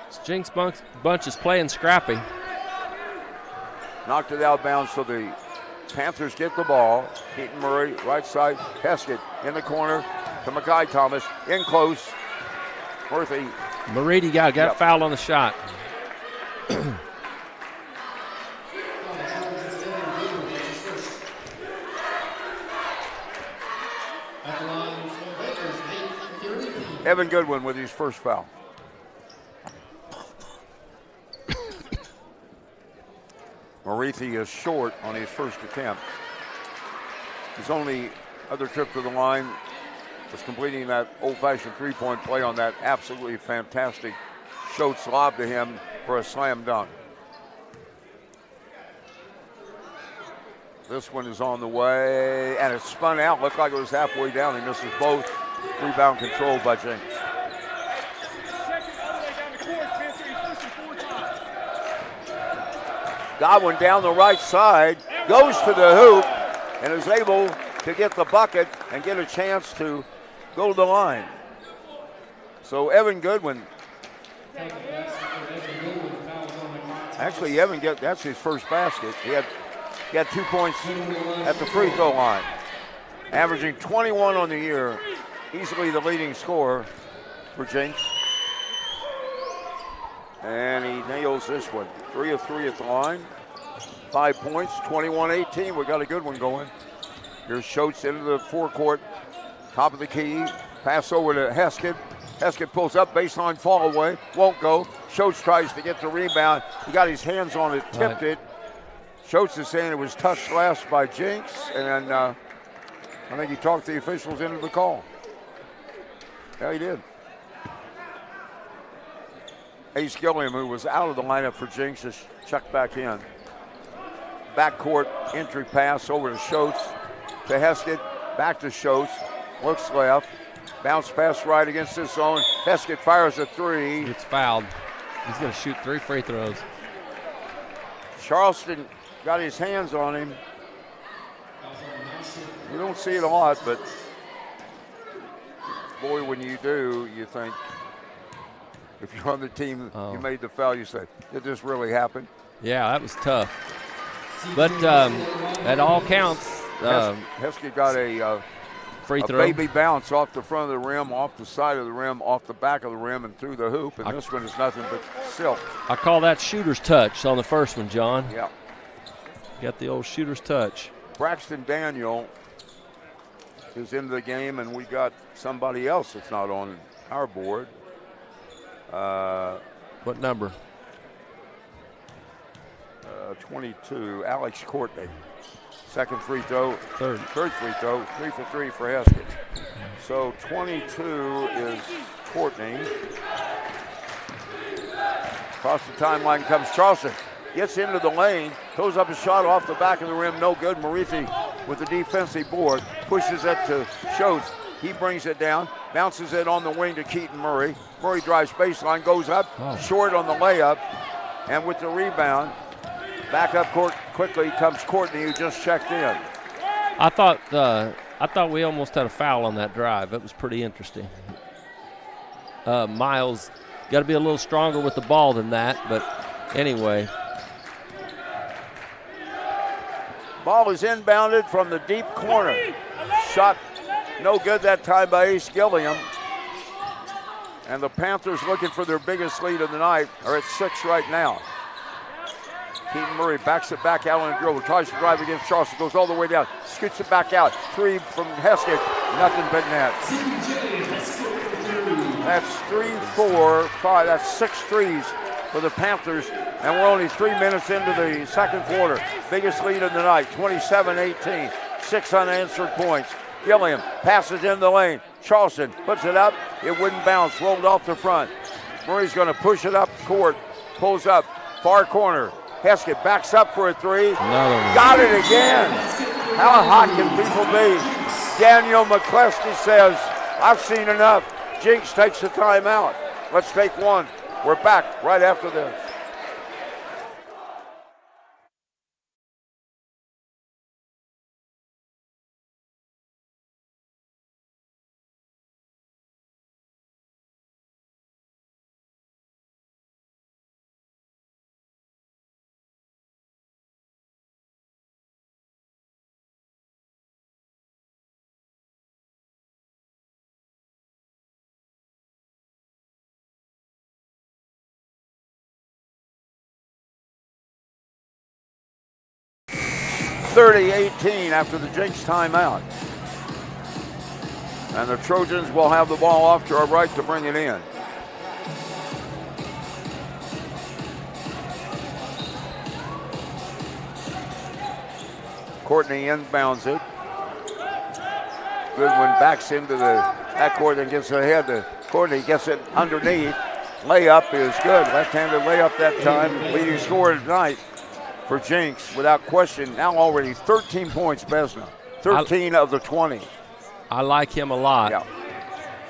This Jinx bunch is playing scrappy. Knocked it out of bounds, so the Panthers get the ball. Keaton Murray, right side. Heskett in the corner to Makai Thomas. In close. Murphy. Marithi got fouled on the shot. Evan Goodwin with his first foul. Marithi is short on his first attempt. His only other trip to the line was completing that old-fashioned three-point play on that absolutely fantastic Schultz lob to him for a slam dunk. This one is on the way, and it spun out. Looked like it was halfway down. He misses both. Rebound controlled by Jinx. Godwin down the right side, goes to the hoop, and is able to get the bucket and get a chance to go to the line. So Evan Goodwin. Actually, that's his first basket. He had 2 points at the free throw line. Averaging 21 on the year. Easily the leading scorer for Jinx. And he nails this one. 3 of 3 at the line. 5 points, 21-18. We got a good one going. Here's Schultz into the forecourt. Top of the key. Pass over to Heskett. Heskett pulls up, baseline fall away. Won't go. Schultz tries to get the rebound. He got his hands on it, tipped it. Schultz is saying it was touched last by Jinx, and then I think he talked the officials into the call. Yeah, he did. Ace Gilliam, who was out of the lineup for Jinx, is checked back in. Backcourt entry pass over to Schultz, to Heskett, back to Schultz, looks left, bounce pass right against his zone. Heskett fires a three. Gets fouled. He's going to shoot 3 free throws. Charleston got his hands on him. You don't see it a lot, but boy, when you do, you think, if you're on the team, you made the foul, you say, did this really happen? Yeah, that was tough. But at all counts, Heskett got a free throw. Baby bounce off the front of the rim, off the side of the rim, off the back of the rim, and through the hoop. And this one is nothing but silk. I call that shooter's touch on the first one, John. Yeah. Got the old shooter's touch. Braxton Daniel is into the game, and we got somebody else that's not on our board. What number? 22, Alex Courtney. Second free throw. Third free throw. 3 for 3 for Heskett. So 22 is Courtney. Across the timeline comes Charleston. Gets into the lane. Throws up a shot off the back of the rim. No good. Marithi with the defensive board. Pushes it to Schultz. He brings it down. Bounces it on the wing to Keaton Murray. Murray drives baseline. Goes up. Short on the layup. And with the rebound, back up court quickly comes Courtney, who just checked in. I thought we almost had a foul on that drive. It was pretty interesting. Miles got to be a little stronger with the ball than that, but anyway. Ball is inbounded from the deep corner. Shot no good that time by Ace Gilliam. And the Panthers, looking for their biggest lead of the night, are at 6 right now. Keaton Murray backs it back out on the dribble, tries to drive against Charleston, goes all the way down, scoots it back out. 3 from Heskett, nothing but net. That's 3, 4, 5, that's 6 threes for the Panthers, and we're only 3 minutes into the second quarter. Biggest lead of the night, 27-18, 6 unanswered points. Gilliam passes in the lane. Charleston puts it up. It wouldn't bounce, rolled off the front. Murray's going to push it up court, pulls up, far corner. Heskett backs up for a 3. Got it again. How hot can people be? Daniel McCleskey says, I've seen enough. Jinx takes the timeout. Let's take one. We're back right after this. (30-18) after the Jinx timeout. And the Trojans will have the ball off to our right to bring it in. Courtney inbounds it. Goodwin backs into the backcourt and gets it ahead to Courtney, gets it underneath. Layup is good. Left-handed layup that time. Leading scorer tonight for Jinx, without question. Now already 13 points, Besna. 13 of the 20. I like him a lot. Yeah.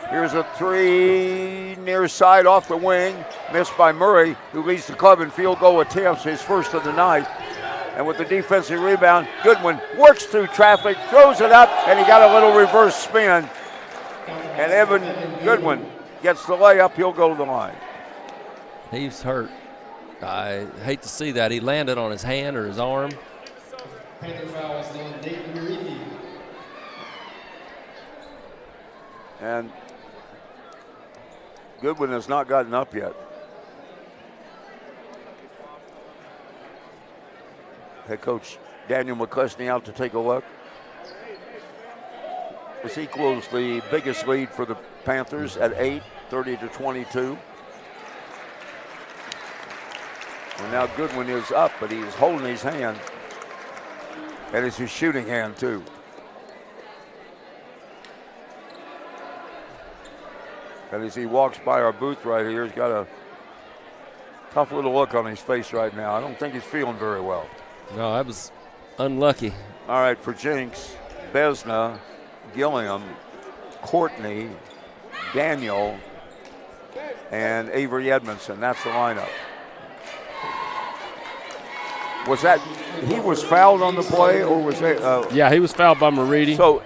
Here's a 3 near side off the wing, missed by Murray, who leads the club in field goal attempts, his first of the night. And with the defensive rebound, Goodwin works through traffic, throws it up, and he got a little reverse spin. And Evan Goodwin gets the layup. He'll go to the line. He's hurt. I hate to see that. He landed on his hand or his arm. Panther foul is on Dayton Marithi. And Goodwin has not gotten up yet. Head coach Daniel McCleskey out to take a look. This equals the biggest lead for the Panthers at 8, 30-22. And now Goodwin is up, but he's holding his hand. And it's his shooting hand, too. And as he walks by our booth right here, he's got a tough little look on his face right now. I don't think he's feeling very well. No, that was unlucky. All right, for Jinx, Besna, Gilliam, Courtney, Daniel, and Avery Edmondson. That's the lineup. Was that, he was fouled on the play, or was it? Yeah, he was fouled by Moridi. So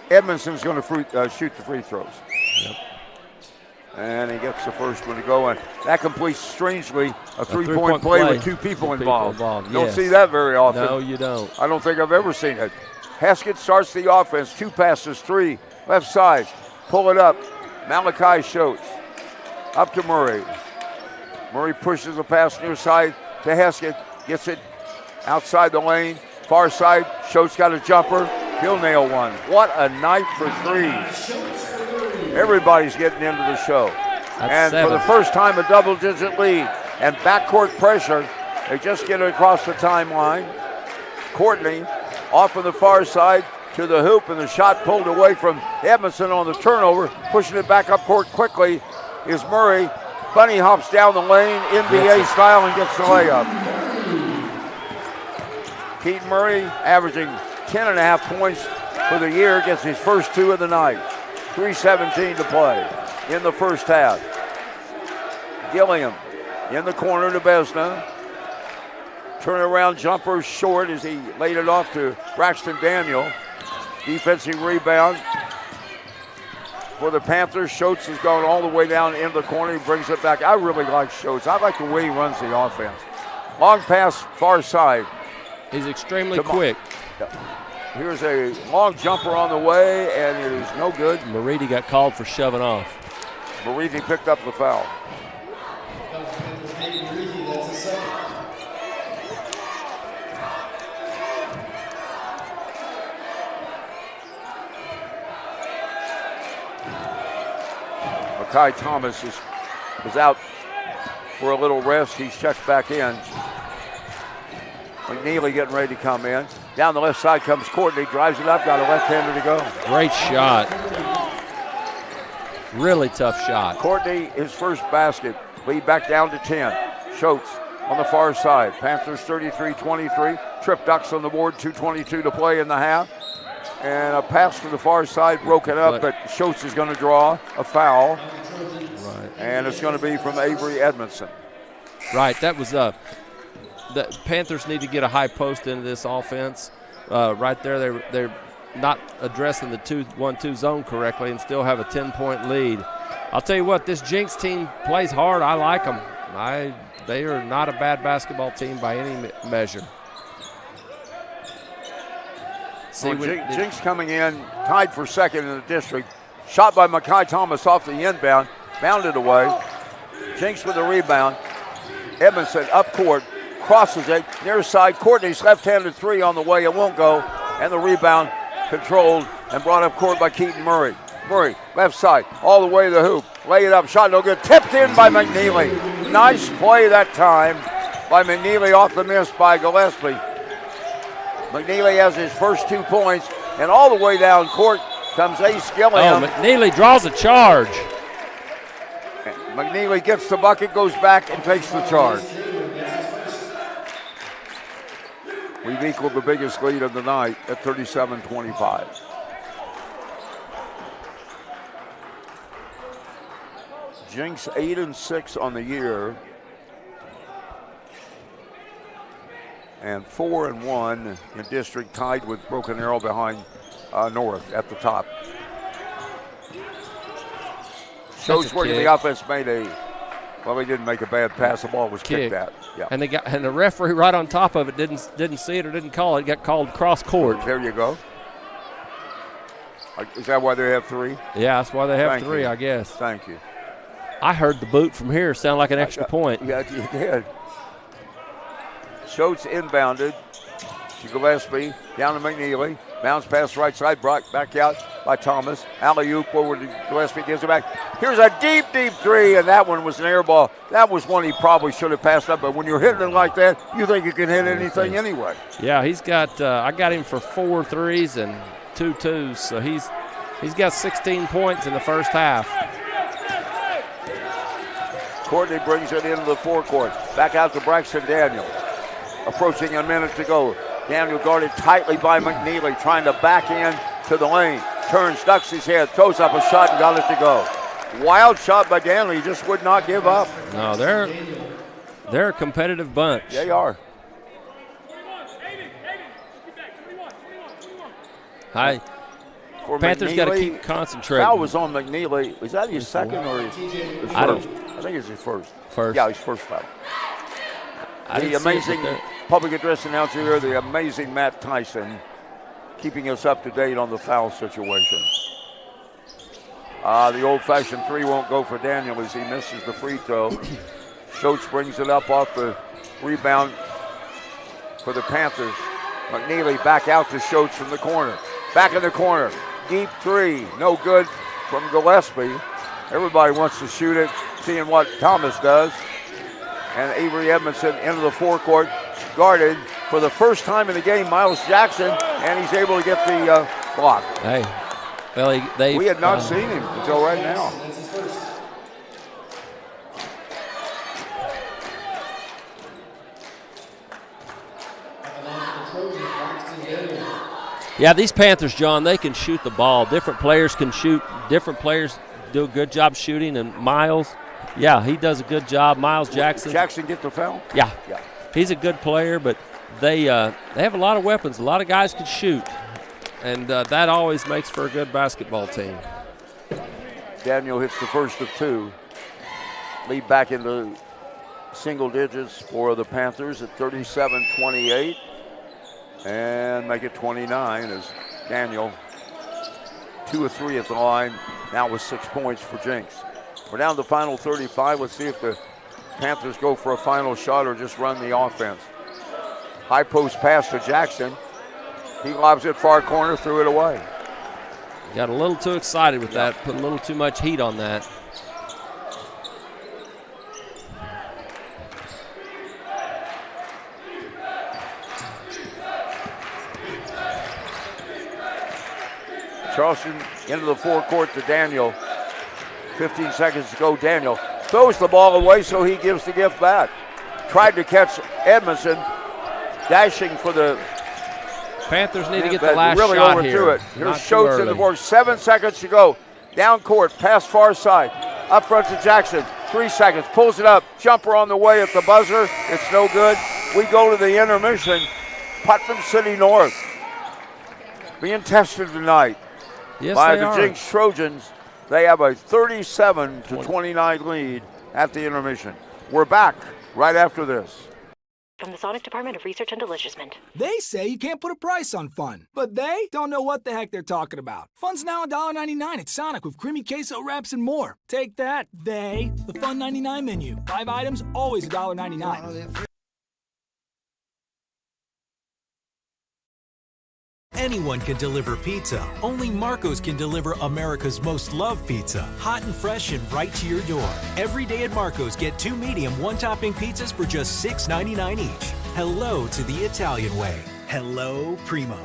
Edmondson's going to shoot the free throws. Yep. And he gets the first one to go, and that completes, strangely, a three-point play with two people involved. You don't see that very often. No, you don't. I don't think I've ever seen it. Haskett starts the offense, 2 passes, 3, left side, pull it up. Malachi Schultz up to Murray. Murray pushes the pass near side to Haskett, gets it outside the lane, far side. Schultz got a jumper. He'll nail one. What a night for threes. Everybody's getting into the show. That's 7. For the first time, a double-digit lead. And backcourt pressure. They just get it across the timeline. Courtney off on the far side to the hoop, and the shot pulled away from Edmondson on the turnover. Pushing it back up court quickly is Murray. Bunny hops down the lane, NBA style, and gets the layup. Keaton Murray averaging 10.5 points for the year, gets his first 2 of the night. 3:17 to play in the first half. Gilliam in the corner to Besna. Turnaround jumper short as he laid it off to Braxton Daniel. Defensive rebound for the Panthers. Schultz has gone all the way down in the corner. He brings it back. I really like Schultz. I like the way he runs the offense. Long pass, far side. He's extremely quick. Here's a long jumper on the way, and it is no good. Moridi got called for shoving off. Moridi picked up the foul. Makai Thomas is out for a little rest. He's checked back in. McNeely getting ready to come in. Down the left side comes Courtney, drives it up, got a left-hander to go. Great shot. Really tough shot. Courtney, his first basket. Lead back down to 10. Schultz on the far side. Panthers 33-23. Trip ducks on the board, 2:22 to play in the half. And a pass to the far side, broken up, but Schultz is going to draw a foul. Right. And it's going to be from Avery Edmondson. Right, that was the Panthers need to get a high post into this offense. Right there, they're not addressing the 2-1-2 zone correctly and still have a 10-point lead. I'll tell you what, this Jinx team plays hard. I like them. They are not a bad basketball team by any measure. Jinx coming in, tied for second in the district. Shot by Makai Thomas off the inbound, bounded away. Jinx with the rebound. Edmondson up court, crosses it, near side. Courtney's left-handed 3 on the way, it won't go. And the rebound controlled and brought up court by Keaton Murray. Murray, left side, all the way to the hoop. Lay it up, shot no good. Tipped in by McNeely. Nice play that time by McNeely off the miss by Gillespie. McNeely has his first 2 points, and all the way down court comes Ace Gilliam. Oh, McNeely draws a charge. McNeely gets the bucket, goes back, and takes the charge. We've equaled the biggest lead of the night at 37-25. Jinx 8-6 on the year. And 4-1 in district, tied with Broken Arrow behind North at the top. Shows where the offense made he didn't make a bad pass. The ball was kicked at. Yeah. And the referee right on top of it didn't see it or didn't call it. It got called cross court. There you go. Is that why they have 3? Yeah, that's why they have 3, I guess. Thank you. I heard the boot from here sound like an extra point. Yeah, you did. Schultz inbounded to Gillespie, down to McNeely. Bounce pass right side, brought back out by Thomas. Alley-oop over to Gillespie, gives it back. Here's a deep, deep three, and that one was an air ball. That was one he probably should have passed up, but when you're hitting it like that, you think you can hit anything anyway. Yeah, he's got, I got him for 4 threes and 2 twos, so he's got 16 points in the first half. Courtney brings it into the forecourt. Back out to Braxton Daniel. Approaching a minute to go. Daniel guarded tightly by McNeely, trying to back in to the lane. Turns, ducks his head, throws up a shot and got it to go. Wild shot by Daniel. He just would not give up. No, they're a competitive bunch. They are. Hi. Panthers got to keep concentrating. Foul was on McNeely. Was that his second or his first? I think it's his first. First. Yeah, his first foul. The amazing public address announcer here, the amazing Matt Tyson, keeping us up to date on the foul situation. The old-fashioned three won't go for Daniel as he misses the free throw. Schultz brings it up off the rebound for the Panthers. McNeely back out to Schultz from the corner. Back in the corner. Deep three. No good from Gillespie. Everybody wants to shoot it, seeing what Thomas does. And Avery Edmondson into the forecourt, guarded for the first time in the game, Miles Jackson, and he's able to get the block. Hey, well, we had not seen him until right now. Yeah, these Panthers, John, they can shoot the ball. Different players can shoot. Different players do a good job shooting. And Miles, yeah, he does a good job. Miles Jackson. Jackson get the foul? Yeah. He's a good player, but they have a lot of weapons. A lot of guys can shoot. And that always makes for a good basketball team. Daniel hits the first of two. Lead back into single digits for the Panthers at 37-28. And make it 29 as Daniel 2 of 3 at the line, now with 6 points for Jinx. We're down to the final 35. Let's see if the Panthers go for a final shot or just run the offense. High post pass to Jackson. He lobs it far corner, threw it away. Got a little too excited with that, put a little too much heat on that. Charleston into the forecourt to Daniel. 15 seconds to go. Daniel throws the ball away, so he gives the gift back. Tried to catch Edmondson, dashing for the Panthers need to get the last really shot overthrew here. it. Here's Schultz in the board. 7 seconds to go. Down court, pass far side. Up front to Jackson. 3 seconds. Pulls it up. Jumper on the way at the buzzer. It's no good. We go to the intermission. Putnam City North being tested tonight. Yes, by they the are. Jinx Trojans. They have a 37-29 lead at the intermission. We're back right after this. From the Sonic Department of Research and Deliciousment. They say you can't put a price on fun, but they don't know what the heck they're talking about. Fun's now $1.99 at Sonic with creamy queso wraps and more. Take that, they. The Fun 99 menu. 5 items, always $1.99. Anyone can deliver pizza. Only Marco's can deliver America's most loved pizza. Hot and fresh and right to your door. Every day at Marco's, get 2 medium, 1-topping pizzas for just $6.99 each. Hello to the Italian way. Hello, Primo.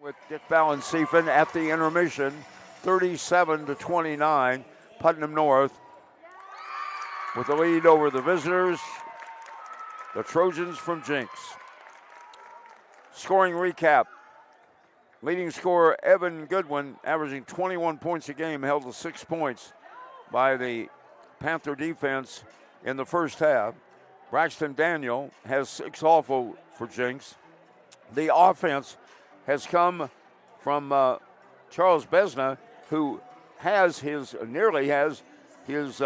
with Dick Ballensiefen at the intermission, 37-29. Putnam North with the lead over the visitors, the Trojans from Jinx. Scoring recap. Leading scorer Evan Goodwin, averaging 21 points a game, held to 6 points by the Panther defense in the first half. Braxton Daniel has 6 also for Jinx. The offense has come from Charles Besna, who nearly has his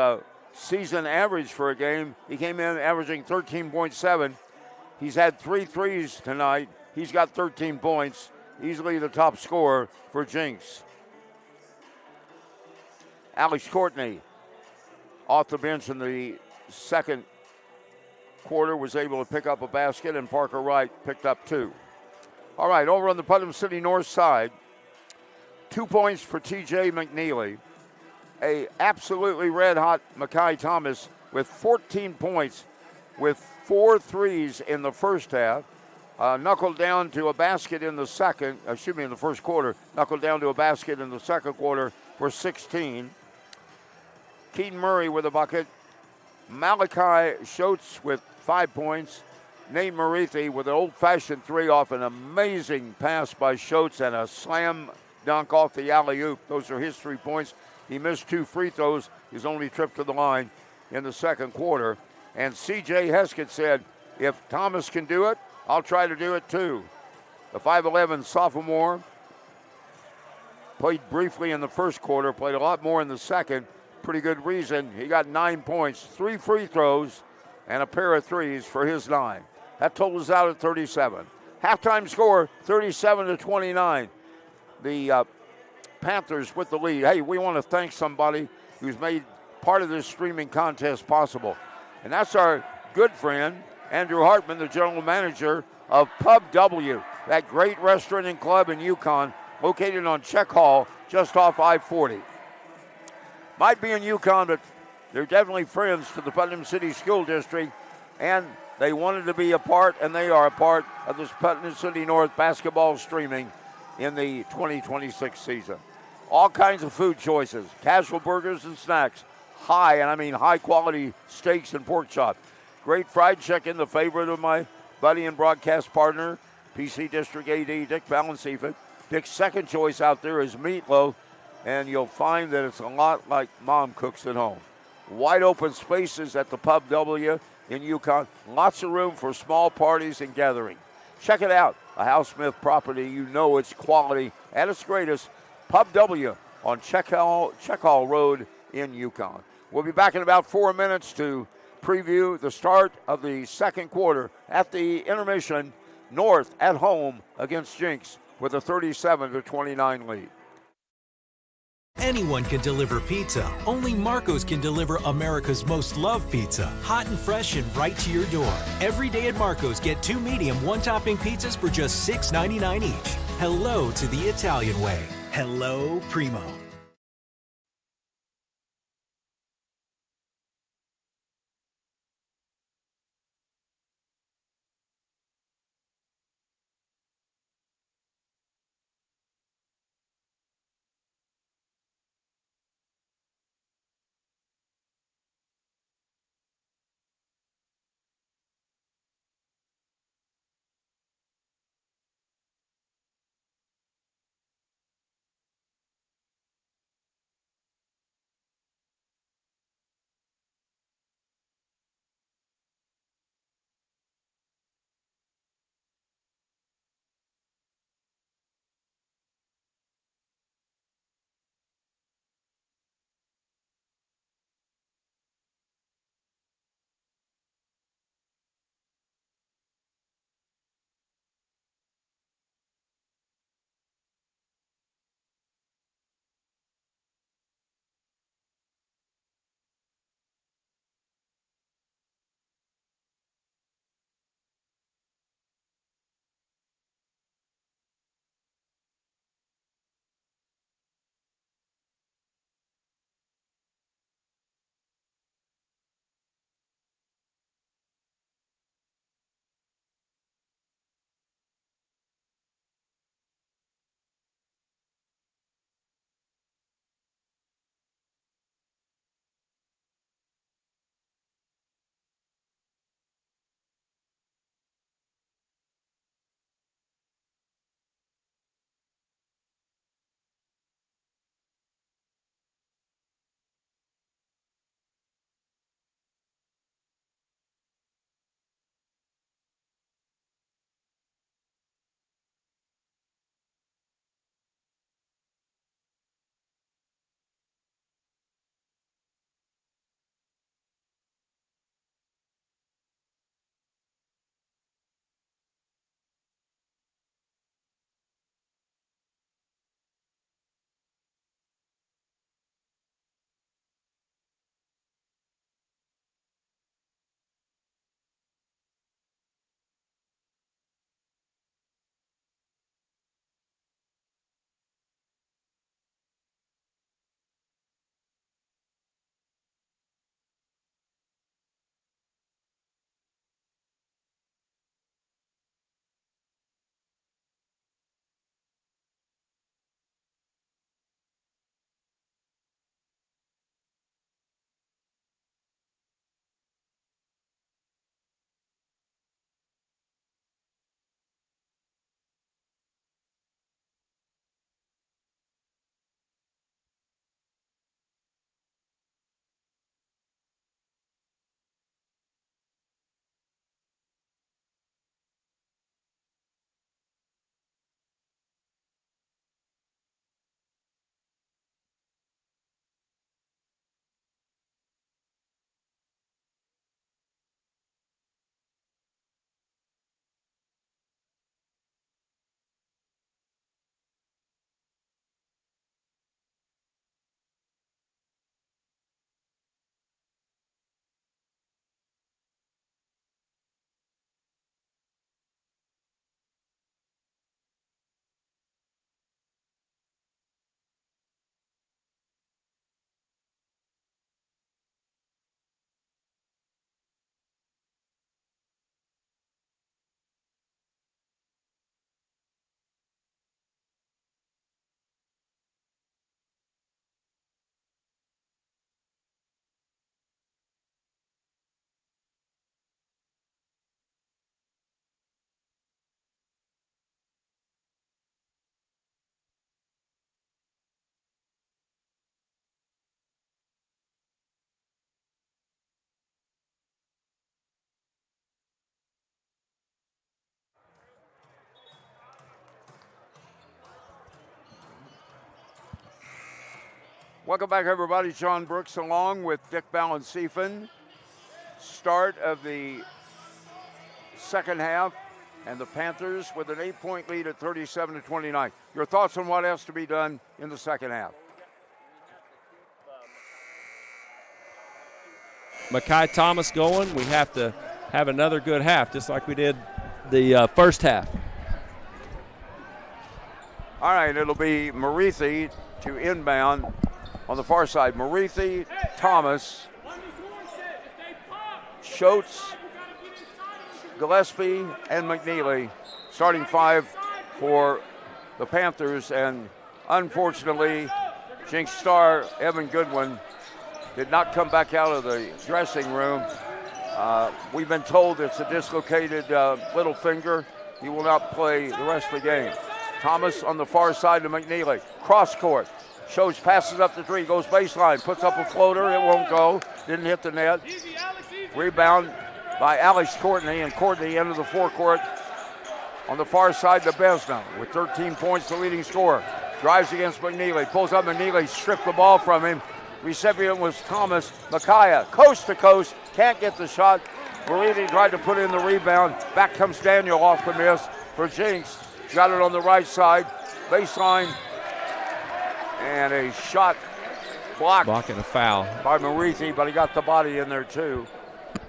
season average for a game. He came in averaging 13.7. He's had 3 threes tonight. He's got 13 points. Easily the top scorer for Jinx. Alex Courtney, off the bench in the second quarter, was able to pick up a basket, and Parker Wright picked up 2. All right, over on the Putnam City North side, 2 points for TJ McNeely. A absolutely red-hot Makai Thomas with 14 points with 4 threes in the first half. Knuckled down to a basket in the first quarter. Knuckled down to a basket in the second quarter for 16. Keaton Murray with a bucket. Malachi Schultz with 5 points. Nate Marithi with an old-fashioned 3 off an amazing pass by Schultz and a slam dunk off the alley-oop. Those are his 3 points. He missed 2 free throws, his only trip to the line in the second quarter. And C.J. Heskett said, if Thomas can do it, I'll try to do it too. The 5'11 sophomore played briefly in the first quarter, played a lot more in the second. Pretty good reason. He got 9 points, 3 free throws, and a pair of threes for his 9. That totals out at 37. Halftime score, 37-29. The Panthers with the lead. Hey, we want to thank somebody who's made part of this streaming contest possible. And that's our good friend, Andrew Hartman, the general manager of Pub W, that great restaurant and club in Yukon, located on Check Hall, just off I-40. Might be in Yukon, but they're definitely friends to the Putnam City School District, and they wanted to be a part, and they are a part of this Putnam City North basketball streaming in the 2026 season. All kinds of food choices, casual burgers and snacks, high quality steaks and pork chop. Great fried chicken, the favorite of my buddy and broadcast partner, PC District AD Dick Ballensiefen. Dick's second choice out there is meatloaf, and you'll find that it's a lot like Mom cooks at home. Wide open spaces at the Pub W in Yukon. Lots of room for small parties and gatherings. Check it out. A Hal Smith property. You know it's quality at its greatest. Pub W on Check Hall Road in Yukon. We'll be back in about 4 minutes to preview the start of the second quarter. At the intermission, North at home against Jinx with a 37-29 lead. Anyone can deliver pizza. Only Marco's can deliver America's most loved pizza. Hot and fresh and right to your door. Every day at Marco's, get 2 medium, 1-topping pizzas for just $6.99 each. Hello to the Italian way. Hello, Primo. Welcome back, everybody. John Brooks along with Dick Balancifin. Start of the second half, and the Panthers with an 8-point lead at 37-29. Your thoughts on what has to be done in the second half? Makai Thomas going. We have to have another good half, just like we did the first half. All right, it'll be Marithi to inbound on the far side. Marithi, Thomas, Schultz, Gillespie, and McNeely. Starting five for the Panthers, and unfortunately, Jinx star Evan Goodwin did not come back out of the dressing room. We've been told it's a dislocated little finger. He will not play the rest of the game. Thomas on the far side to McNeely. Cross court. Schultz passes up the three, goes baseline, puts up a floater. It won't go. Didn't hit the net. Rebound by Alex Courtney, and Courtney into the forecourt on the far side to Besna with 13 points, the leading scorer. Drives against McNeely, pulls up McNeely, stripped the ball from him. Recipient was Thomas. Micaiah, coast to coast, can't get the shot. Marithi tried to put in the rebound. Back comes Daniel off the miss for Jinx. Got it on the right side, baseline, and a shot blocked. Blocking a foul by Marithi, but he got the body in there too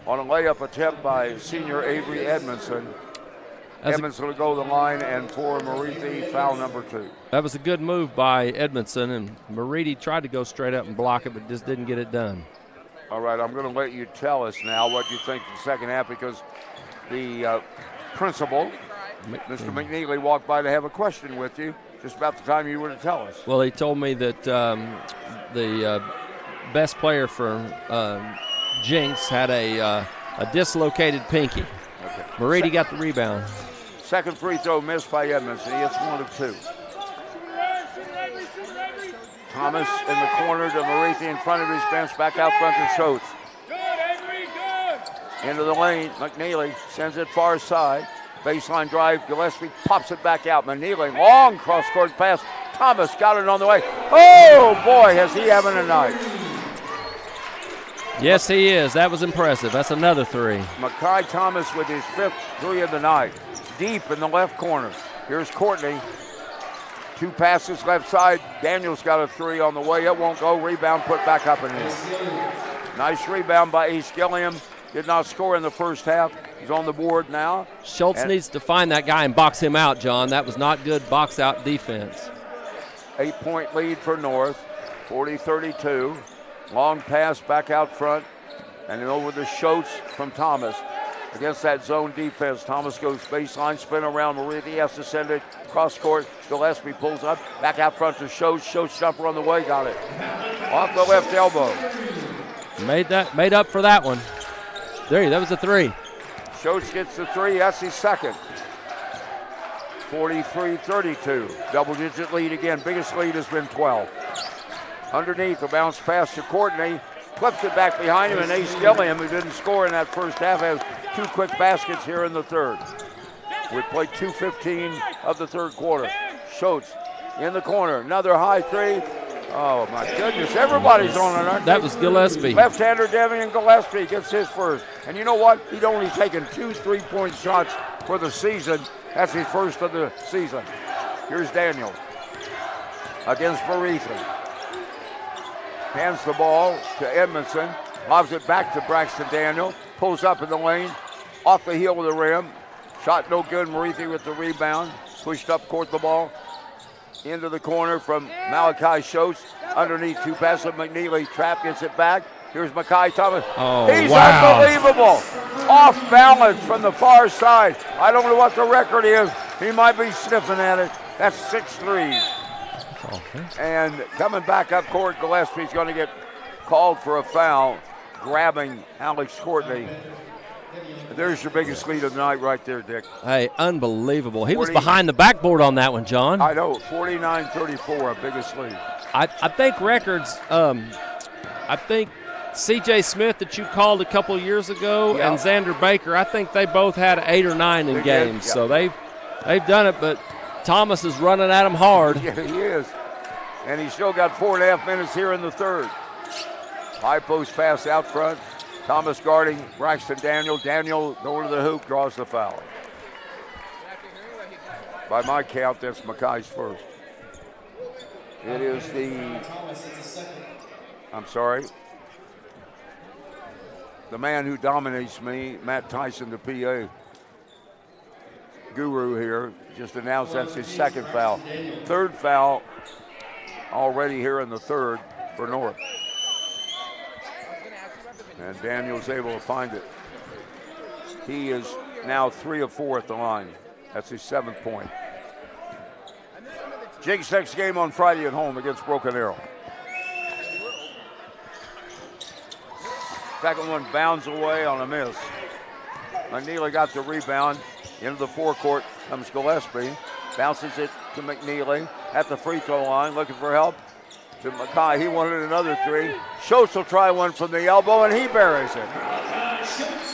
on a layup attempt by senior Avery Edmondson. Edmondson will go to the line, and for Marithi, foul number 2. That was a good move by Edmondson, and Marithi tried to go straight up and block it, but just didn't get it done. All right, I'm going to let you tell us now what you think of the second half, because the principal, Mr. McNeely, walked by to have a question with you just about the time you were to tell us. Well, he told me that the best player for Jinx had a dislocated pinky. Okay. Marithi got the rebound. Second free throw missed by Edmondson. He hits 1 of 2. Thomas in the corner to Marithi in front of his bench, back out front to Schultz. Into the lane, McNeely sends it far side. Baseline drive, Gillespie pops it back out. McNeely, long cross-court pass. Thomas got it on the way. Oh, boy, has he having a night. Yes, he is. That was impressive. That's another 3. Makai Thomas with his 5th 3 of the night. Deep in the left corner. Here's Courtney. 2 passes left side. Daniels got a 3 on the way. It won't go. Rebound put back up and in. Nice rebound by Ace Gilliam. Did not score in the first half. He's on the board now. Schultz needs to find that guy and box him out, John. That was not good box out defense. 8-point lead for North, 40-32. Long pass back out front, and then over to Schultz from Thomas. Against that zone defense, Thomas goes baseline, spin around. Marithi has to send it cross court. Gillespie pulls up, back out front to Schultz. Schultz jumper on the way, got it. Off the left elbow. Made up for that one. There, that was a 3. Schultz gets the 3, that's his second. 43-32, double-digit lead again. Biggest lead has been 12. Underneath, a bounce pass to Courtney. Flips it back behind him, and Ace Gilliam, who didn't score in that first half, has 2 quick baskets here in the third. We played 2:15 of the third quarter. Schultz in the corner, another high 3. Oh, my goodness, everybody's on it, aren't they? That was Gillespie. Left-hander Devian Gillespie gets his first. And you know what? He'd only taken 2 3-point shots for the season. That's his first of the season. Here's Daniel against Marithi. Hands the ball to Edmondson. Lobs it back to Braxton Daniel. Pulls up in the lane. Off the heel of the rim. Shot no good. Marithi with the rebound. Pushed up court the ball. Into the corner from Malachi Schultz. Underneath 2 passes of McNeely. Trap gets it back. Here's Makai Thomas. Oh, he's wow. unbelievable. Off balance from the far side. I don't know what the record is. He might be sniffing at it. That's 6 threes. And coming back up court, Gillespie's going to get called for a foul, grabbing Alex Courtney. There's your biggest lead of the night right there, Dick. Hey, unbelievable. He was behind the backboard on that one, John. I know, 49-34, our biggest lead. I think records, I think C.J. Smith that you called a couple years ago and Xander Baker, I think they both had 8 or 9 in games. So they've done it, but Thomas is running at him hard. Yeah, he is. And he's still got 4.5 minutes here in the third. High post pass out front. Thomas guarding Braxton Daniel. Daniel going to the hoop, draws the foul. By my count, that's Mackay's first. It is the man who dominates me, Matt Tyson, the PA guru here, just announced that's his second foul. Third foul already here in the third for North. And Daniel's able to find it. He is now 3 of 4 at the line. That's his 7th point. Jinx next game on Friday at home against Broken Arrow. Second one bounds away on a miss. McNeely got the rebound. Into the forecourt comes Gillespie. Bounces it to McNeely at the free throw line, looking for help. To Mackay, he wanted another 3. Schultz will try one from the elbow, and he buries it.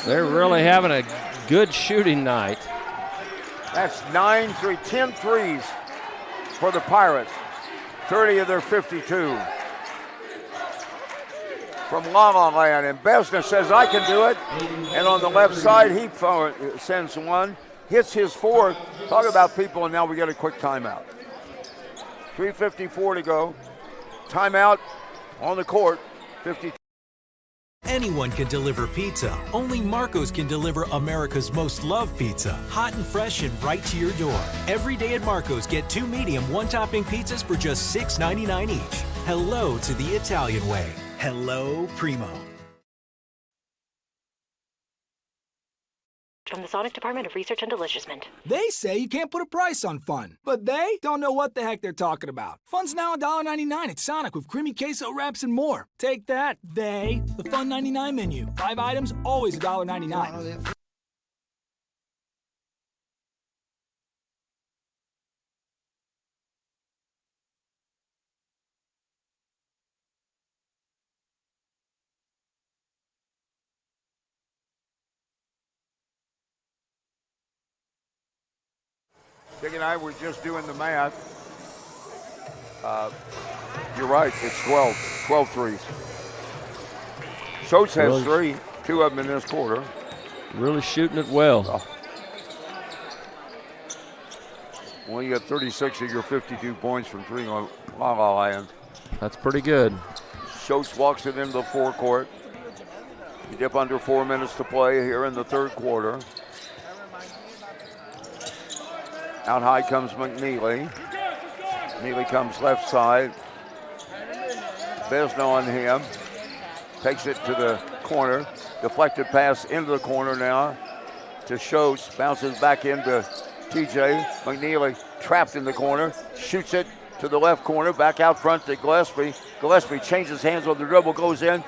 They're really having a good shooting night. That's 10 threes for the Pirates. 30 of their 52. From La La Land, and Besna says, I can do it. And on the left side, he sends one, hits his 4th. Talk about people, and now we get a quick timeout. 3:54 to go. Timeout on the court, 52. Anyone can deliver pizza. Only Marco's can deliver America's most loved pizza. Hot and fresh and right to your door. Every day at Marco's, get 2 medium, 1-topping pizzas for just $6.99 each. Hello to the Italian way. Hello, Primo. From the Sonic Department of Research and Deliciousment. They say you can't put a price on fun, but they don't know what the heck they're talking about. Fun's now $1.99 at Sonic with creamy queso wraps and more. Take that, they. The Fun 99 menu. 5 items, always $1.99. Dick and I were just doing the math. You're right, it's 12 threes. Schultz has 3, 2 of them in this quarter. Really shooting it well. Well, you got 36 of your 52 points from 3 on La La Land. That's pretty good. Schultz walks it into the forecourt. You dip under 4 minutes to play here in the third quarter. Out high comes McNeely. McNeely comes left side. Besna on him. Takes it to the corner. Deflected pass into the corner now to Schultz. Bounces back into TJ. McNeely trapped in the corner. Shoots it to the left corner. Back out front to Gillespie. Gillespie changes hands on the dribble. Goes in.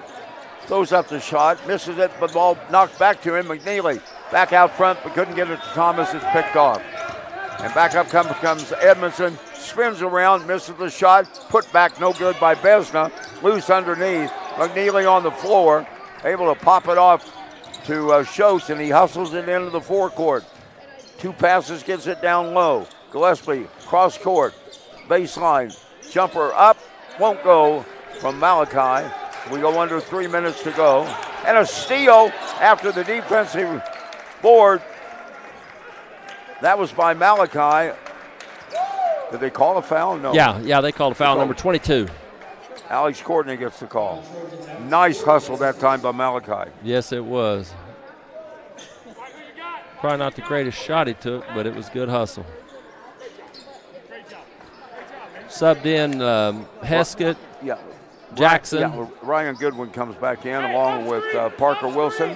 Throws up the shot. Misses it, but the ball knocked back to him. McNeely back out front, but couldn't get it to Thomas. It's picked off. And back up comes Edmondson, spins around, misses the shot, put back no good by Besna, loose underneath. McNeely on the floor, able to pop it off to Schultz, and he hustles it into the forecourt. 2 passes, gets it down low. Gillespie, cross court, baseline, jumper up, won't go from Malachi. We go under 3 minutes to go. And a steal after the defensive board. That was by Malachi. Did they call a foul? No. Yeah, they called a foul, number 22. Alex Courtney gets the call. Nice hustle that time by Malachi. Yes, it was. Probably not the greatest shot he took, but it was good hustle. Subbed in Heskett, Jackson. Yeah, Ryan Goodwin comes back in along with Parker Wilson.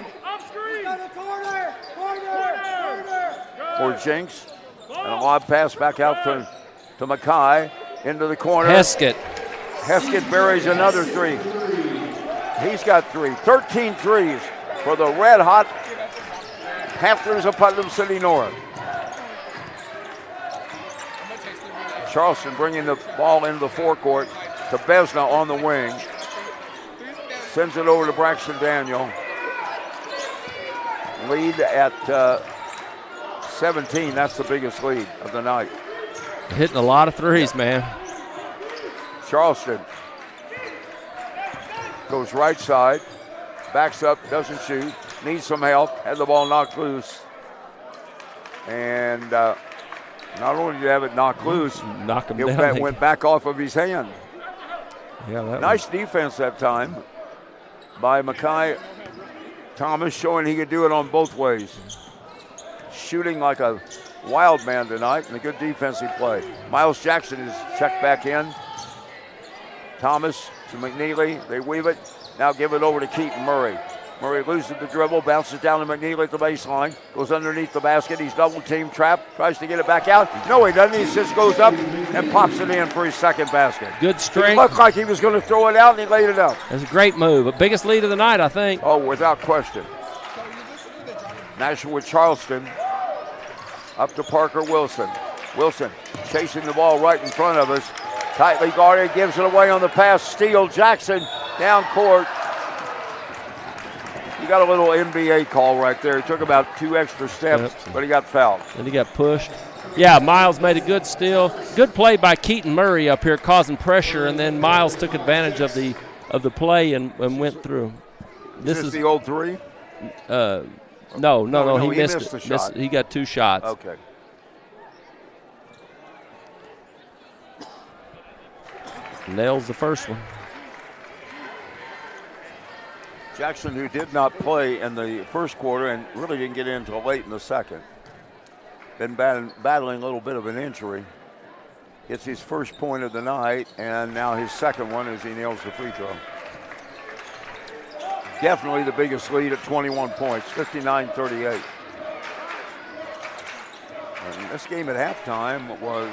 For Jinx. And a lob pass back out to Mackay into the corner. Heskett buries another 3. He's got 3. 13 threes for the red hot Panthers of Putnam City North. Charleston bringing the ball into the forecourt to Besna on the wing. Sends it over to Braxton Daniel. Lead at 17. That's the biggest lead of the night. Hitting a lot of threes, man. Charleston goes right side, backs up, doesn't shoot, needs some help, had the ball knocked loose. And not only did he have it knocked loose, it went back off of his hand. Yeah, nice defense that time by Makai Thomas, showing he could do it on both ways. Shooting like a wild man tonight, and a good defensive play. Miles Jackson is checked back in. Thomas to McNeely, they weave it. Now give it over to Keaton Murray. Murray loses the dribble, bounces down to McNeely at the baseline, goes underneath the basket. He's double team trapped, tries to get it back out. No, he doesn't. He just goes up and pops it in for his second basket. Good strength. It looked like he was going to throw it out, and he laid it up. That's a great move. The biggest lead of the night, I think. Oh, without question. Nashua Charleston up to Parker Wilson. Wilson chasing the ball right in front of us. Tightly guarded, gives it away on the pass. Steele Jackson down court. You got a little NBA call right there. He took about 2 extra steps, but he got fouled. And he got pushed. Yeah, Miles made a good steal. Good play by Keaton Murray up here, causing pressure, and then Miles took advantage of the play and went through. This is the old three? No, he missed the it. shot. He got 2 shots. Okay. Nails the first one. Jackson, who did not play in the first quarter and really didn't get in until late in the second, been battling a little bit of an injury. It's his first point of the night, and now his second one as he nails the free throw. Definitely the biggest lead at 21 points, 59-38. And this game at halftime was,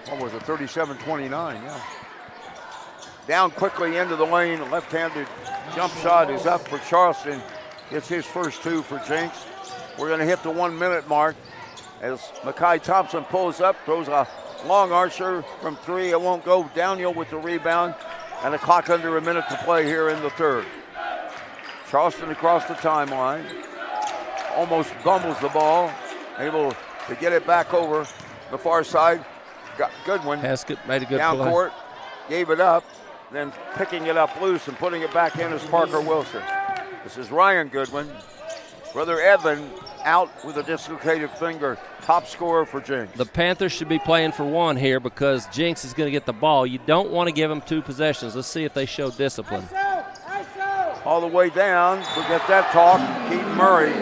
37-29, yeah. Down quickly into the lane, a left-handed jump shot is up for Charleston. It's his first 2 for Jinx. We're going to hit the 1 minute mark as Makai Thompson pulls up, throws a long archer from 3. It won't go. Daniel with the rebound, and a clock under a minute to play here in the third. Charleston across the timeline, almost bumbles the ball, able to get it back over the far side. Goodwin Haskett made a good down play. Court, gave it up, then picking it up loose and putting it back in is Parker Wilson. This is Ryan Goodwin. Brother Evan out with a dislocated finger. Top scorer for Jinx. The Panthers should be playing for 1 here because Jinx is going to get the ball. You don't want to give them 2 possessions. Let's see if they show discipline. All the way down. Forget that talk. Keaton Murray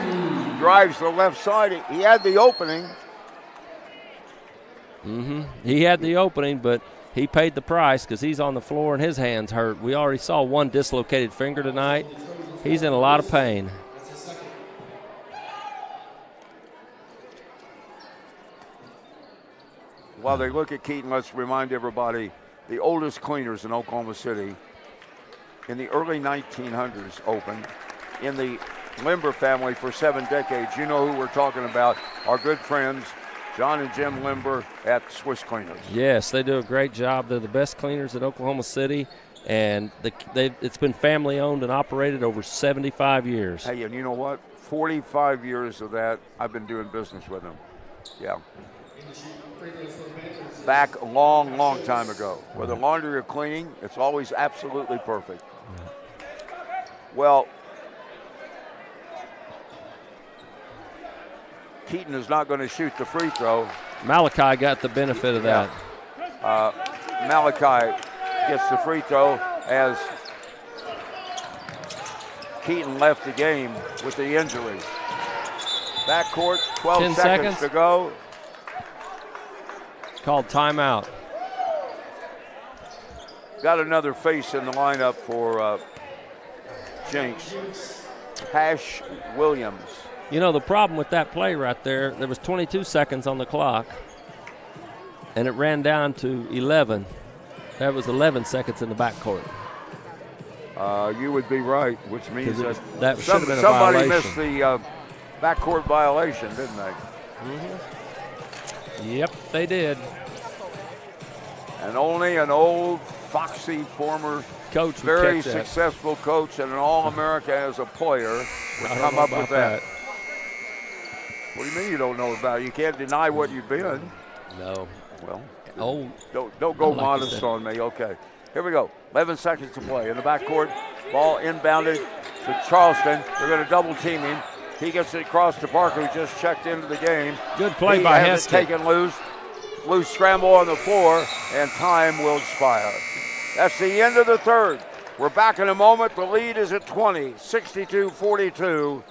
drives the left side. He had the opening. He had the opening, but he paid the price because he's on the floor and his hand's hurt. We already saw 1 dislocated finger tonight. He's in a lot of pain. While they look at Keaton, let's remind everybody, the oldest cleaners in Oklahoma City in the early 1900s opened. In the Limber family for 7 decades. You know who we're talking about. Our good friends, John and Jim Limber at Swiss Cleaners. Yes, they do a great job. They're the best cleaners in Oklahoma City, and it's been family owned and operated over 75 years. Hey, and you know what? 45 years of that, I've been doing business with them. Yeah. Back a long, long time ago. Whether laundry or cleaning, it's always absolutely perfect. Well, Keaton is not going to shoot the free throw. Malachi got the benefit of that. Malachi gets the free throw as Keaton left the game with the injury. Backcourt, 12 seconds to go. Called timeout. Got another face in the lineup for Jinx. Hash Williams. You know, the problem with that play right there was 22 seconds on the clock, and it ran down to 11. That was 11 seconds in the backcourt. You would be right, which means that should have been a somebody violation. missed the backcourt violation, didn't they? Yep, they did. And only an old, foxy former coach, very successful coach and an All-America as a player would come up with that. What do you mean you don't know about it? You can't deny what you've been. No. Well, Oh. Don't go modest on me. Okay. Here we go. 11 seconds to play. In the backcourt, ball inbounded to Charleston. They're going to double team him. He gets it across to Parker, who just checked into the game. Good play by Heskett. Taken loose. Loose scramble on the floor, and time will expire. That's the end of the third. We're back in a moment. The lead is at 20, 62-42.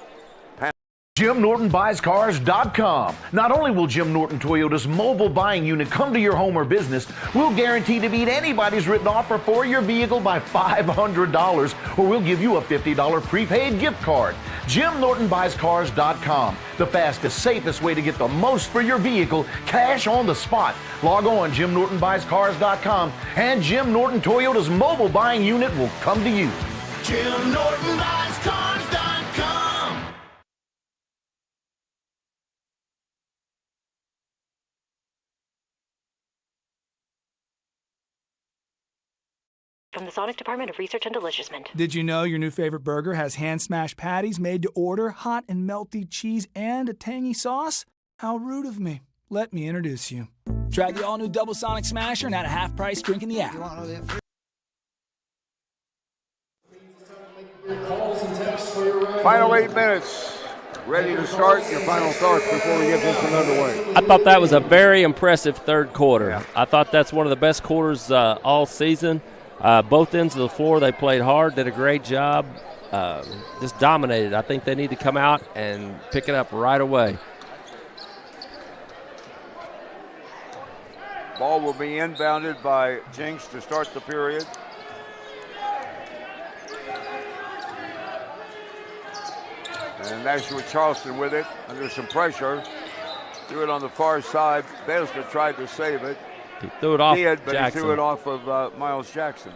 JimNortonBuysCars.com. Not only will Jim Norton Toyota's mobile buying unit come to your home or business, we'll guarantee to beat anybody's written offer for your vehicle by $500, or we'll give you a $50 prepaid gift card. JimNortonBuysCars.com. The fastest, safest way to get the most for your vehicle, cash on the spot. Log on JimNortonBuysCars.com, and Jim Norton Toyota's mobile buying unit will come to you. JimNortonBuysCars.com. From the Sonic Department of Research and Deliciousment. Did you know your new favorite burger has hand-smashed patties made to order, hot and melty cheese, and a tangy sauce? How rude of me. Let me introduce you. Try the all-new Double Sonic Smasher and at a half-price drink in the app. Final 8 minutes. Ready to start. Your final thoughts before we get this one underway. I thought that was a very impressive third quarter. Yeah. I thought that's one of the best quarters all season. Both ends of the floor, they played hard, did a great job, just dominated. I think they need to come out and pick it up right away. Ball will be inbounded by Jinx to start the period. And that's with Charleston with it, under some pressure. Threw it on the far side. Besler tried to save it. He threw it off but Jackson. He threw it off of Miles Jackson.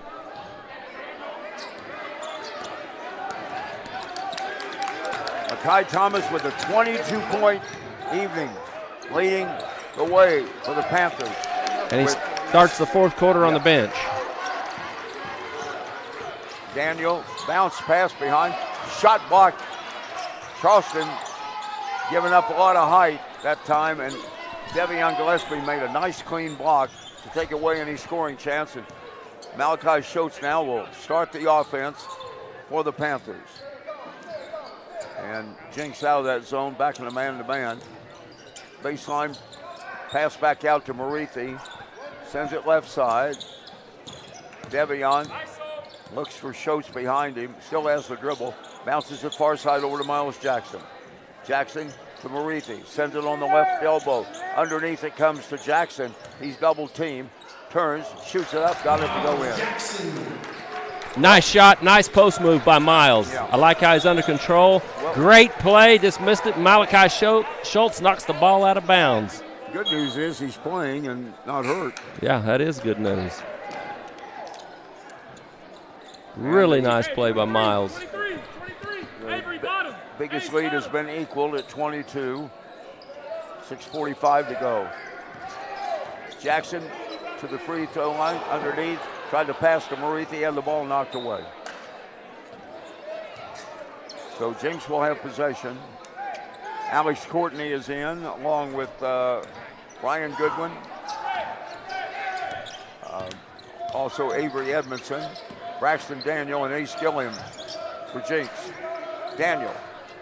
Akai Thomas with a 22-point evening, leading the way for the Panthers. And he starts the fourth quarter on the bench. Daniel, bounce pass behind, shot blocked. Charleston giving up a lot of height that time, and Devion Gillespie made a nice clean block to take away any scoring chance. And Malachi Schultz now will start the offense for the Panthers. And Jinx out of that zone, back in the man-to-man. Baseline, pass back out to Marithi. Sends it left side. Devion looks for Schultz behind him. Still has the dribble. Bounces it far side over to Miles Jackson. Jackson to Marithi. Sends it on the left elbow. Underneath it comes to Jackson. He's double teamed. Turns, shoots it up, got it to go in. Nice shot, nice post move by Miles. Yeah. I like how he's under control. Great play, just missed it. Malachi Schultz knocks the ball out of bounds. Good news is he's playing and not hurt. Yeah, that is good news. Really nice play by Miles. The biggest lead has been equal at 22. 6:45 to go. Jackson to the free throw line, underneath. Tried to pass to Marithi, had the ball knocked away. So Jinx will have possession. Alex Courtney is in, along with Ryan Goodwin. Also Avery Edmondson, Braxton Daniel, and Ace Gilliam for Jinx. Daniel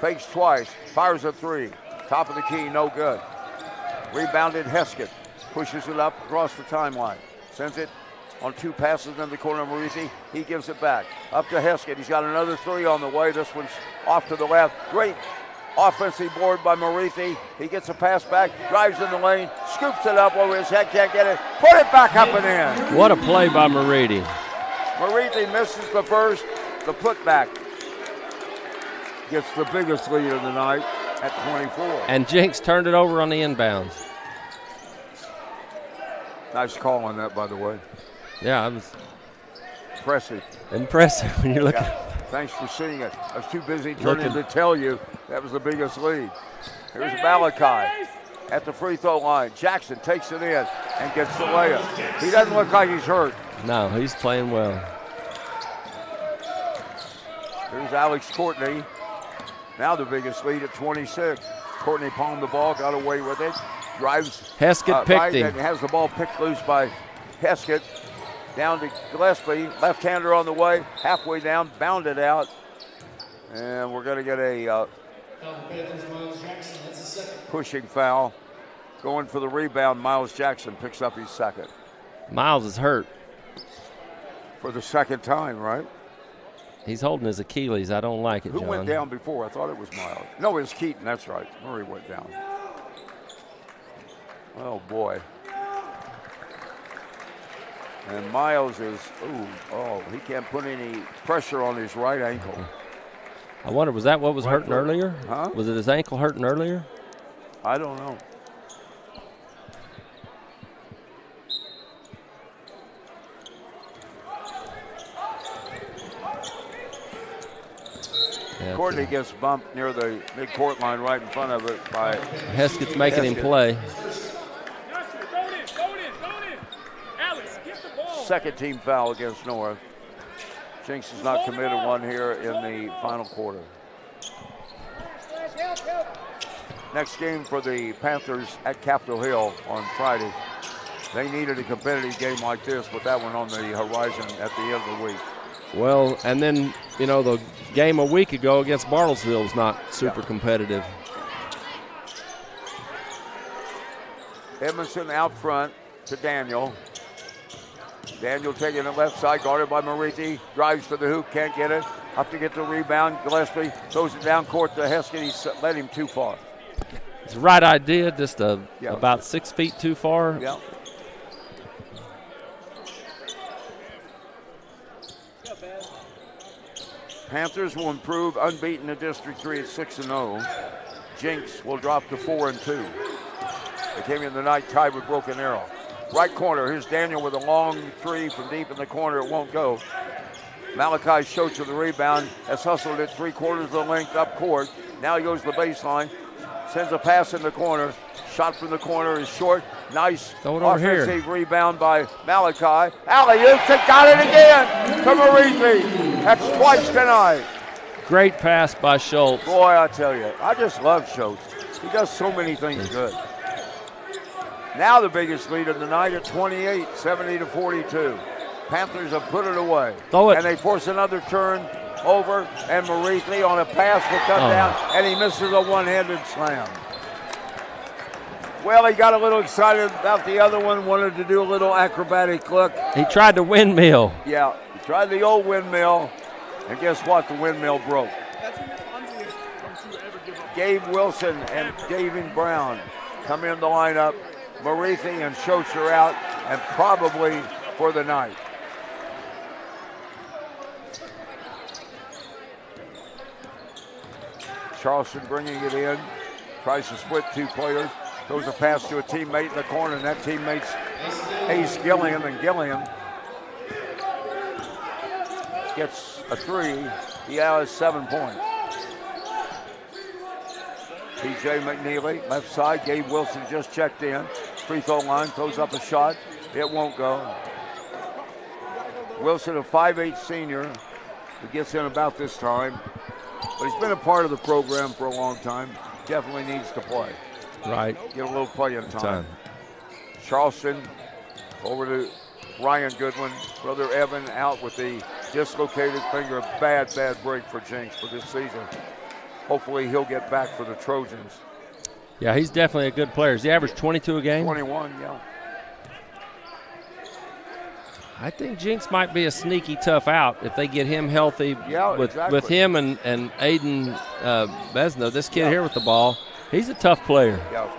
fakes twice, fires a three. Top of the key, no good. Rebounded Heskett, pushes it up across the timeline. Sends it on two passes in the corner of Marithi. He gives it back. Up to Heskett. He's got another three on the way. This one's off to the left. Great offensive board by Marithi. He gets a pass back, drives in the lane, scoops it up over his head, can't get it. Put it back up and in. What a play by Marithi. Marithi misses the first. The putback gets the biggest lead of the night at 24. And Jinx turned it over on the inbounds. Nice call on that, by the way. Yeah, it was impressive when you're looking. Yeah. Thanks for seeing it. I was too busy turning to tell you that was the biggest lead. Here's Malachi at the free throw line. Jackson takes it in and gets the layup. He doesn't look like he's hurt. No, he's playing well. Here's Alex Courtney. Now the biggest lead at 26. Courtney palmed the ball, got away with it. Drives. Heskett picked him. And has the ball picked loose by Heskett. Down to Gillespie. Left-hander on the way. Halfway down, bounded out. And we're going to get a pushing foul. Going for the rebound, Miles Jackson picks up his second. Miles is hurt. For the second time, right? He's holding his Achilles. I don't like it, Who John. went down before? I thought it was Miles. No, it was Keaton. That's right. Murray went down. Oh, boy. And Miles is, he can't put any pressure on his right ankle. I wonder, was that what was hurting earlier? Huh? Was it his ankle hurting earlier? I don't know. Yeah, Courtney gets bumped near the mid-court line right in front of it by Heskett's making him play. Second team foul against North. Jinx has not committed one here in the final quarter. Next game for the Panthers at Capitol Hill on Friday. They needed a competitive game like this with that one on the horizon at the end of the week. Well, and then, the game a week ago against Bartlesville was not super competitive. Edmondson out front to Daniel. Daniel taking the left side, guarded by Marithi. Drives to the hoop, can't get it. Up to get the rebound. Gillespie throws it down court to Heskett. He led him too far. It's the right idea, just about 6 feet too far. Yeah. Panthers will improve, unbeaten in District 3 at 6-0. Jinx will drop to 4-2. They came in the night tied with Broken Arrow. Right corner, here's Daniel with a long three from deep in the corner. It won't go. Malachi Schultz with the rebound. Has hustled it 3/4 of the length up court. Now he goes to the baseline. Sends a pass in the corner. Shot from the corner is short. Nice offensive rebound by Malachi. Alley-oop, got it again to Marithi. That's twice tonight. Great pass by Schultz. Boy, I tell you, I just love Schultz. He does so many things good. Now the biggest lead of the night at 28, 70-42. Panthers have put it away. Throw it. And they force another turn over, and Marithi on a pass will cut down, and he misses a one-handed slam. Well, he got a little excited about the other one, wanted to do a little acrobatic look. He tried to windmill. Yeah, he tried the old windmill, and guess what? The windmill broke. Gabe Wilson and David Brown come in the lineup. Marithi and Schultz are out, and probably for the night. Charleston bringing it in, tries to split two players, throws a pass to a teammate in the corner, and that teammate's Ace Gilliam, and Gilliam gets a three. He now has 7 points. TJ McNeely, left side. Gabe Wilson just checked in. Free throw line, throws up a shot. It won't go. Wilson, a 5'8" senior, who gets in about this time. But he's been a part of the program for a long time. Definitely needs to play. Right. Get a little playing time. Charleston over to Ryan Goodwin. Brother Evan out with the dislocated finger. A bad break for Jinx for this season. Hopefully he'll get back for the Trojans. Yeah, he's definitely a good player. Does he average 22 a game? 21, yeah. I think Jinx might be a sneaky tough out if they get him healthy. Yeah, with him and Aiden Besno. This kid here with the ball, he's a tough player. Yeah.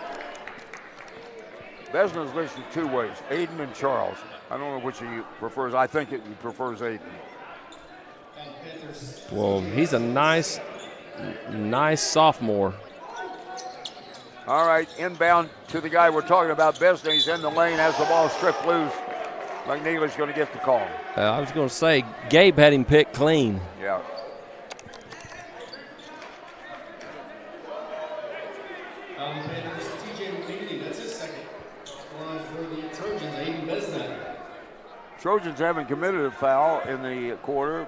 Besno's listed two ways, Aiden and Charles. I don't know which he prefers. I think he prefers Aiden. Well, he's a nice sophomore. All right, inbound to the guy we're talking about, Besno. He's in the lane, has the ball stripped loose. McNeely's going to get the call. I was going to say, Gabe had him picked clean. Yeah. That's his second one for the Trojans, Aiden Besno. Trojans haven't committed a foul in the quarter.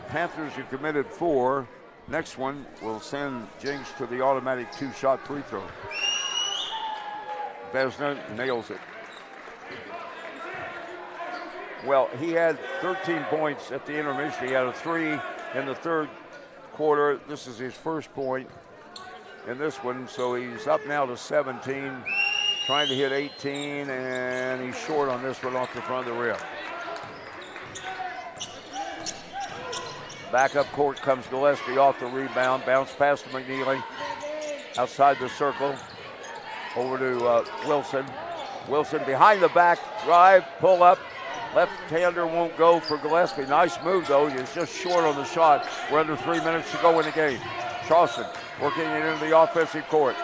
Panthers have committed 4. Next one will send Jinx to the automatic 2-shot free throw. Besna nails it. Well, he had 13 points at the intermission. He had a 3 in the third quarter. This is his first point in this one, so he's up now to 17, trying to hit 18, and he's short on this one off the front of the rim. Back up court comes Gillespie off the rebound. Bounce pass to McNeely. Outside the circle. Over to Wilson. Wilson behind the back. Drive, pull up. Left-hander won't go for Gillespie. Nice move, though. He's just short on the shot. We're under 3 minutes to go in the game. Charleston working it into the offensive court.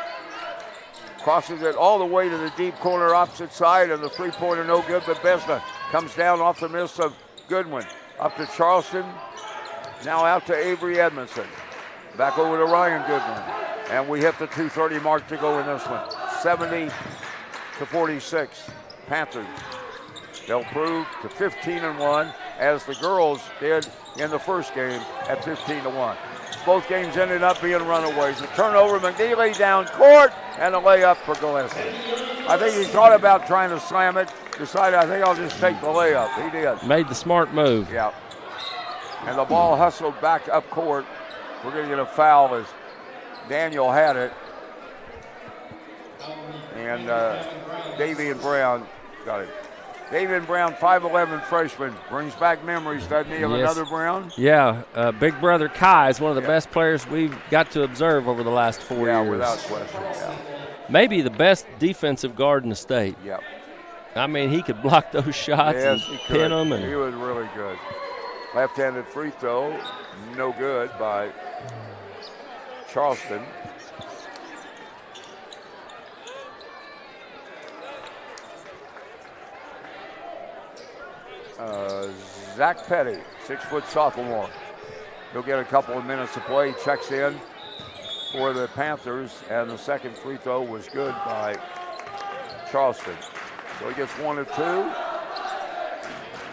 Crosses it all the way to the deep corner opposite side, and the three-pointer no good, but Besna comes down off the miss of Goodwin. Up to Charleston. Now out to Avery Edmondson. Back over to Ryan Goodwin. And we hit the 2:30 mark to go in this one. 70-46. Panthers. They'll prove to 15-1 as the girls did in the first game at 15-1. Both games ended up being runaways. A turnover, McNeely down court, and a layup for Gillespie. I think he thought about trying to slam it. Decided, I think I'll just take the layup. He did. Made the smart move. Yeah. And the ball hustled back up court. We're going to get a foul as Daniel had it. And Davian Brown got it. Davian Brown, 5'11" freshman, brings back memories, doesn't he, of another Brown? Yeah, Big Brother Kai is one of the best players we've got to observe over the last 4 years. Yeah, without question, yeah. Maybe the best defensive guard in the state. Yep. I mean, he could block those shots and pin them. He was really good. Left-handed free throw, no good by Charleston. Zach Petty, 6-foot sophomore. He'll get a couple of minutes to play. Checks in for the Panthers, and the second free throw was good by Charleston. So he gets 1 of 2.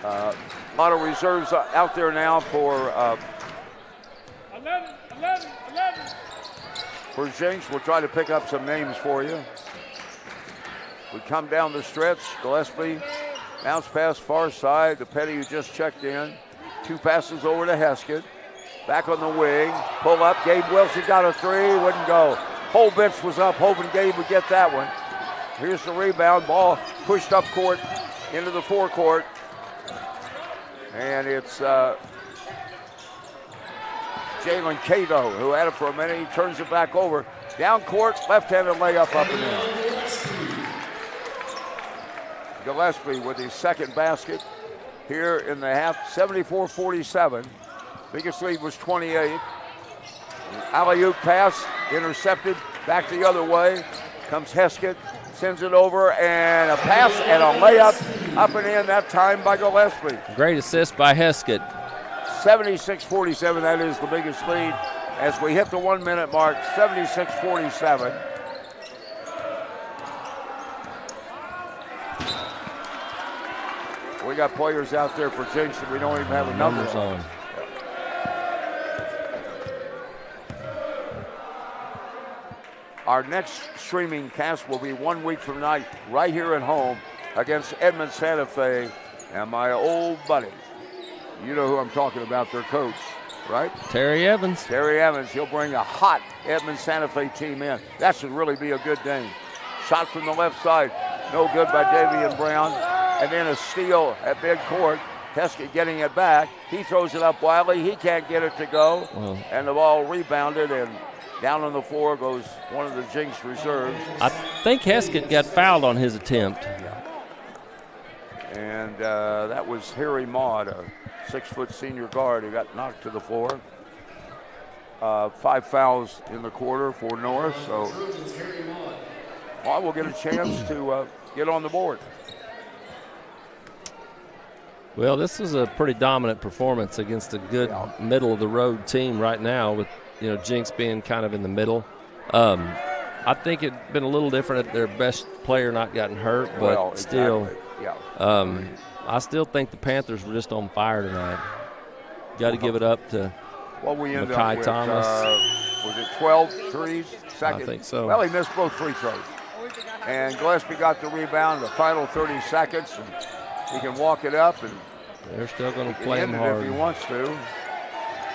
A lot of reserves out there now for 11. For Jinx. We'll try to pick up some names for you. We come down the stretch. Gillespie, bounce pass far side to Petty, who just checked in. 2 passes over to Heskett. Back on the wing. Pull up. Gabe Wilson got a 3. Wouldn't go. Whole bench was up, hoping Gabe would get that one. Here's the rebound. Ball pushed up court into the forecourt. And it's Jalen Cato, who had it for a minute. He turns it back over. Down court, left-handed layup up and in. Gillespie with his second basket here in the half, 74-47. Biggest lead was 28. Alley-oop pass, intercepted, back the other way. Comes Heskett, sends it over, and a pass and a layup up and in that time by Gillespie. Great assist by Heskett. 76-47, that is the biggest lead as we hit the 1 minute mark, 76-47. We got players out there for Jinx that we don't even have a number on. Our next streaming cast will be 1 week from tonight, right here at home against Edmond Santa Fe. And my old buddy, you know who I'm talking about, their coach, right? Terry Evans. Terry Evans. He'll bring a hot Edmond Santa Fe team in. That should really be a good game. Shot from the left side, no good by Davian Brown. And then a steal at midcourt. Heskett getting it back. He throws it up wildly. He can't get it to go. And the ball rebounded, and down on the floor goes one of the Jinx reserves. I think Heskett got fouled on his attempt. Yeah. And that was Harry Maud, a 6-foot senior guard who got knocked to the floor. 5 fouls in the quarter for North. So Maud will get a chance to get on the board. Well, this is a pretty dominant performance against a good middle-of-the-road team right now with, Jinx being kind of in the middle. I think it'd been a little different if their best player not gotten hurt, but still, I still think the Panthers were just on fire tonight. Got to give it up to What we ended Makai up with, Thomas. was it 12 threes? Second. I think so. Well, he missed both free throws. And Gillespie got the rebound the final 30 seconds, and he can walk it up, and they're still going to he play can him end it hard. if he wants to.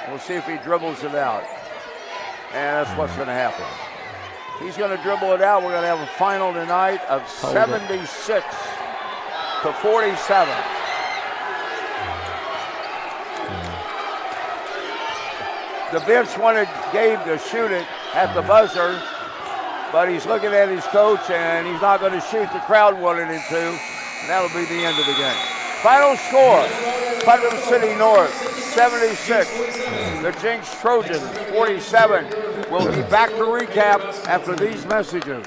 We'll see if he dribbles it out. And that's what's going to happen. He's going to dribble it out. We're going to have a final tonight of 76 to 47. The bench wanted Gabe to shoot it at the buzzer, but he's looking at his coach, and he's not going to shoot. The crowd wanted him to, and that'll be the end of the game. Final score, Putnam City North, 76. The Jinx Trojans, 47. We'll be back to recap after these messages.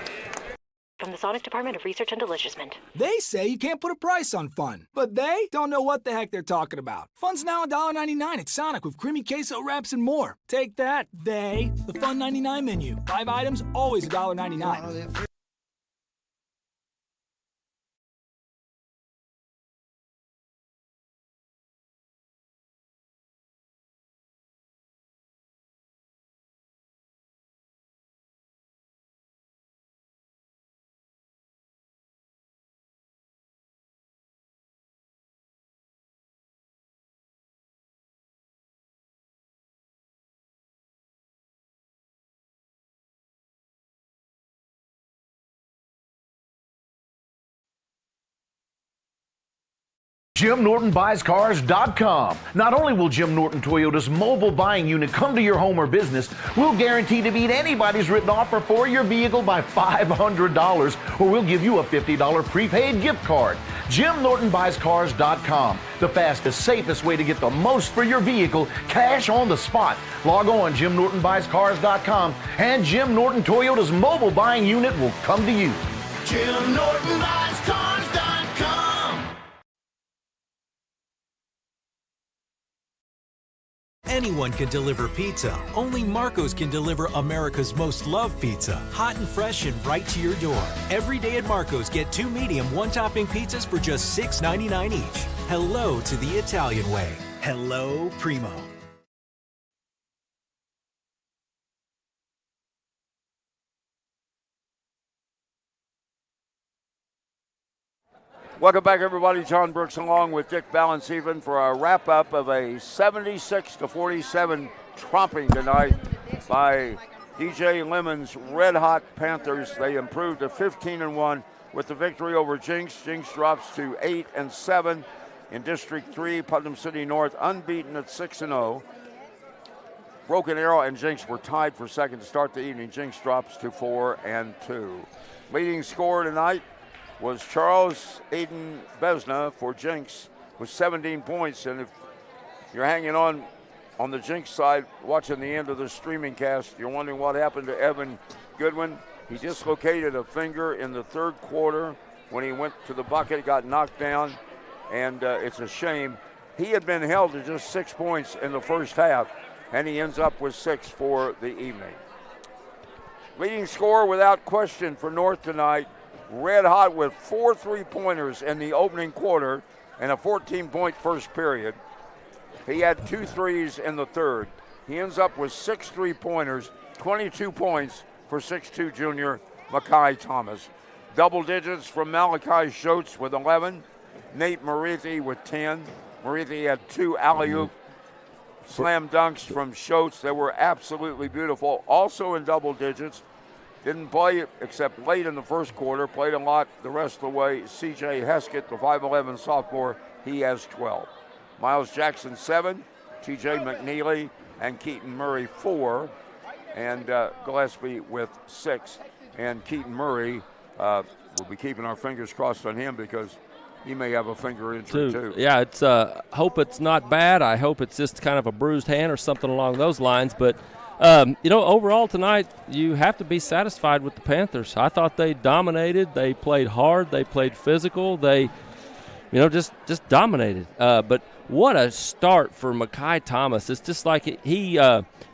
From the Sonic Department of Research and Deliciousment. They say you can't put a price on fun, but they don't know what the heck they're talking about. Fun's now $1.99 at Sonic with creamy queso wraps and more. Take that, they. The Fun 99 menu. 5 items, always $1.99. JimNortonBuysCars.com. Not only will Jim Norton Toyota's mobile buying unit come to your home or business, we'll guarantee to beat anybody's written offer for your vehicle by $500, or we'll give you a $50 prepaid gift card. JimNortonBuysCars.com. The fastest, safest way to get the most for your vehicle, cash on the spot. Log on JimNortonBuysCars.com, and Jim Norton Toyota's mobile buying unit will come to you. JimNortonBuysCars.com. Anyone can deliver pizza. Only Marco's can deliver America's most loved pizza. Hot and fresh and right to your door. Every day at Marco's, get 2 medium, 1-topping pizzas for just $6.99 each. Hello to the Italian way. Hello, Primo. Welcome back, everybody. John Brooks along with Dick Balanceven for our wrap-up of a 76-47 tromping tonight by DJ Lemon's Red Hot Panthers. They improved to 15-1 with the victory over Jinx. Jinx drops to 8-7 in District 3. Putnam City North unbeaten at 6-0. Broken Arrow and Jinx were tied for second to start the evening. Jinx drops to 4-2. Leading scorer tonight was Charles Aiden Besna for Jinx with 17 points. And if you're hanging on the Jinx side, watching the end of the streaming cast, you're wondering what happened to Evan Goodwin. He dislocated a finger in the third quarter when he went to the bucket, got knocked down, and it's a shame. He had been held to just 6 points in the first half, and he ends up with 6 for the evening. Leading scorer without question for North tonight, red hot with 4 3-pointers in the opening quarter and a 14-point first period. He had 2 threes in the third. He ends up with 6 3-pointers, 22 points for 6'2" junior Makai Thomas. Double digits from Malachi Schultz with 11, Nate Marithi with 10. Marithi had 2 alley-oop slam dunks from Schultz that were absolutely beautiful. Also in double digits, didn't play except late in the first quarter, played a lot the rest of the way. C.J. Heskett, the 5'11 sophomore, he has 12. Miles Jackson, 7. T.J. McNeely and Keaton Murray, 4. And Gillespie with 6. And Keaton Murray, we'll be keeping our fingers crossed on him because he may have a finger injury too. Yeah, it's hope it's not bad. I hope it's just kind of a bruised hand or something along those lines. But overall tonight, you have to be satisfied with the Panthers. I thought they dominated. They played hard. They played physical. They, just dominated. But what a start for Makai Thomas. It's just like he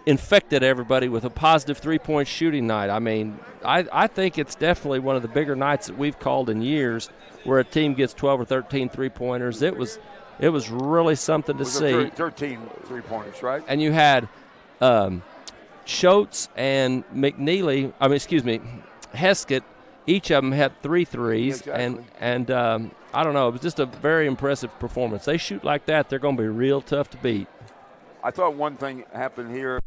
infected everybody with a positive three-point shooting night. I mean, I think it's definitely one of the bigger nights that we've called in years where a team gets 12 or 13 three-pointers. It was really something to see. 13 three-pointers, right? And you had Schultz and Heskett, each of them had 3 threes. Exactly. And I don't know, it was just a very impressive performance. They shoot like that, they're going to be real tough to beat. I thought one thing happened here